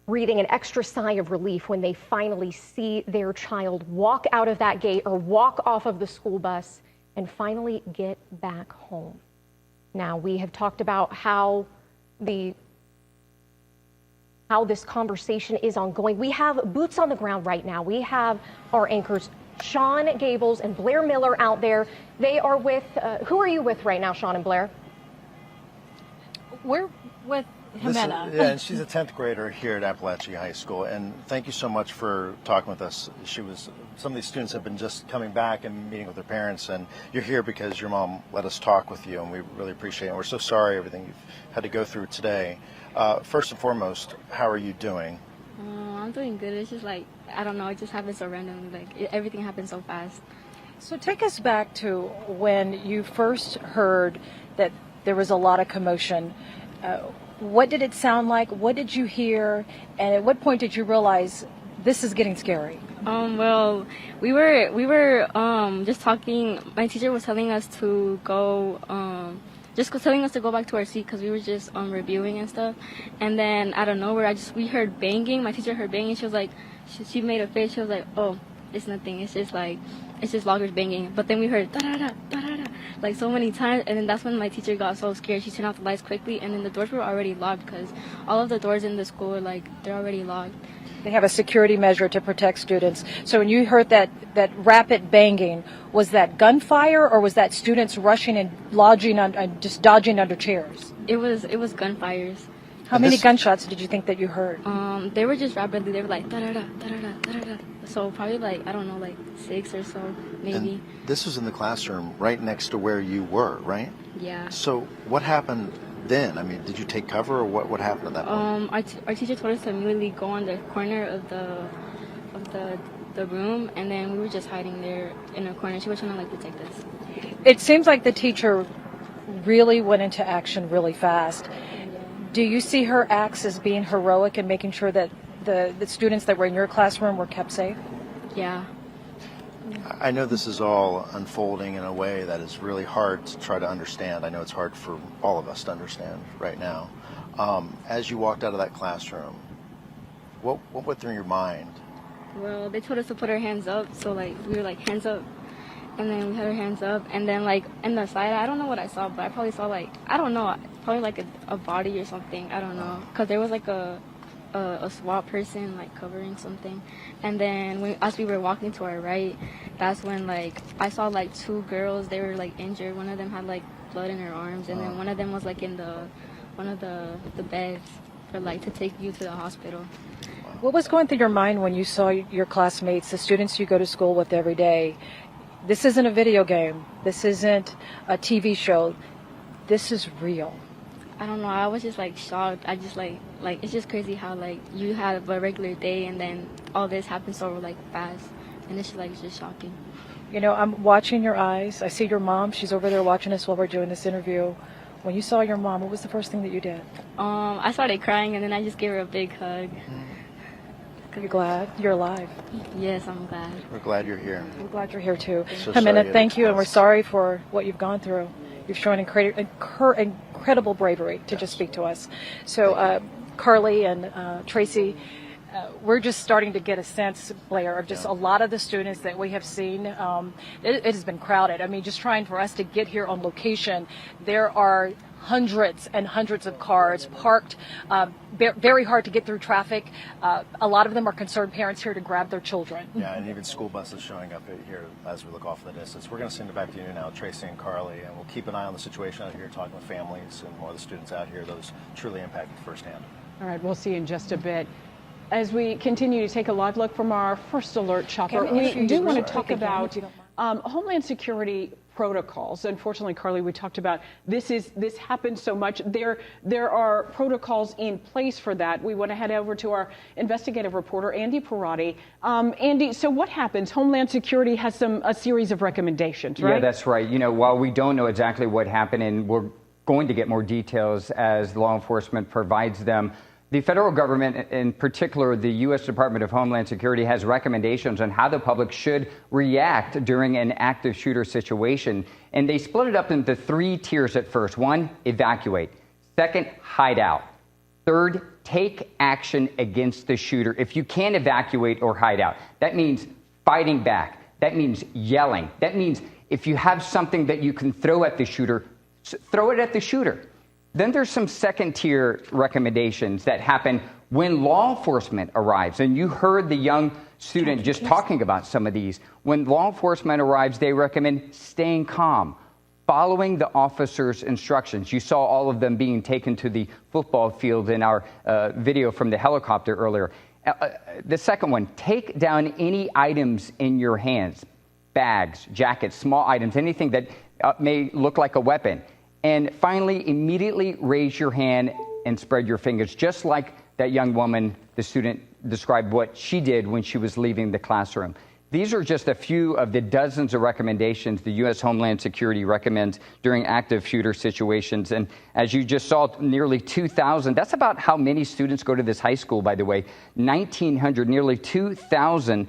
breathing an extra sigh of relief when they finally see their child walk out of that gate or walk off of the school bus and finally get back home. Now, we have talked about how this conversation is ongoing. We have boots on the ground right now. We have our anchors, Sean Gables and Blair Miller, out there. They are with, who are you with right now, Sean and Blair? We're with Jimena. Yeah, and she's a 10th grader here at Appalachia High School. And thank you so much for talking with us. Some of these students have been just coming back and meeting with their parents, and you're here because your mom let us talk with you, and we really appreciate it. And we're so sorry everything you've had to go through today. First and foremost, how are you doing? I'm doing good. It's just like, I don't know, it just happens so random. Everything happens so fast. So take us back to when you first heard that there was a lot of commotion. What did it sound like? What did you hear? And at what point did you realize this is getting scary? Well, we were just talking. My teacher was telling us to go, telling us to go back to our seat because we were just reviewing and stuff. And then out of nowhere, we heard banging. My teacher heard banging. She was like, she made a face. She was like, oh, it's nothing. It's just lockers banging. But then we heard da da da da da da, like so many times, and then that's when my teacher got so scared. She turned off the lights quickly, and then the doors were already locked because all of the doors in the school are they're already locked. They have a security measure to protect students. So when you heard that rapid banging, was that gunfire or was that students rushing and just dodging under chairs? It was gunfires. How many gunshots did you think that you heard? They were just rapidly. They were like da da da da da da da. So probably I don't know, 6 or so, maybe. And this was in the classroom right next to where you were, right? Yeah. So what happened then? I mean, did you take cover or what happened at that point? Our teacher told us to immediately go on the corner of the room, and then we were just hiding there in a corner. She was trying to protect us. It seems like the teacher really went into action really fast. Do you see her acts as being heroic and making sure that the students that were in your classroom were kept safe? Yeah. I know this is all unfolding in a way that is really hard to try to understand. I know it's hard for all of us to understand right now. As you walked out of that classroom, what went through your mind? Well, they told us to put our hands up, so we were hands up, and then we had our hands up, and then in the side, I don't know what I saw, but I probably saw I don't know, probably a body or something. I don't know, because there was a SWAT person covering something, and then as we were walking to our right, that's when I saw 2 girls. They were injured. One of them had blood in her arms, and then one of them was in one of the beds for to take you to the hospital. What was going through your mind when you saw your classmates, the students you go to school with every day? This isn't a video game. This isn't a TV show. This is real. I don't know. I was just shocked. I just it's just crazy how you had a regular day and then all this happens so fast, and it's just shocking. You know, I'm watching your eyes. I see your mom. She's over there watching us while we're doing this interview. When you saw your mom, what was the first thing that you did? I started crying, and then I just gave her a big hug You're glad you're alive? Yes, I'm glad. We're glad you're here. I'm glad you're here too. So Jimena, sorry thank you, and we're it's- sorry for what you've gone through. You've shown incredible bravery to just speak to us. So, Carly and Tracy, we're just starting to get a sense, Blair, of just a lot of the students that we have seen. It has been crowded. I mean, just trying for us to get here on location, there are hundreds and hundreds of cars parked, very hard to get through traffic. A lot of them are concerned parents here to grab their children. Yeah, and even school buses showing up here as we look off in the distance. We're going to send it back to you now, Tracy and Carly, and we'll keep an eye on the situation out here, talking with families and more of the students out here, those truly impacted firsthand. All right, we'll see you in just a bit. As we continue to take a live look from our first alert chopper, we do want to talk about Homeland Security protocols. Unfortunately, Carly, we talked about this happens so much. There are protocols in place for that. We want to head over to our investigative reporter, Andy Parati. Andy, so what happens? Homeland Security has a series of recommendations, right? Yeah, that's right. You know, while we don't know exactly what happened, and we're going to get more details as law enforcement provides them, the federal government, in particular the U.S. Department of Homeland Security, has recommendations on how the public should react during an active shooter situation. And they split it up into 3 tiers at first. 1, evacuate. 2nd, hide out. 3rd, take action against the shooter. If you can't evacuate or hide out, that means fighting back. That means yelling. That means if you have something that you can throw at the shooter, throw it at the shooter. Then there's some 2nd-tier recommendations that happen when law enforcement arrives. And you heard the young student just talking about some of these. When law enforcement arrives, they recommend staying calm, following the officer's instructions. You saw all of them being taken to the football field in our video from the helicopter earlier. The second one, take down any items in your hands, bags, jackets, small items, anything that may look like a weapon. And finally, immediately raise your hand and spread your fingers, just like that young woman, the student, described what she did when she was leaving the classroom. These are just a few of the dozens of recommendations the U.S. Homeland Security recommends during active shooter situations. And as you just saw, nearly 2,000, that's about how many students go to this high school, by the way. 1,900, nearly 2,000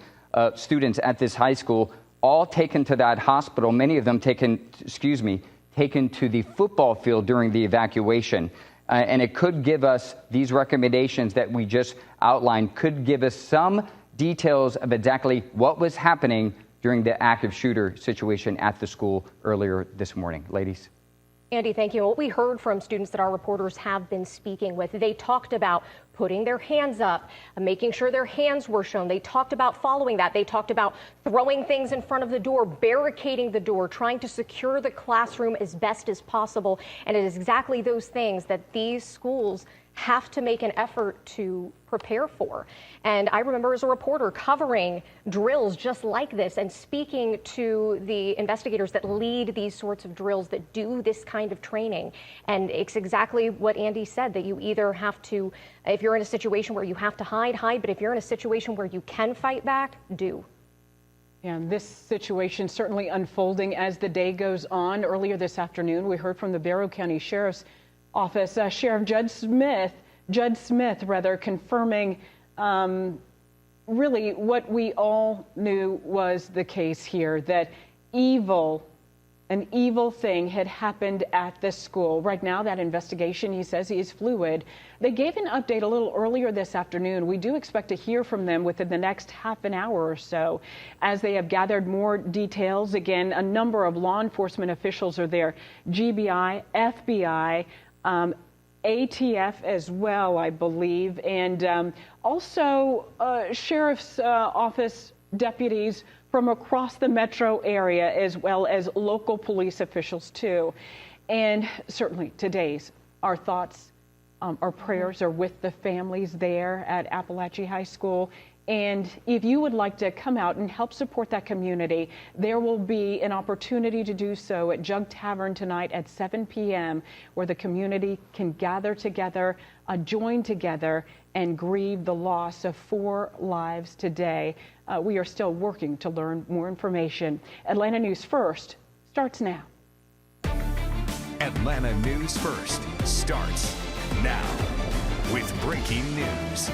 students at this high school, all taken to that hospital, many of them taken to the football field during the evacuation. And it could give us, these recommendations that we just outlined, could give us some details of exactly what was happening during the active shooter situation at the school earlier this morning. Ladies. Andy, thank you. What we heard from students that our reporters have been speaking with, they talked about putting their hands up, making sure their hands were shown. They talked about following that. They talked about throwing things in front of the door, barricading the door, trying to secure the classroom as best as possible. And it is exactly those things that these schools have to make an effort to prepare for. And I remember as a reporter covering drills just like this and speaking to the investigators that lead these sorts of drills, that do this kind of training. And it's exactly what Andy said, that you either have to, if you're in a situation where you have to hide, but if you're in a situation where you can fight back, do. And this situation certainly unfolding as the day goes on. Earlier this afternoon, we heard from the Barrow County Sheriff's Office, Sheriff Judd Smith, confirming really what we all knew was the case here, that an evil thing had happened at the school. Right now, that investigation, he says, is fluid. They gave an update a little earlier this afternoon. We do expect to hear from them within the next half an hour or so as they have gathered more details. Again, a number of law enforcement officials are there, GBI, FBI, ATF as well, I believe, and also Sheriff's Office deputies from across the metro area, as well as local police officials too. And certainly our thoughts, our prayers are with the families there at Appalachia High School. And if you would like to come out and help support that community, there will be an opportunity to do so at Jug Tavern tonight at 7 p.m., where the community can gather together, join together, and grieve the loss of 4 lives today. We are still working to learn more information. Atlanta News First starts now. Atlanta News First starts now with breaking news.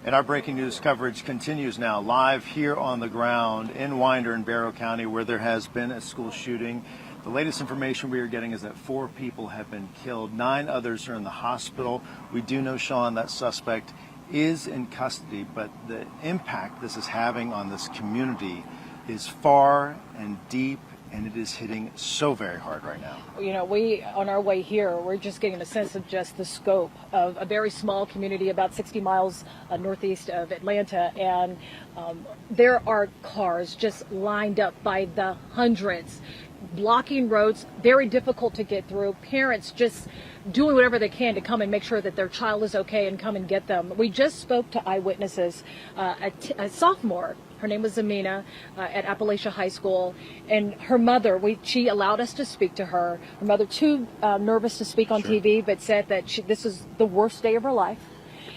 And our breaking news coverage continues now live here on the ground in Winder and Barrow County, where there has been a school shooting. The latest information we are getting is that 4 people have been killed. 9 others are in the hospital. We do know, Sean, that suspect is in custody, but the impact this is having on this community is far and deep, and it is hitting so very hard right now. You know, we, on our way here, we're just getting a sense of just the scope of a very small community about 60 miles northeast of Atlanta, and there are cars just lined up by the hundreds, blocking roads, very difficult to get through, parents just doing whatever they can to come and make sure that their child is okay and come and get them. We just spoke to eyewitnesses, a sophomore. Her name was Zamina at Appalachia High School, and her mother, she allowed us to speak to her. Her mother, too nervous to speak on TV, but said that this is the worst day of her life,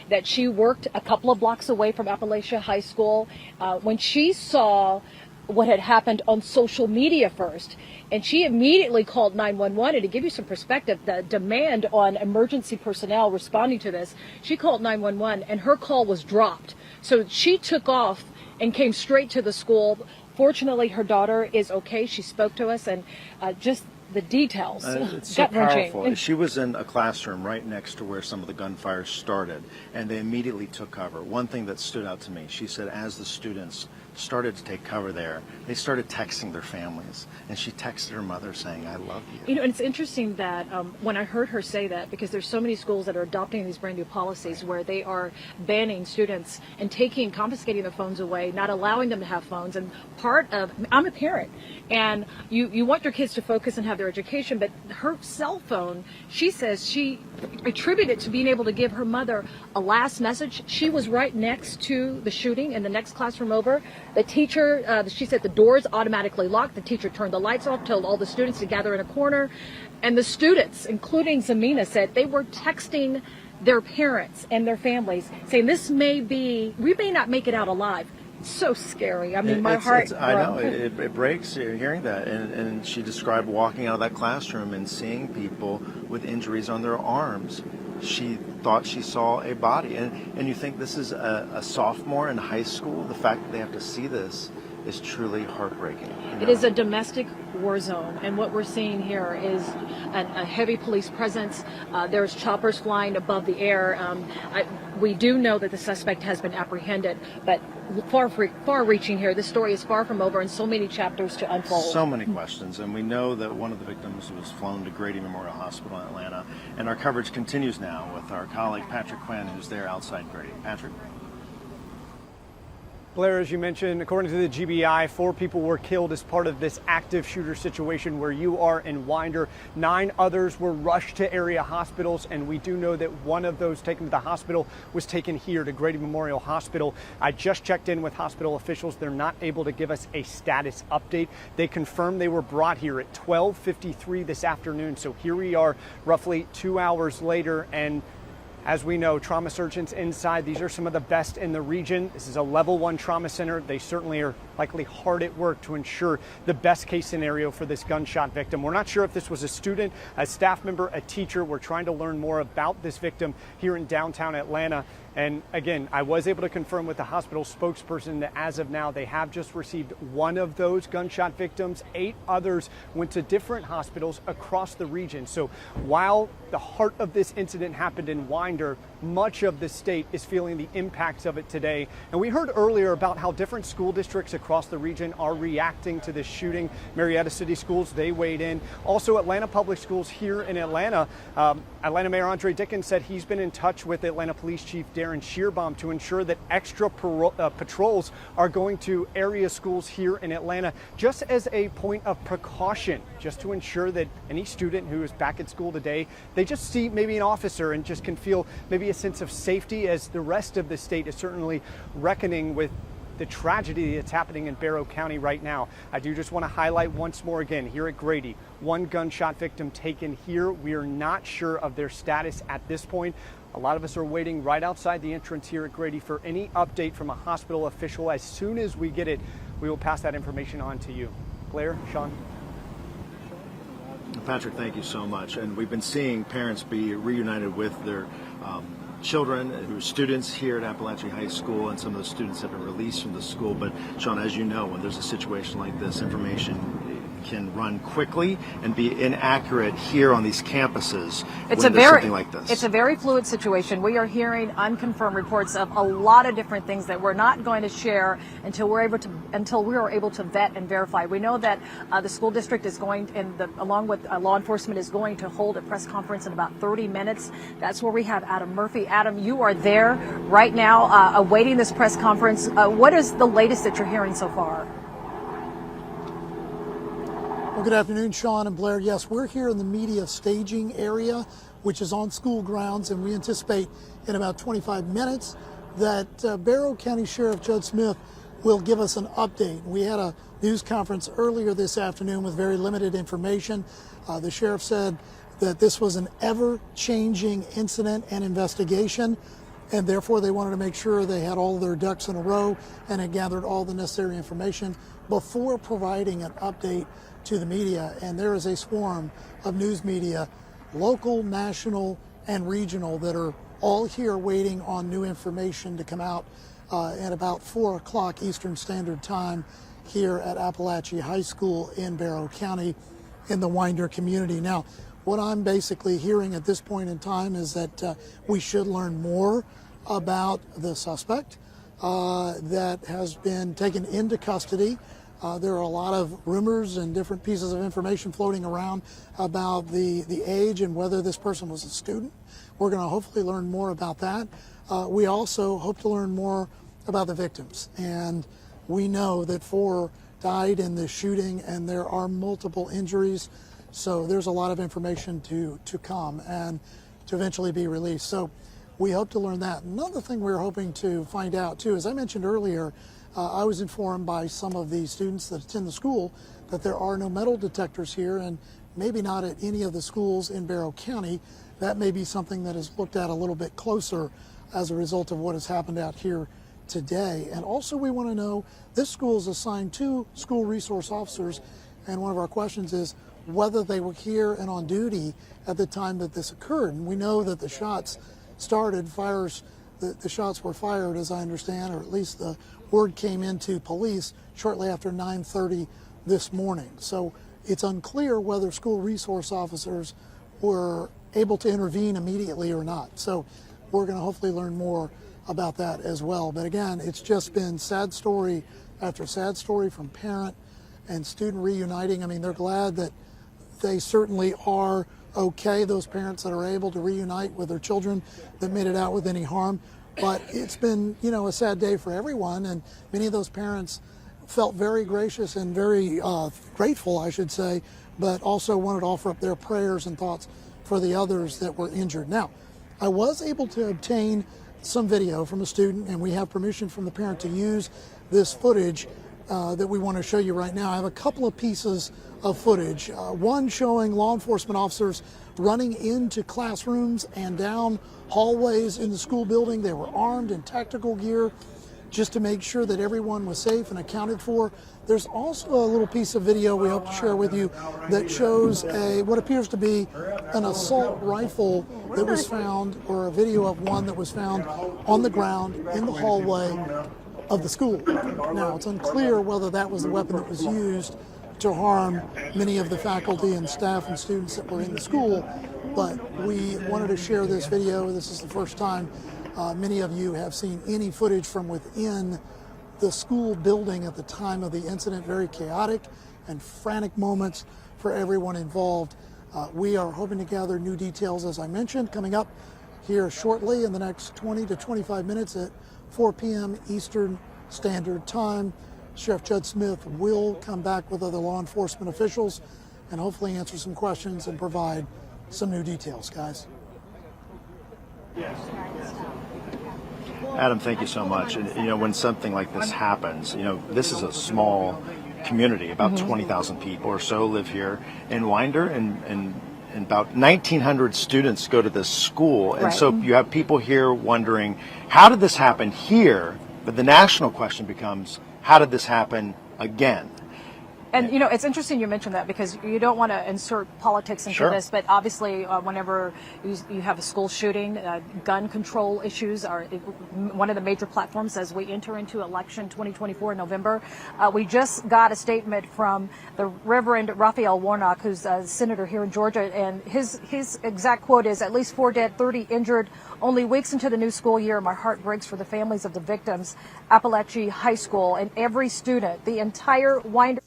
that she worked a couple of blocks away from Appalachia High School. When she saw what had happened on social media first, and she immediately called 911. And to give you some perspective, the demand on emergency personnel responding to this, she called 911 and her call was dropped. So she took off and came straight to the school. Fortunately, her daughter is okay. She spoke to us, and just the details. It's so powerful. She was in a classroom right next to where some of the gunfire started, and they immediately took cover. One thing that stood out to me, she said as the students started to take cover there, they started texting their families, and she texted her mother saying, "I love you." You know, and it's interesting that when I heard her say that, because there's so many schools that are adopting these brand new policies where they are banning students and confiscating their phones away, not allowing them to have phones. And I'm a parent, and you want your kids to focus and have their education, but her cell phone, she says she attributed it to being able to give her mother a last message. She was right next to the shooting in the next classroom over. The teacher, she said the doors automatically locked. The teacher turned the lights off, told all the students to gather in a corner. And the students, including Zamina, said they were texting their parents and their families saying we may not make it out alive. It's so scary. I mean, my heart. I know, it breaks hearing that. And she described walking out of that classroom and seeing people with injuries on their arms. She thought she saw a body. And you think this is a sophomore in high school? The fact that they have to see this is truly heartbreaking. It is a domestic war zone, and what we're seeing here is a heavy police presence. There's choppers flying above the air. We do know that the suspect has been apprehended, but far-reaching here. This story is far from over, and so many chapters to unfold. So many questions, and we know that one of the victims was flown to Grady Memorial Hospital in Atlanta, and our coverage continues now with our colleague Patrick Quinn, who's there outside Grady. Patrick. Blair, as you mentioned, according to the GBI, 4 people were killed as part of this active shooter situation where you are in Winder. 9 others were rushed to area hospitals, and we do know that one of those taken to the hospital was taken here to Grady Memorial Hospital. I just checked in with hospital officials. They're not able to give us a status update. They confirmed they were brought here at 12:53 this afternoon. So here we are roughly 2 hours later, and as we know, trauma surgeons inside, these are some of the best in the region. This is a level 1 trauma center. They certainly are likely hard at work to ensure the best case scenario for this gunshot victim. We're not sure if this was a student, a staff member, a teacher. We're trying to learn more about this victim here in downtown Atlanta. And again, I was able to confirm with the hospital spokesperson that as of now, they have just received one of those gunshot victims. 8 others went to different hospitals across the region. So while the heart of this incident happened in Winder, much of the state is feeling the impacts of it today. And we heard earlier about how different school districts across the region are reacting to this shooting. Marietta City Schools, they weighed in. Also, Atlanta Public Schools here in Atlanta. Atlanta Mayor Andre Dickens said he's been in touch with Atlanta Police Chief Darren Shearbaum to ensure that extra patrols are going to area schools here in Atlanta just as a point of precaution, just to ensure that any student who is back at school today, they just see maybe an officer and just can feel maybe a sense of safety, as the rest of the state is certainly reckoning with the tragedy that's happening in Barrow County right now. I do just want to highlight once more again here at Grady, 1 gunshot victim taken here. We are not sure of their status at this point. A lot of us are waiting right outside the entrance here at Grady for any update from a hospital official. As soon as we get it, we will pass that information on to you. Blair, Sean. Patrick, thank you so much. And we've been seeing parents be reunited with their children who are students here at Appalachian High School, and some of the students have been released from the school. But Sean, as you know, when there's a situation like this, information can run quickly and be inaccurate here on these campuses when there's something like this. It's a very fluid situation. We are hearing unconfirmed reports of a lot of different things that we're not going to share until we are able to vet and verify. We know that the school district is going, along with law enforcement, is going to hold a press conference in about 30 minutes. That's where we have Adam Murphy. Adam, you are there right now awaiting this press conference. What is the latest that you're hearing so far? Well, good afternoon, Sean and Blair. Yes, we're here in the media staging area, which is on school grounds, and we anticipate in about 25 minutes that Barrow County Sheriff Judd Smith will give us an update. We had a news conference earlier this afternoon with very limited information. The sheriff said that this was an ever-changing incident and investigation, and therefore they wanted to make sure they had all their ducks in a row and had gathered all the necessary information before providing an update to the media. And there is a swarm of news media, local, national, and regional, that are all here waiting on new information to come out at about 4 o'clock Eastern Standard Time here at Appalachian High School in Barrow County in the Winder community. Now, what I'm basically hearing at this point in time is that we should learn more about the suspect that has been taken into custody. There are a lot of rumors and different pieces of information floating around about the age and whether this person was a student. We're going to hopefully learn more about that. We also hope to learn more about the victims. And we know that 4 died in this shooting, and there are multiple injuries. So there's a lot of information to come and to eventually be released. So we hope to learn that. Another thing we're hoping to find out, too, as I mentioned earlier, I was informed by some of the students that attend the school that there are no metal detectors here, and maybe not at any of the schools in Barrow County. That may be something that is looked at a little bit closer as a result of what has happened out here today. And also we want to know, this school is assigned 2 school resource officers, and one of our questions is whether they were here and on duty at the time that this occurred. And we know that the shots started, the shots were fired, as I understand, or at least the word came into police shortly after 9:30 this morning. So it's unclear whether school resource officers were able to intervene immediately or not. So we're going to hopefully learn more about that as well. But again, it's just been sad story after sad story from parent and student reuniting. I mean, they're glad that they certainly are okay, those parents that are able to reunite with their children that made it out with any harm. But it's been, a sad day for everyone, and many of those parents felt very gracious and very grateful, I should say, but also wanted to offer up their prayers and thoughts for the others that were injured. Now, I was able to obtain some video from a student, and we have permission from the parent to use this footage that we want to show you right now. I have a couple of pieces of footage, one showing law enforcement officers running into classrooms and down hallways in the school building. They were armed in tactical gear just to make sure that everyone was safe and accounted for. There's also a little piece of video we hope to share with you that shows what appears to be an assault rifle that was found, or a video of one that was found on the ground in the hallway of the school. Now, it's unclear whether that was the weapon that was used to harm many of the faculty and staff and students that were in the school, but we wanted to share this video. This is the first time many of you have seen any footage from within the school building at the time of the incident. Very chaotic and frantic moments for everyone involved. We are hoping to gather new details, as I mentioned, coming up here shortly in the next 20 to 25 minutes at 4 p.m. Eastern Standard Time. Sheriff Judd Smith will come back with other law enforcement officials and hopefully answer some questions and provide some new details, guys. Adam, thank you so much. And, when something like this happens, this is a small community, about 20,000 people or so live here in Winder, and about 1,900 students go to this school. And so you have people here wondering, how did this happen here? But the national question becomes, how did this happen again? And, you know, it's interesting you mentioned that because you don't want to insert politics into this, but obviously whenever you have a school shooting, gun control issues are one of the major platforms as we enter into election 2024 in November. We just got a statement from the Reverend Raphael Warnock, who's a senator here in Georgia, and his exact quote is, "At least 4 dead, 30 injured, only weeks into the new school year. My heart breaks for the families of the victims." Appalachia High School and every student, the entire Winder.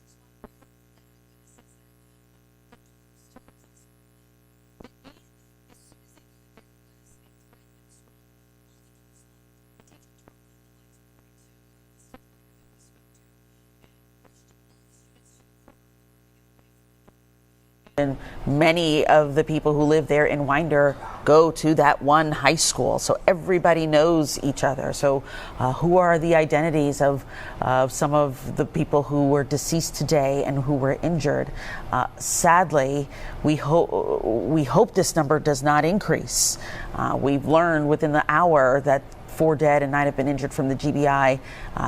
And many of the people who live there in Winder go to that one high school, so everybody knows each other. So who are the identities of some of the people who were deceased today and who were injured? Sadly, we hope this number does not increase. We've learned within the hour that 4 dead and 9 have been injured from the GBI.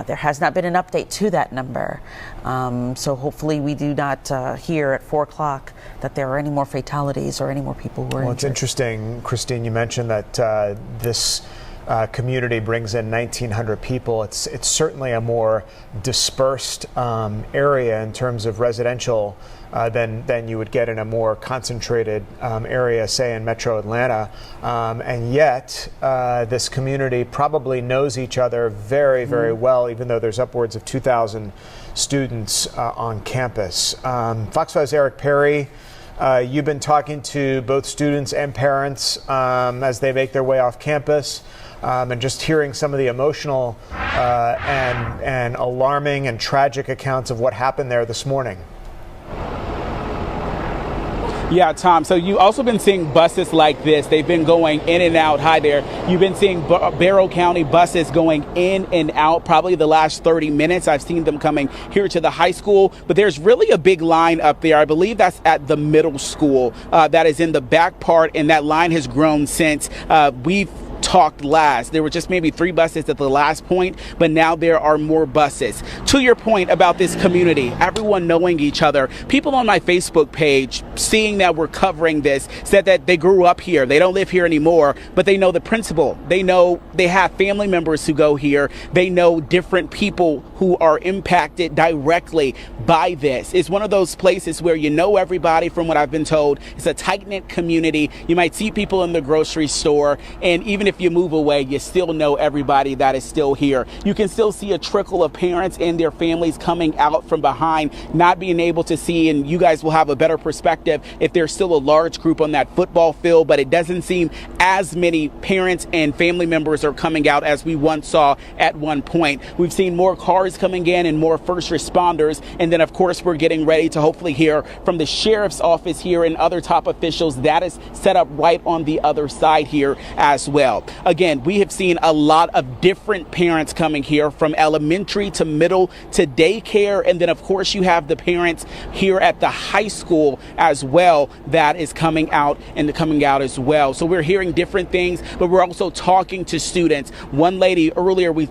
There has not been an update to that number. So hopefully we do not hear at 4 o'clock that there are any more fatalities or any more people who are Well, injured. it's interesting, Christine, you mentioned that this community brings in 1,900 people. It's certainly a more dispersed area in terms of residential than you would get in a more concentrated area, say in Metro Atlanta. And yet, this community probably knows each other very, very well, even though there's upwards of 2,000 students on campus. Fox 5's Eric Perry, you've been talking to both students and parents as they make their way off campus. And just hearing some of the emotional and alarming and tragic accounts of what happened there this morning. Yeah, Tom. So you've also been seeing buses like this. They've been going in and out. Hi there. You've been seeing Barrow County buses going in and out probably the last 30 minutes. I've seen them coming here to the high school, but there's really a big line up there. I believe that's at the middle school that is in the back part, and that line has grown since we've talked last. There were just maybe 3 buses at the last point, but now there are more buses. To your point about this community, everyone knowing each other, people on my Facebook page seeing that we're covering this said that they grew up here. They don't live here anymore, but they know the principal. They know they have family members who go here. They know different people who are impacted directly by this. It's one of those places where you know everybody, from what I've been told. It's a tight-knit community. You might see people in the grocery store, and even if you move away, you still know everybody that is still here. You can still see a trickle of parents and their families coming out from behind, not being able to see, and you guys will have a better perspective if there's still a large group on that football field, but it doesn't seem as many parents and family members are coming out as we once saw at one point. We've seen more cars coming in and more first responders, and then of course we're getting ready to hopefully hear from the sheriff's office here and other top officials. That is set up right on the other side here as well. Again, we have seen a lot of different parents coming here, from elementary to middle to daycare, and then of course you have the parents here at the high school as well that is coming out as well. So we're hearing different things, but we're also talking to students. One lady earlier, we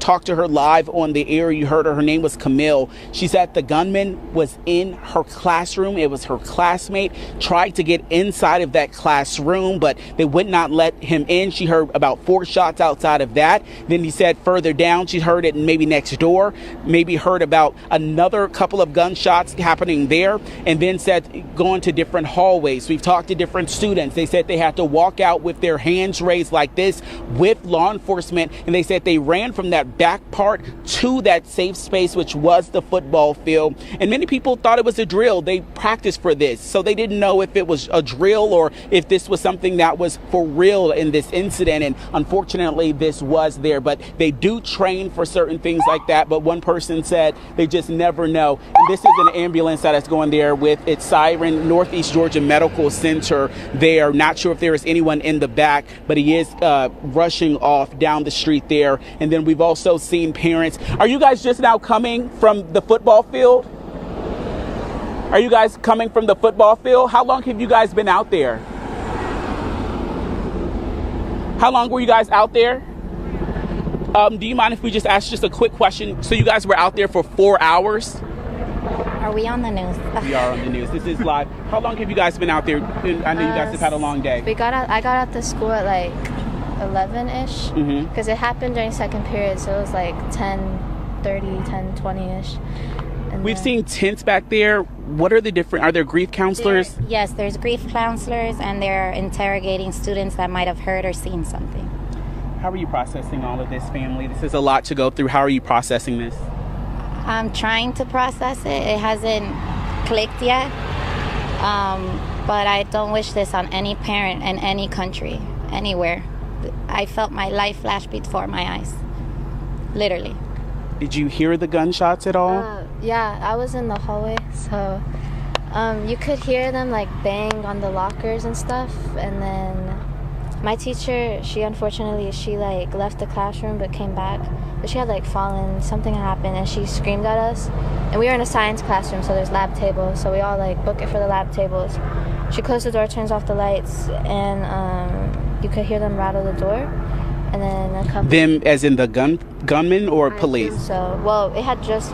talked to her live on the air. You heard her name was Camille. She said the gunman was in her classroom. It was her classmate, tried to get inside of that classroom, but they would not let him in. She heard about 4 shots outside of that. Then he said further down, she heard it maybe next door, maybe heard about another couple of gunshots happening there, and then said going to different hallways. We've talked to different students. They said they had to walk out with their hands raised like this with law enforcement, and they said they ran from that back part to that safe space, which was the football field. And many people thought it was a drill. They practiced for this, so they didn't know if it was a drill or if this was something that was for real in this incident. And unfortunately, this was there, but they do train for certain things like that. But one person said they just never know. And this is an ambulance that is going there with its siren, Northeast Georgia Medical Center. They are not sure if there is anyone in the back, but he is rushing off down the street there. And then we've also seen parents. Are you guys just now coming from the football field? Are you guys coming from the football field? How long have you guys been out there? How long were you guys out there? Do you mind if we just ask just a quick question? So you guys were out there for 4 hours? Are we on the news? We are on the news. This is live. How long have you guys been out there? I know you guys have had a long day. I got out to school at like 11-ish because it happened during second period, so it was like 10:30, 10:20-ish. We've seen tents back there. What are the different? Are there grief counselors? Yes, there's grief counselors, and they're interrogating students that might have heard or seen something. How are you processing all of this, family? This is a lot to go through. How are you processing this? I'm trying to process it. It hasn't clicked yet, but I don't wish this on any parent in any country, anywhere. I felt my life flash before my eyes, literally. Did you hear the gunshots at all? Yeah, I was in the hallway, so you could hear them like bang on the lockers and stuff. And then my teacher, she like left the classroom but came back. But she had like fallen, something happened, and she screamed at us. And we were in a science classroom, so there's lab tables, so we all like book it for the lab tables. She closed the door, turns off the lights, and you could hear them rattle the door. And then a couple. Them as in the gunmen or police? So, well, it had just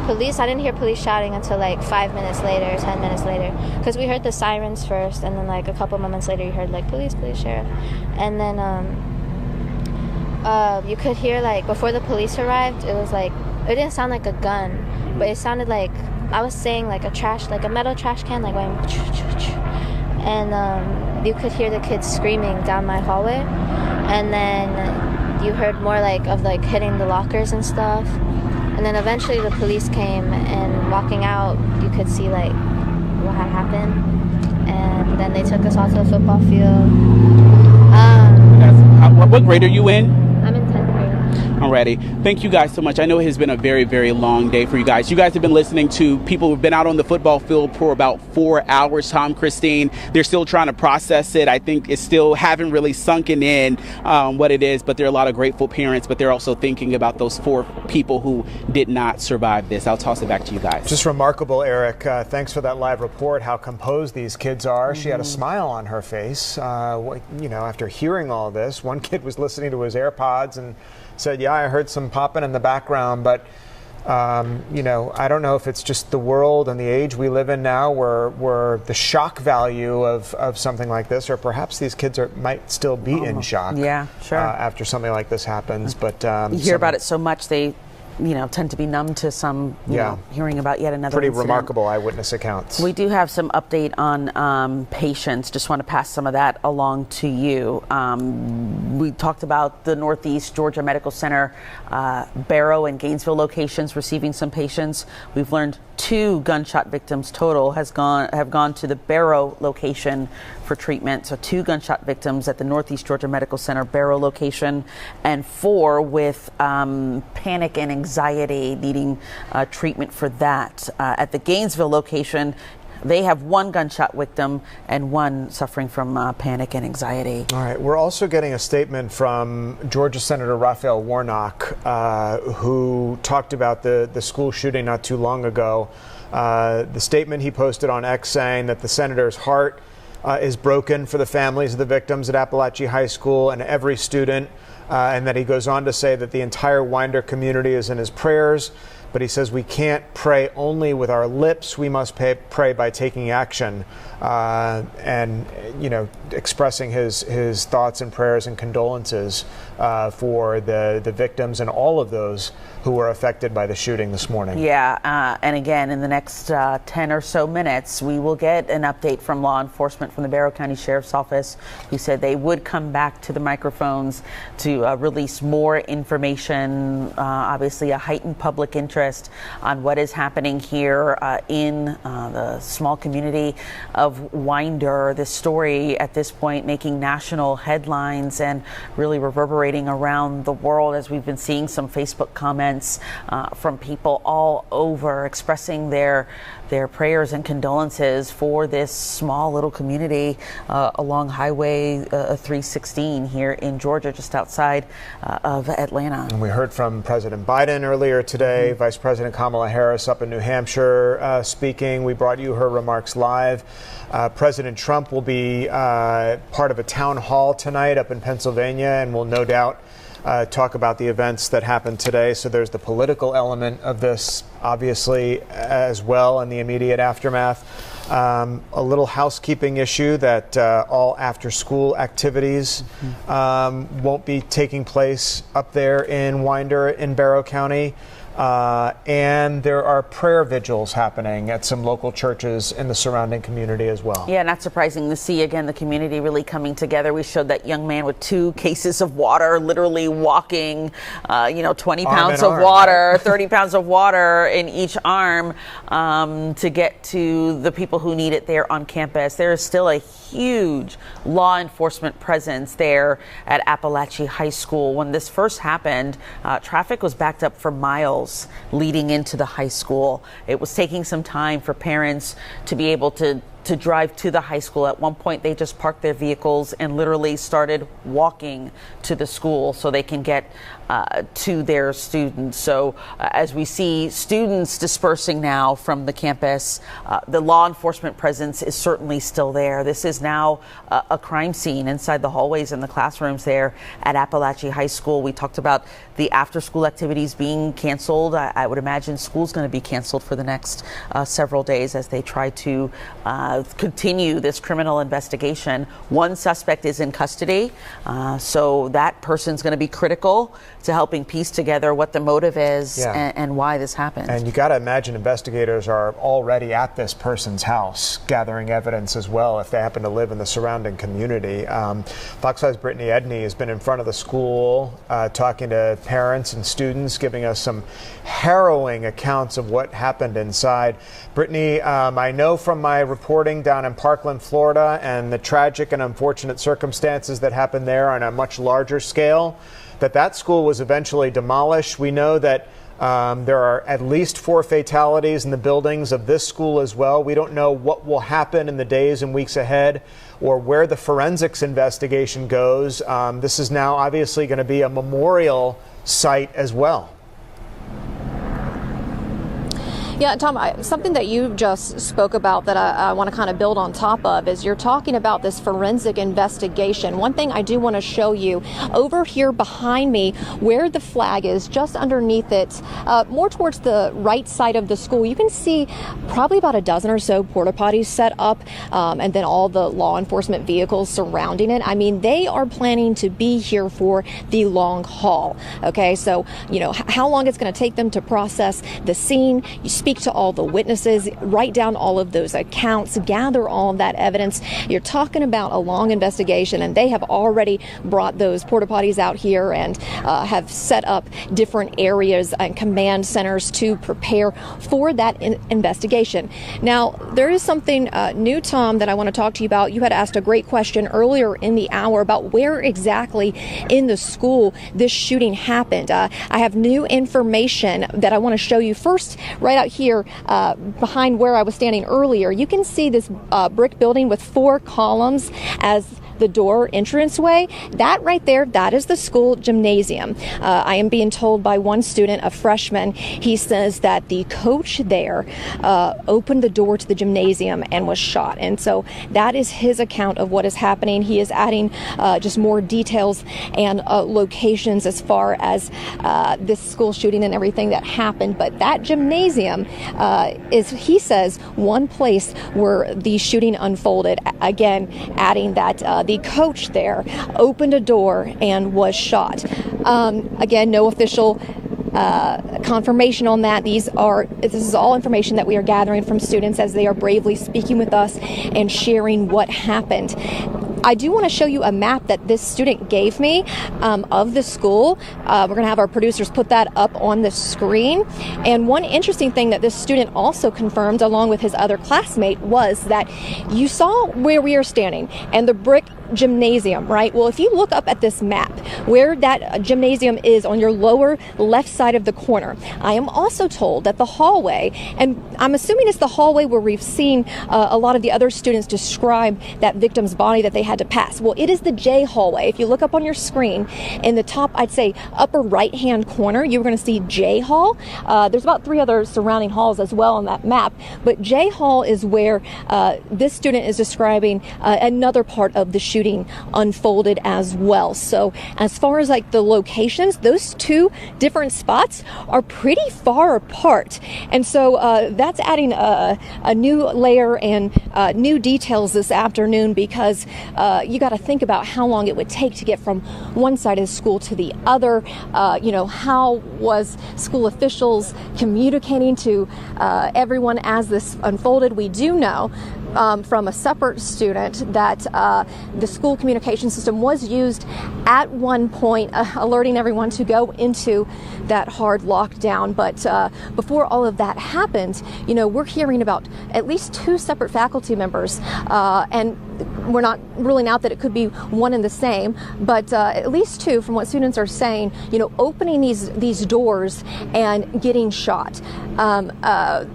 police. I didn't hear police shouting until like 5 minutes later, 10 minutes later, because we heard the sirens first, and then like a couple moments later, you heard like police, sheriff, and then you could hear like before the police arrived, it was like it didn't sound like a gun, but it sounded like I was saying like a metal trash can, like going, and you could hear the kids screaming down my hallway. And then you heard more like of like hitting the lockers and stuff. And then eventually the police came, and walking out, you could see like what had happened. And then they took us all to the football field. What grade are you in? I'm in 10th grade. Alrighty. Thank you guys so much. I know it has been a very, very long day for you guys. You guys have been listening to people who've been out on the football field for about 4 hours, Tom, Christine. They're still trying to process it. I think it's still haven't really sunken in what it is, but there are a lot of grateful parents, but they're also thinking about those 4 people who did not survive this. I'll toss it back to you guys. Just remarkable, Eric. Thanks for that live report, how composed these kids are. She had a smile on her face, after hearing all this. One kid was listening to his AirPods and said, yeah, I heard some popping in the background, but I don't know if it's just the world and the age we live in now where the shock value of something like this, or perhaps these kids might still be in shock. Yeah, sure. After something like this happens. But you hear about it so much, they tend to be numb to some, hearing about yet another pretty incident. Remarkable eyewitness accounts. We do have some update on patients. Just want to pass some of that along to you. We talked about the Northeast Georgia Medical Center, Barrow and Gainesville locations receiving some patients. We've learned 2 gunshot victims total have gone to the Barrow location for treatment. So 2 gunshot victims at the Northeast Georgia Medical Center Barrow location, and 4 with panic and anxiety needing treatment for that. At the Gainesville location, they have 1 gunshot victim and 1 suffering from panic and anxiety. All right. We're also getting a statement from Georgia Senator Raphael Warnock, who talked about the school shooting not too long ago. The statement he posted on X saying that the senator's heart is broken for the families of the victims at Appalachia High School and every student, and that he goes on to say that the entire Winder community is in his prayers. But he says we can't pray only with our lips. We must pray by taking action, and expressing his thoughts and prayers and condolences for the victims and all of those who were affected by the shooting this morning. Yeah, and again, in the next 10 or so minutes, we will get an update from law enforcement from the Barrow County Sheriff's Office, who said they would come back to the microphones to release more information. Obviously, a heightened public interest on what is happening here in the small community of Winder. This story at this point making national headlines and really reverberating around the world, as we've been seeing some Facebook comments from people all over expressing their prayers and condolences for this small little community along Highway 316 here in Georgia, just outside of Atlanta. And we heard from President Biden earlier today, Vice President Kamala Harris up in New Hampshire speaking. We brought you her remarks live. President Trump will be part of a town hall tonight up in Pennsylvania and will no doubt talk about the events that happened today. So there's the political element of this, obviously, as well in the immediate aftermath. A little housekeeping issue that all after-school activities won't be taking place up there in Winder in Barrow County. And there are prayer vigils happening at some local churches in the surrounding community as well. Yeah, not surprising to see, again, the community really coming together. We showed that young man with 2 cases of water, literally walking, 20 pounds of water, right? 30 pounds of water in each arm to get to the people who need it there on campus. There is still a huge law enforcement presence there at Apalachee High School. When this first happened, traffic was backed up for miles leading into the high school. It was taking some time for parents to be able to drive to the high school. At one point, they just parked their vehicles and literally started walking to the school so they can get to their students. So as we see students dispersing now from the campus, the law enforcement presence is certainly still there. This is now a crime scene inside the hallways and the classrooms there at Apalachee High School. We talked about the after-school activities being canceled. I would imagine school's going to be canceled for the next several days as they try to continue this criminal investigation. One suspect is in custody, so that person's going to be critical to helping piece together what the motive is and why this happened. And you got to imagine investigators are already at this person's house gathering evidence as well if they happen to live in the surrounding community. Fox 5's Brittany Edney has been in front of the school talking to parents and students, giving us some harrowing accounts of what happened inside. Brittany, I know from my reporting down in Parkland, Florida, and the tragic and unfortunate circumstances that happened there on a much larger scale, that school was eventually demolished. We know that there are at least 4 fatalities in the buildings of this school as well. We don't know what will happen in the days and weeks ahead or where the forensics investigation goes. This is now obviously going to be a memorial site as well. Yeah, Tom, something that you just spoke about that I want to kind of build on top of is you're talking about this forensic investigation. One thing I do want to show you over here behind me where the flag is, just underneath it, more towards the right side of the school, you can see probably about a dozen or so porta potties set up and then all the law enforcement vehicles surrounding it. I mean, they are planning to be here for the long haul. OK, so, how long it's going to take them to process the scene. You speak to all the witnesses, write down all of those accounts, gather all of that evidence. You're talking about a long investigation, and they have already brought those porta potties out here and have set up different areas and command centers to prepare for that investigation. Now, there is something new, Tom, that I want to talk to you about. You had asked a great question earlier in the hour about where exactly in the school this shooting happened. I have new information that I want to show you. First, right out here behind where I was standing earlier, you can see this brick building with 4 columns as the door entranceway. That right there, that is the school gymnasium. I am being told by one student, a freshman, he says that the coach there opened the door to the gymnasium and was shot. And so that is his account of what is happening. He is adding just more details and locations as far as this school shooting and everything that happened. But that gymnasium is, he says, one place where the shooting unfolded. Again, adding that the coach there opened a door and was shot. Again, no official confirmation on that. This is all information that we are gathering from students as they are bravely speaking with us and sharing what happened. I do want to show you a map that this student gave me of the school. We're going to have our producers put that up on the screen. And one interesting thing that this student also confirmed, along with his other classmate, was that you saw where we are standing and the brick gymnasium, right? Well, if you look up at this map where that gymnasium is on your lower left side of the corner, I am also told that the hallway, and I'm assuming it's the hallway where we've seen a lot of the other students describe that victim's body that they had to pass. Well, it is the J hallway. If you look up on your screen in the top, I'd say upper right hand corner, you're going to see J Hall. There's about 3 other surrounding halls as well on that map, but J Hall is where this student is describing another part of the shooting unfolded as well. So As far as like the locations, those two different spots are pretty far apart. And so that's adding a new layer and new details this afternoon, because you got to think about how long it would take to get from one side of the school to the other. How was school officials communicating to everyone as this unfolded? We do know from a separate student that the school communication system was used at one point, alerting everyone to go into that hard lockdown. But before all of that happened, we're hearing about at least 2 separate faculty members, and we're not ruling out that it could be one and the same, but at least 2, from what students are saying, opening these doors and getting shot.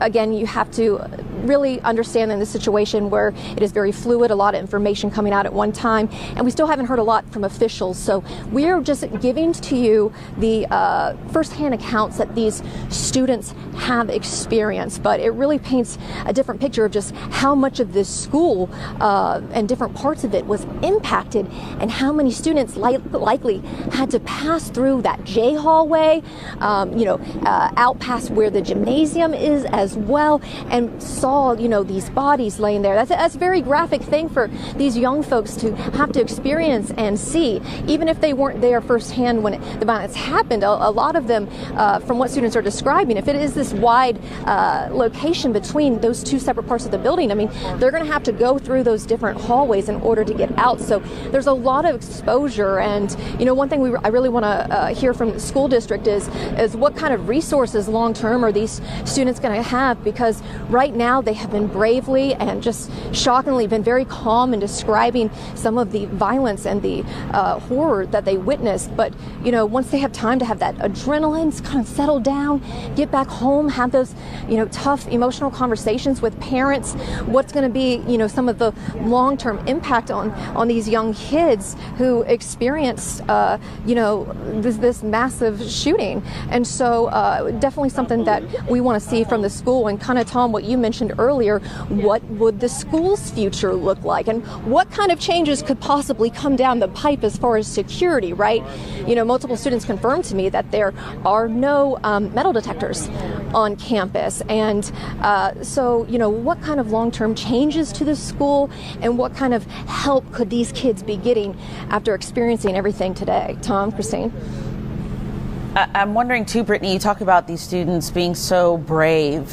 Again, you have to really understand in this situation where it is very fluid, a lot of information coming out at one time, and we still haven't heard a lot from officials. So we're just giving to you the firsthand accounts that these students have experienced, but it really paints a different picture of just how much of this school and different parts of it was impacted, and how many students likely had to pass through that J hallway, out past where the gymnasium is as well, and saw these bodies laying there. That's a very graphic thing for these young folks to have to experience and see, even if they weren't there firsthand when the violence happened. A lot of them, from what students are describing, if it is this wide location between those 2 separate parts of the building, I mean, they're going to have to go through those different hallways in order to get out. So there's a lot of exposure. And one thing I really want to hear from the school district is what kind of resources long term are these students going to have, because right now they have been bravely and just shockingly been very calm in describing some of the violence and the horror that they witnessed. But once they have time to have that adrenaline kind of settle down, get back home, have those tough emotional conversations with parents, what's going to be some of the long-term impact on these young kids who experienced this massive shooting. And so definitely something that we want to see from the school. And kind of, Tom, what you mentioned earlier, what would the school's future look like, and what kind of changes could possibly come down the pipe as far as security, right? Multiple students confirmed to me that there are no metal detectors on campus. And so what kind of long-term changes to the school, and what kind of help could these kids be getting after experiencing everything today? Tom, Christine? I'm wondering too, Brittany, you talk about these students being so brave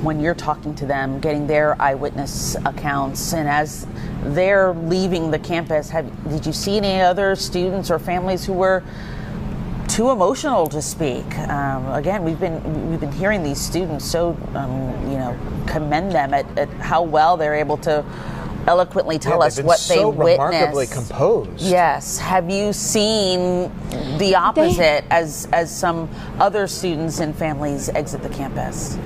when you're talking to them, getting their eyewitness accounts, and as they're leaving the campus, did you see any other students or families who were too emotional to speak? Again, we've been hearing these students so commend them at how well they're able to eloquently tell us what they witnessed. Remarkably composed. Yes. Have you seen the opposite as some other students and families exit the campus?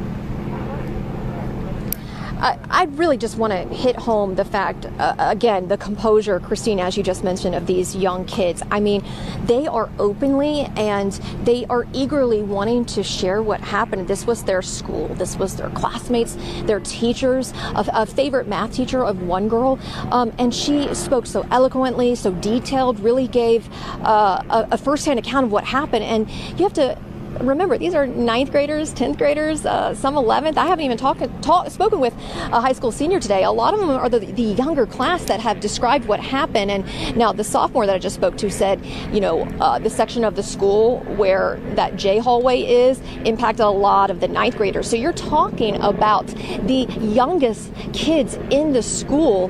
I really just want to hit home the fact, again, the composure, Christine, as you just mentioned, of these young kids. I mean, they are openly and they are eagerly wanting to share what happened. This was their school. This was their classmates, their teachers, a favorite math teacher of one girl. And she spoke so eloquently, so detailed, really gave a firsthand account of what happened. And you have to remember, these are 9th graders, 10th graders, some 11th. I haven't even spoken with a high school senior today. A lot of them are the younger class that have described what happened. And now the sophomore that I just spoke to said, the section of the school where that J hallway is impacted a lot of the 9th graders. So you're talking about the youngest kids in the school,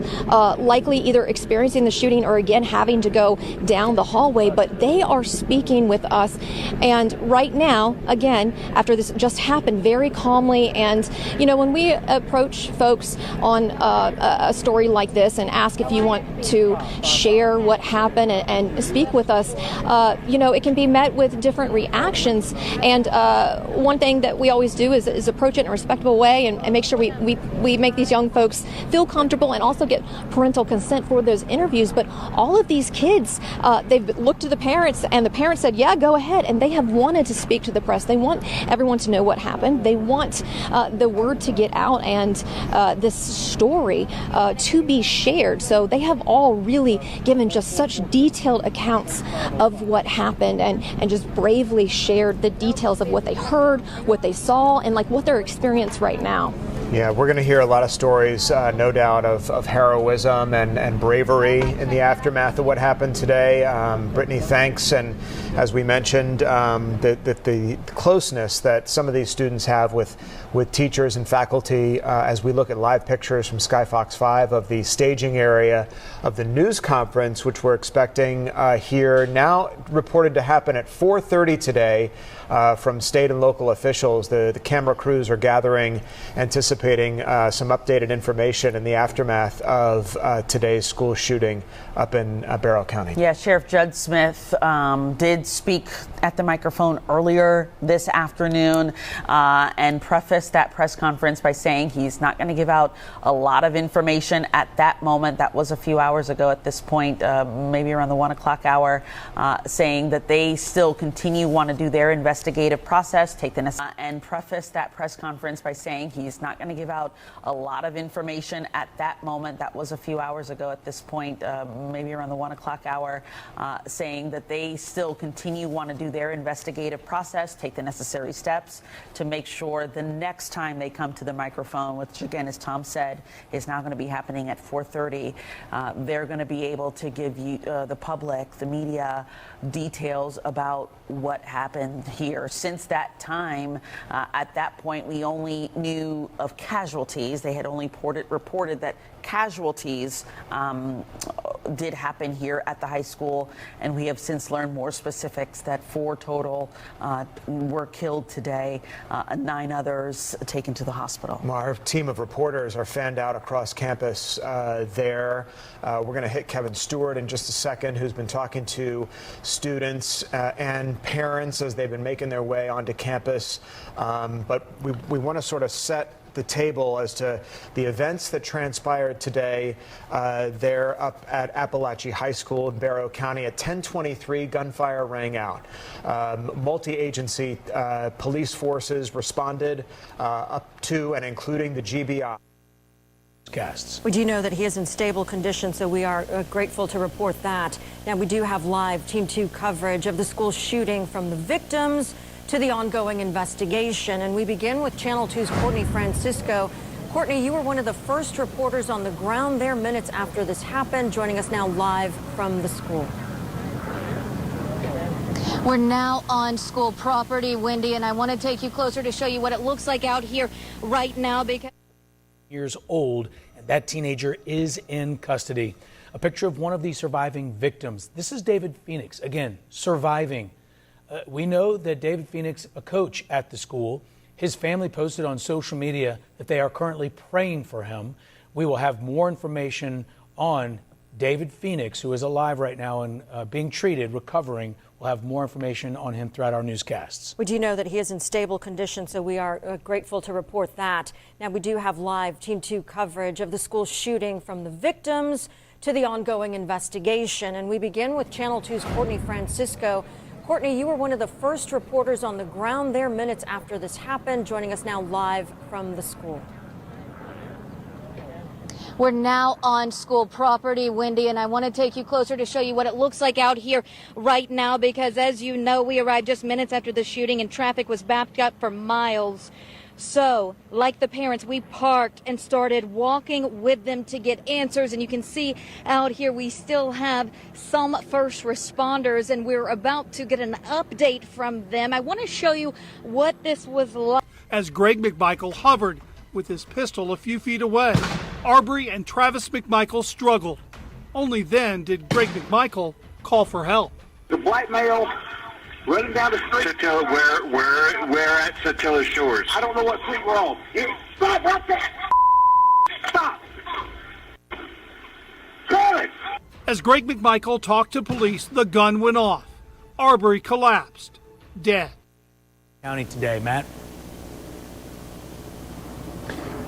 likely either experiencing the shooting or again having to go down the hallway. But they are speaking with us. And right now, again, after this just happened, very calmly. And, when we approach folks on a story like this and ask if you want to share what happened and speak with us, it can be met with different reactions. And one thing that we always do is approach it in a respectful way and make sure we make these young folks feel comfortable and also get parental consent for those interviews. But all of these kids, they've looked to the parents, and the parents said, yeah, go ahead. And they have wanted to speak to to the press. They want everyone to know what happened. They want the word to get out and this story to be shared. So they have all really given just such detailed accounts of what happened and just bravely shared the details of what they heard, what they saw, and like what their experience right now. Yeah, we're going to hear a lot of stories, no doubt, of heroism and bravery in the aftermath of what happened today. Brittany, thanks. And as we mentioned, the closeness that some of these students have with teachers and faculty, as we look at live pictures from Skyfox 5 of the staging area of the news conference, which we're expecting here, now reported to happen at 4:30 today. From state and local officials, the camera crews are gathering, anticipating some updated information in the aftermath of today's school shooting up in Barrow County. Yeah, Sheriff Judd Smith did speak at the microphone earlier this afternoon and prefaced that press conference by saying he's not going to give out a lot of information at that moment. That was a few hours ago at this point, maybe around the 1 o'clock hour, saying that they still want to do their investigative process, and preface that press conference by saying he's not going to give out a lot of information at that moment. That was a few hours ago at this point, maybe around the 1 o'clock hour, saying that they still want to do their investigative process, take the necessary steps to make sure the next time they come to the microphone, which again, as Tom said, is now going to be happening at 4:30, they're going to be able to give you, the public, the media, details about what happened here. Since that time, at that point, we only knew of casualties. They had only reported that casualties did happen here at the high school, and we have since learned more specifics that 4 total were killed today, 9 others taken to the hospital. Our team of reporters are fanned out across campus there. We're going to hit Kevin Stewart in just a second, who's been talking to students and parents as they've been making their way onto campus. But we want to sort of set the table as to the events that transpired today there up at Appalachia High School in Barrow County. At 10:23, gunfire rang out. Multi-agency police forces responded up to and including the GBI. We do know that he is in stable condition, so we are grateful to report that. Now, we do have live Team 2 coverage of the school shooting from the victims to the ongoing investigation. And we begin with Channel 2's Courtney Francisco. Courtney, you were one of the first reporters on the ground there minutes after this happened, joining us now live from the school. We're now on school property, Wendy, and I want to take you closer to show you what it looks like out here right now because years old, and that teenager is in custody. A picture of one of the surviving victims. This is David Phoenix, again, surviving. We know that David Phoenix, a coach at the school, his family posted on social media that they are currently praying for him. We will have more information on David Phoenix, who is alive right now and being treated, recovering. We'll have more information on him throughout our newscasts. We do know that he is in stable condition, so we are grateful to report that. Now, we do have live Team 2 coverage of the school shooting from the victims to the ongoing investigation. And we begin with Channel 2's Courtney Francisco. Courtney, you were one of the first reporters on the ground there minutes after this happened, joining us now live from the school. we're now on school property, Wendy, and I want to take you closer to show you what it looks like out here right now, because as you know, we arrived just minutes after the shooting and traffic was backed up for miles. So, like the parents, we parked and started walking with them to get answers. And you can see out here we still have some first responders, and we're about to get an update from them. I want to show you what this was like. As Greg McMichael hovered with his pistol a few feet away, Arbery and Travis McMichael struggled. Only then did Greg McMichael call for help. The black male running down the street. Satilla, where at Satilla Shores? I don't know what street we're on. Stop right there! Stop! Good! As Greg McMichael talked to police, the gun went off. Arbery collapsed, dead. County today, Matt.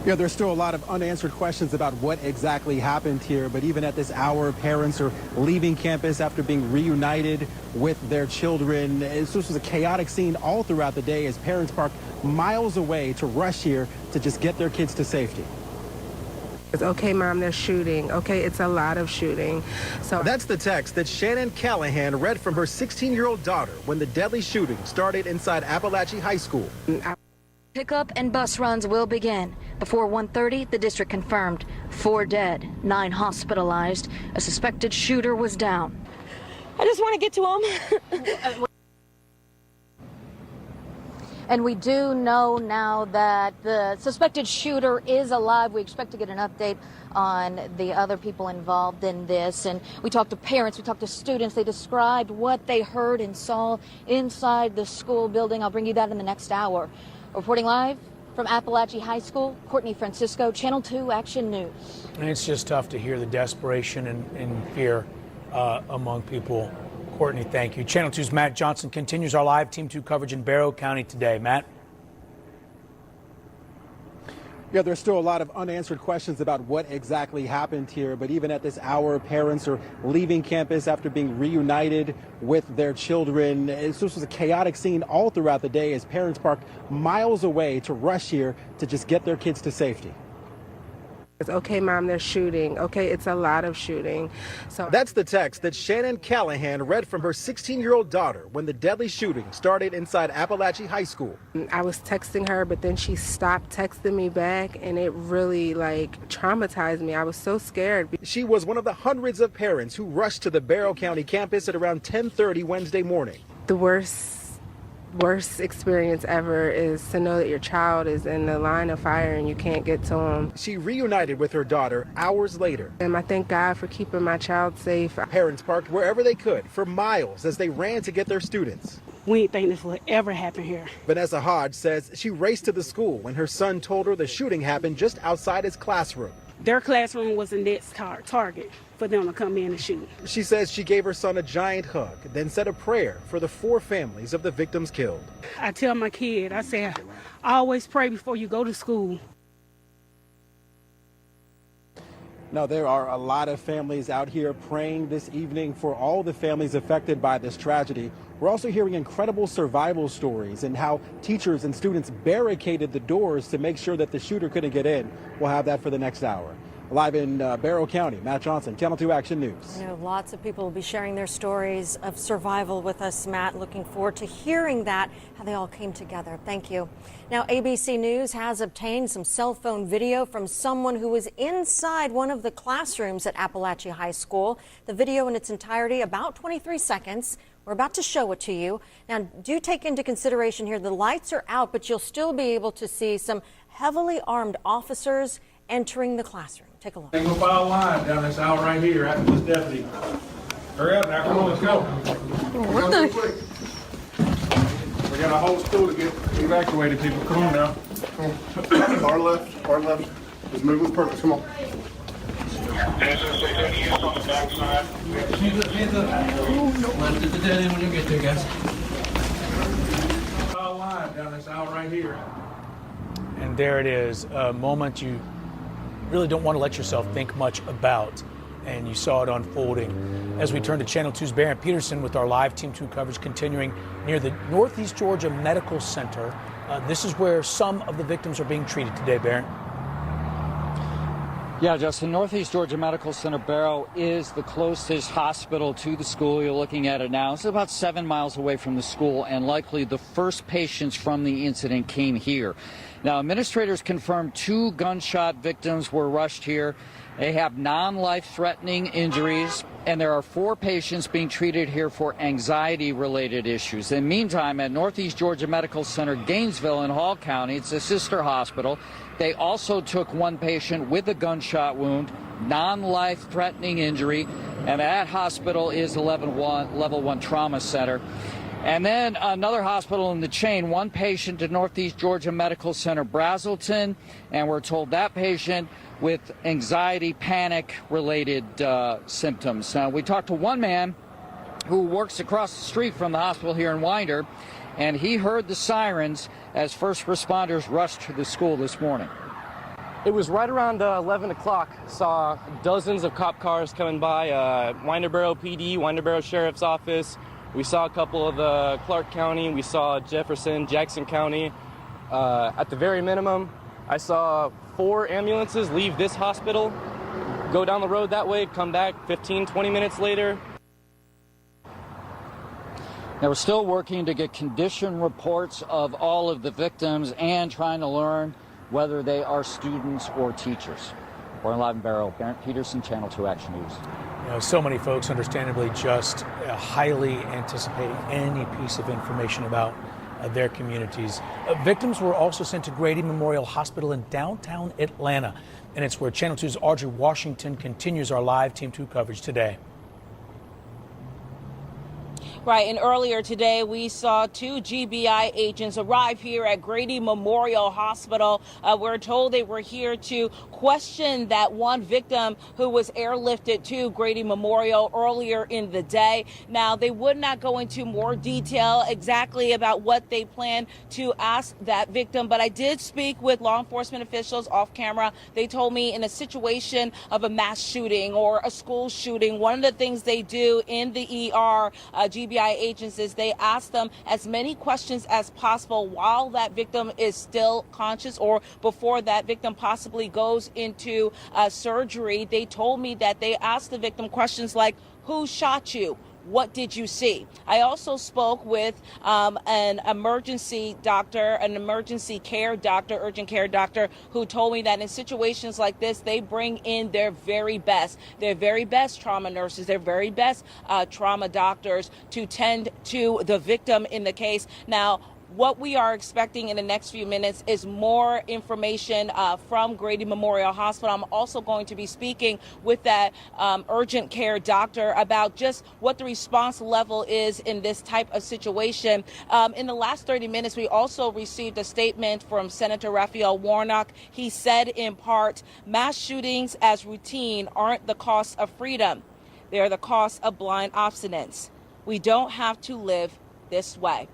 Yeah, there's still a lot of unanswered questions about what exactly happened here, but even at this hour, parents are leaving campus after being reunited with their children. This was a chaotic scene all throughout the day as parents parked miles away to rush here to just get their kids to safety. It's okay, Mom, they're shooting. Okay, it's a lot of shooting. So that's the text that Shannon Callahan read from her 16-year-old daughter when the deadly shooting started inside Appalachia High School. Pickup and bus runs will begin. Before 1:30, the district confirmed 4 dead, 9 hospitalized. A suspected shooter was down. I just want to get to him. And we do know now that the suspected shooter is alive. We expect to get an update on the other people involved in this. And we talked to parents, we talked to students. They described what they heard and saw inside the school building. I'll bring you that in the next hour. Reporting live from Appalachia High School, Courtney Francisco, Channel 2 Action News. And it's just tough to hear the desperation and fear among people. Courtney, thank you. Channel 2's Matt Johnson continues our live Team 2 coverage in Barrow County today. Matt? Yeah, there's still a lot of unanswered questions about what exactly happened here, but even at this hour, parents are leaving campus after being reunited with their children. This was a chaotic scene all throughout the day as parents parked miles away to rush here to just get their kids to safety. It's okay, Mom, they're shooting. Okay, it's a lot of shooting. So that's the text that Shannon Callahan read from her 16-year-old daughter when the deadly shooting started inside Appalachia High School. I was texting her, but then she stopped texting me back, and it really traumatized me. I was so scared. She was one of the hundreds of parents who rushed to the Barrow County campus at around 10:30 Wednesday morning. The worst experience ever is to know that your child is in the line of fire and you can't get to him. She reunited with her daughter hours later. And I thank God for keeping my child safe. Parents parked wherever they could for miles as they ran to get their students. We didn't think this would ever happen here. Vanessa Hodge says she raced to the school when her son told her the shooting happened just outside his classroom. Their classroom was the next target for them to come in and shoot. She says she gave her son a giant hug, then said a prayer for the 4 families of the victims killed. I tell my kid, I say, always pray before you go to school. Now, there are a lot of families out here praying this evening for all the families affected by this tragedy. We're also hearing incredible survival stories and how teachers and students barricaded the doors to make sure that the shooter couldn't get in. We'll have that for the next hour. Live in Barrow County, Matt Johnson, Channel 2 Action News. I know lots of people will be sharing their stories of survival with us, Matt. Looking forward to hearing that, how they all came together. Thank you. Now, ABC News has obtained some cell phone video from someone who was inside one of the classrooms at Appalachia High School. The video in its entirety, about 23 seconds. We're about to show it to you. Now, do take into consideration here, the lights are out, but you'll still be able to see some heavily armed officers entering the classroom. Take a look. Single file line down this aisle right here after this deputy. Hurry up, now, come on, let's go. What the? We got a whole school to get evacuated, people. Come on now. Far left. Just move with purpose, come on. Hands up. Left at the dead end when you get there, guys. File line down this aisle right here. And there it is, a moment you really don't want to let yourself think much about, and you saw it unfolding. As we turn to Channel 2's Barron Peterson with our live Team 2 coverage continuing near the Northeast Georgia Medical Center. This is where some of the victims are being treated today, Barron. Yeah, Justin, Northeast Georgia Medical Center Barrow is the closest hospital to the school. You're looking at it now. It's about 7 miles away from the school, and likely the first patients from the incident came here. Now, administrators confirmed 2 gunshot victims were rushed here. They have non-life-threatening injuries, and there are 4 patients being treated here for anxiety-related issues. In the meantime, at Northeast Georgia Medical Center Gainesville in Hall County, it's a sister hospital, they also took 1 patient with a gunshot wound, non-life-threatening injury, and that hospital is level 1 trauma center. And then another hospital in the chain, 1 patient at Northeast Georgia Medical Center Brazelton, and we're told that patient with anxiety, panic-related symptoms. We talked to 1 man who works across the street from the hospital here in Winder, and he heard the sirens as first responders rushed to the school this morning. It was right around 11 o'clock. Saw dozens of cop cars coming by, Winder Barrow PD, Winder Barrow Sheriff's Office. We saw a couple of the Clark County. We saw Jefferson, Jackson County. At the very minimum, I saw 4 ambulances leave this hospital, go down the road that way, come back 15, 20 minutes later. Now, we're still working to get condition reports of all of the victims and trying to learn whether they are students or teachers. We're live in Barrow. Barrett Peterson, Channel 2 Action News. You know, so many folks understandably just highly anticipating any piece of information about their communities. Victims were also sent to Grady Memorial Hospital in downtown Atlanta, and it's where Channel 2's Audrey Washington continues our live Team 2 coverage today. Right, and earlier today we saw 2 GBI agents arrive here at Grady Memorial Hospital. We're told they were here to question that one victim who was airlifted to Grady Memorial earlier in the day. Now, they would not go into more detail exactly about what they plan to ask that victim, but I did speak with law enforcement officials off camera. They told me in a situation of a mass shooting or a school shooting, one of the things they do in the ER, GBI agents, is they ask them as many questions as possible while that victim is still conscious or before that victim possibly goes into surgery. They told me that they asked the victim questions like, who shot you? What did you see? I also spoke with an emergency doctor, an emergency care doctor, urgent care doctor, who told me that in situations like this, they bring in their very best trauma nurses, their very best trauma doctors to tend to the victim in the case. Now, what we are expecting in the next few minutes is more information from Grady Memorial Hospital. I'm also going to be speaking with that urgent care doctor about just what the response level is in this type of situation. In the last 30 minutes, we also received a statement from Senator Raphael Warnock. He said in part, mass shootings as routine aren't the cost of freedom. They're the cost of blind obstinance. We don't have to live this way.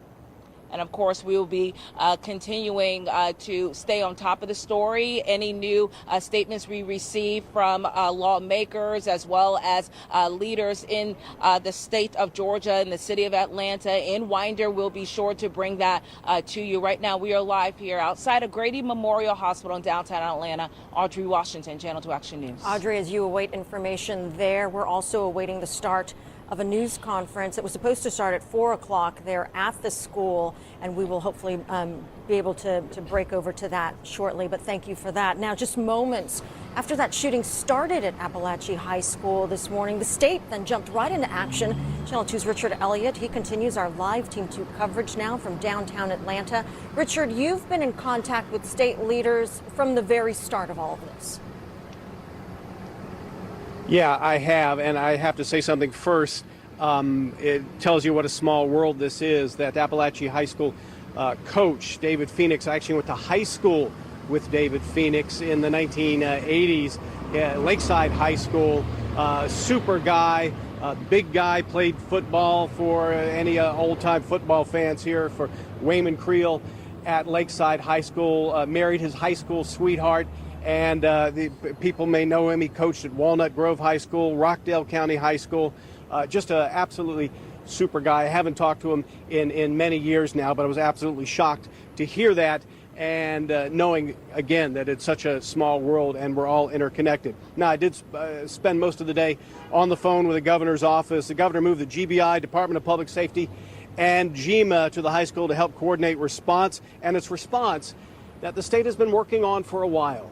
And of course, we will be continuing to stay on top of the story. Any new statements we receive from lawmakers as well as leaders in the state of Georgia and the city of Atlanta, in Winder, we'll be sure to bring that to you. Right now, we are live here outside of Grady Memorial Hospital in downtown Atlanta. Audrey Washington, Channel 2 Action News. Audrey, as you await information there, we're also awaiting the start of a news conference. It was supposed to start at 4 o'clock there at the school, and we will hopefully be able to break over to that shortly. But thank you for that. Now, just moments after that shooting started at Appalachian High School this morning, the state then jumped right into action. Channel 2's Richard Elliott, he continues our live Team 2 coverage now from downtown Atlanta. Richard, you've been in contact with state leaders from the very start of all of this. Yeah, I have, and I have to say something first. It tells you what a small world this is, that Appalachian High School coach, David Phoenix, I actually went to high school with David Phoenix in the 1980s, Lakeside High School, super guy, big guy, played football for any old-time football fans here for Wayman Creel at Lakeside High School, married his high school sweetheart. And the people may know him. He coached at Walnut Grove High School, Rockdale County High School. Just an absolutely super guy. I haven't talked to him in many years now, but I was absolutely shocked to hear that and knowing, again, that it's such a small world and we're all interconnected. Now, I did spend most of the day on the phone with the governor's office. The governor moved the GBI, Department of Public Safety, and GEMA to the high school to help coordinate response, and it's response that the state has been working on for a while.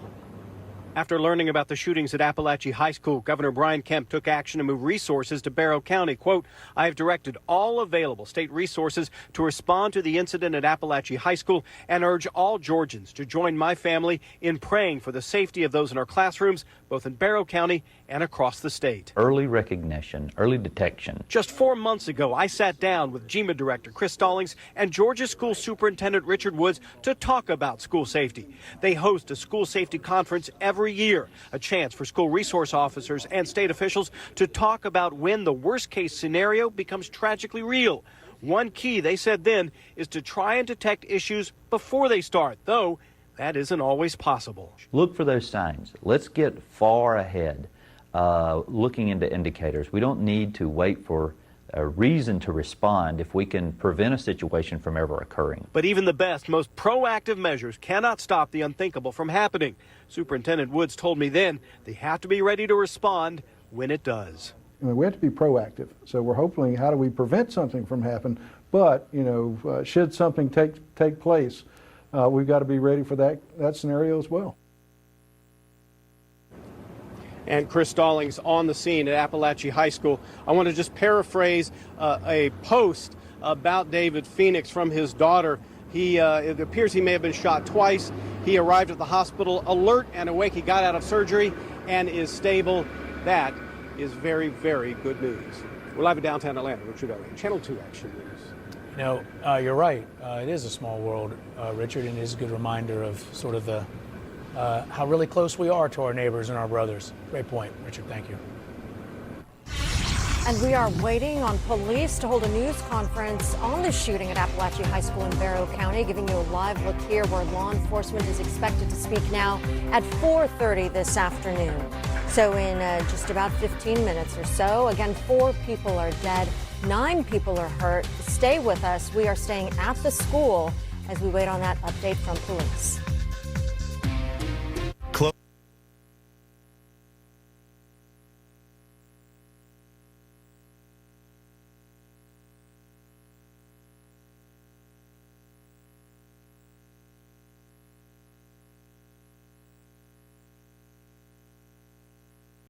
After learning about the shootings at Appalachian High School, Governor Brian Kemp took action to move resources to Barrow County. Quote, I have directed all available state resources to respond to the incident at Appalachian High School and urge all Georgians to join my family in praying for the safety of those in our classrooms, both in Barrow County and across the state. Early recognition, early detection. Just 4 months ago, I sat down with GEMA Director Chris Stallings and Georgia School Superintendent Richard Woods to talk about school safety. They host a school safety conference every year, a chance for school resource officers and state officials to talk about when the worst case scenario becomes tragically real. One key, they said then, is to try and detect issues before they start, though that isn't always possible. Look for those signs. Let's get far ahead, looking into indicators. We don't need to wait for a reason to respond if we can prevent a situation from ever occurring. But even the best, most proactive measures cannot stop the unthinkable from happening. Superintendent Woods told me then they have to be ready to respond when it does. I mean, we have to be proactive. So we're hoping, how do we prevent something from happening? But, should something take place, we've got to be ready for that scenario as well. And Chris Stallings on the scene at Appalachia High School. I want to just paraphrase a post about David Phoenix from his daughter. It appears he may have been shot twice. He arrived at the hospital alert and awake. He got out of surgery and is stable. That is very, very good news. We're live in downtown Atlanta. Richard Elliott, Channel 2 Action News. You're right. It is a small world, Richard, and it is a good reminder of sort of the how really close we are to our neighbors and our brothers. Great point, Richard. Thank you. And we are waiting on police to hold a news conference on the shooting at Appalachia High School in Barrow County, giving you a live look here where law enforcement is expected to speak now at 4:30 this afternoon. So in just about 15 minutes or so, again, 4 people are dead, 9 people are hurt. Stay with us. We are staying at the school as we wait on that update from police.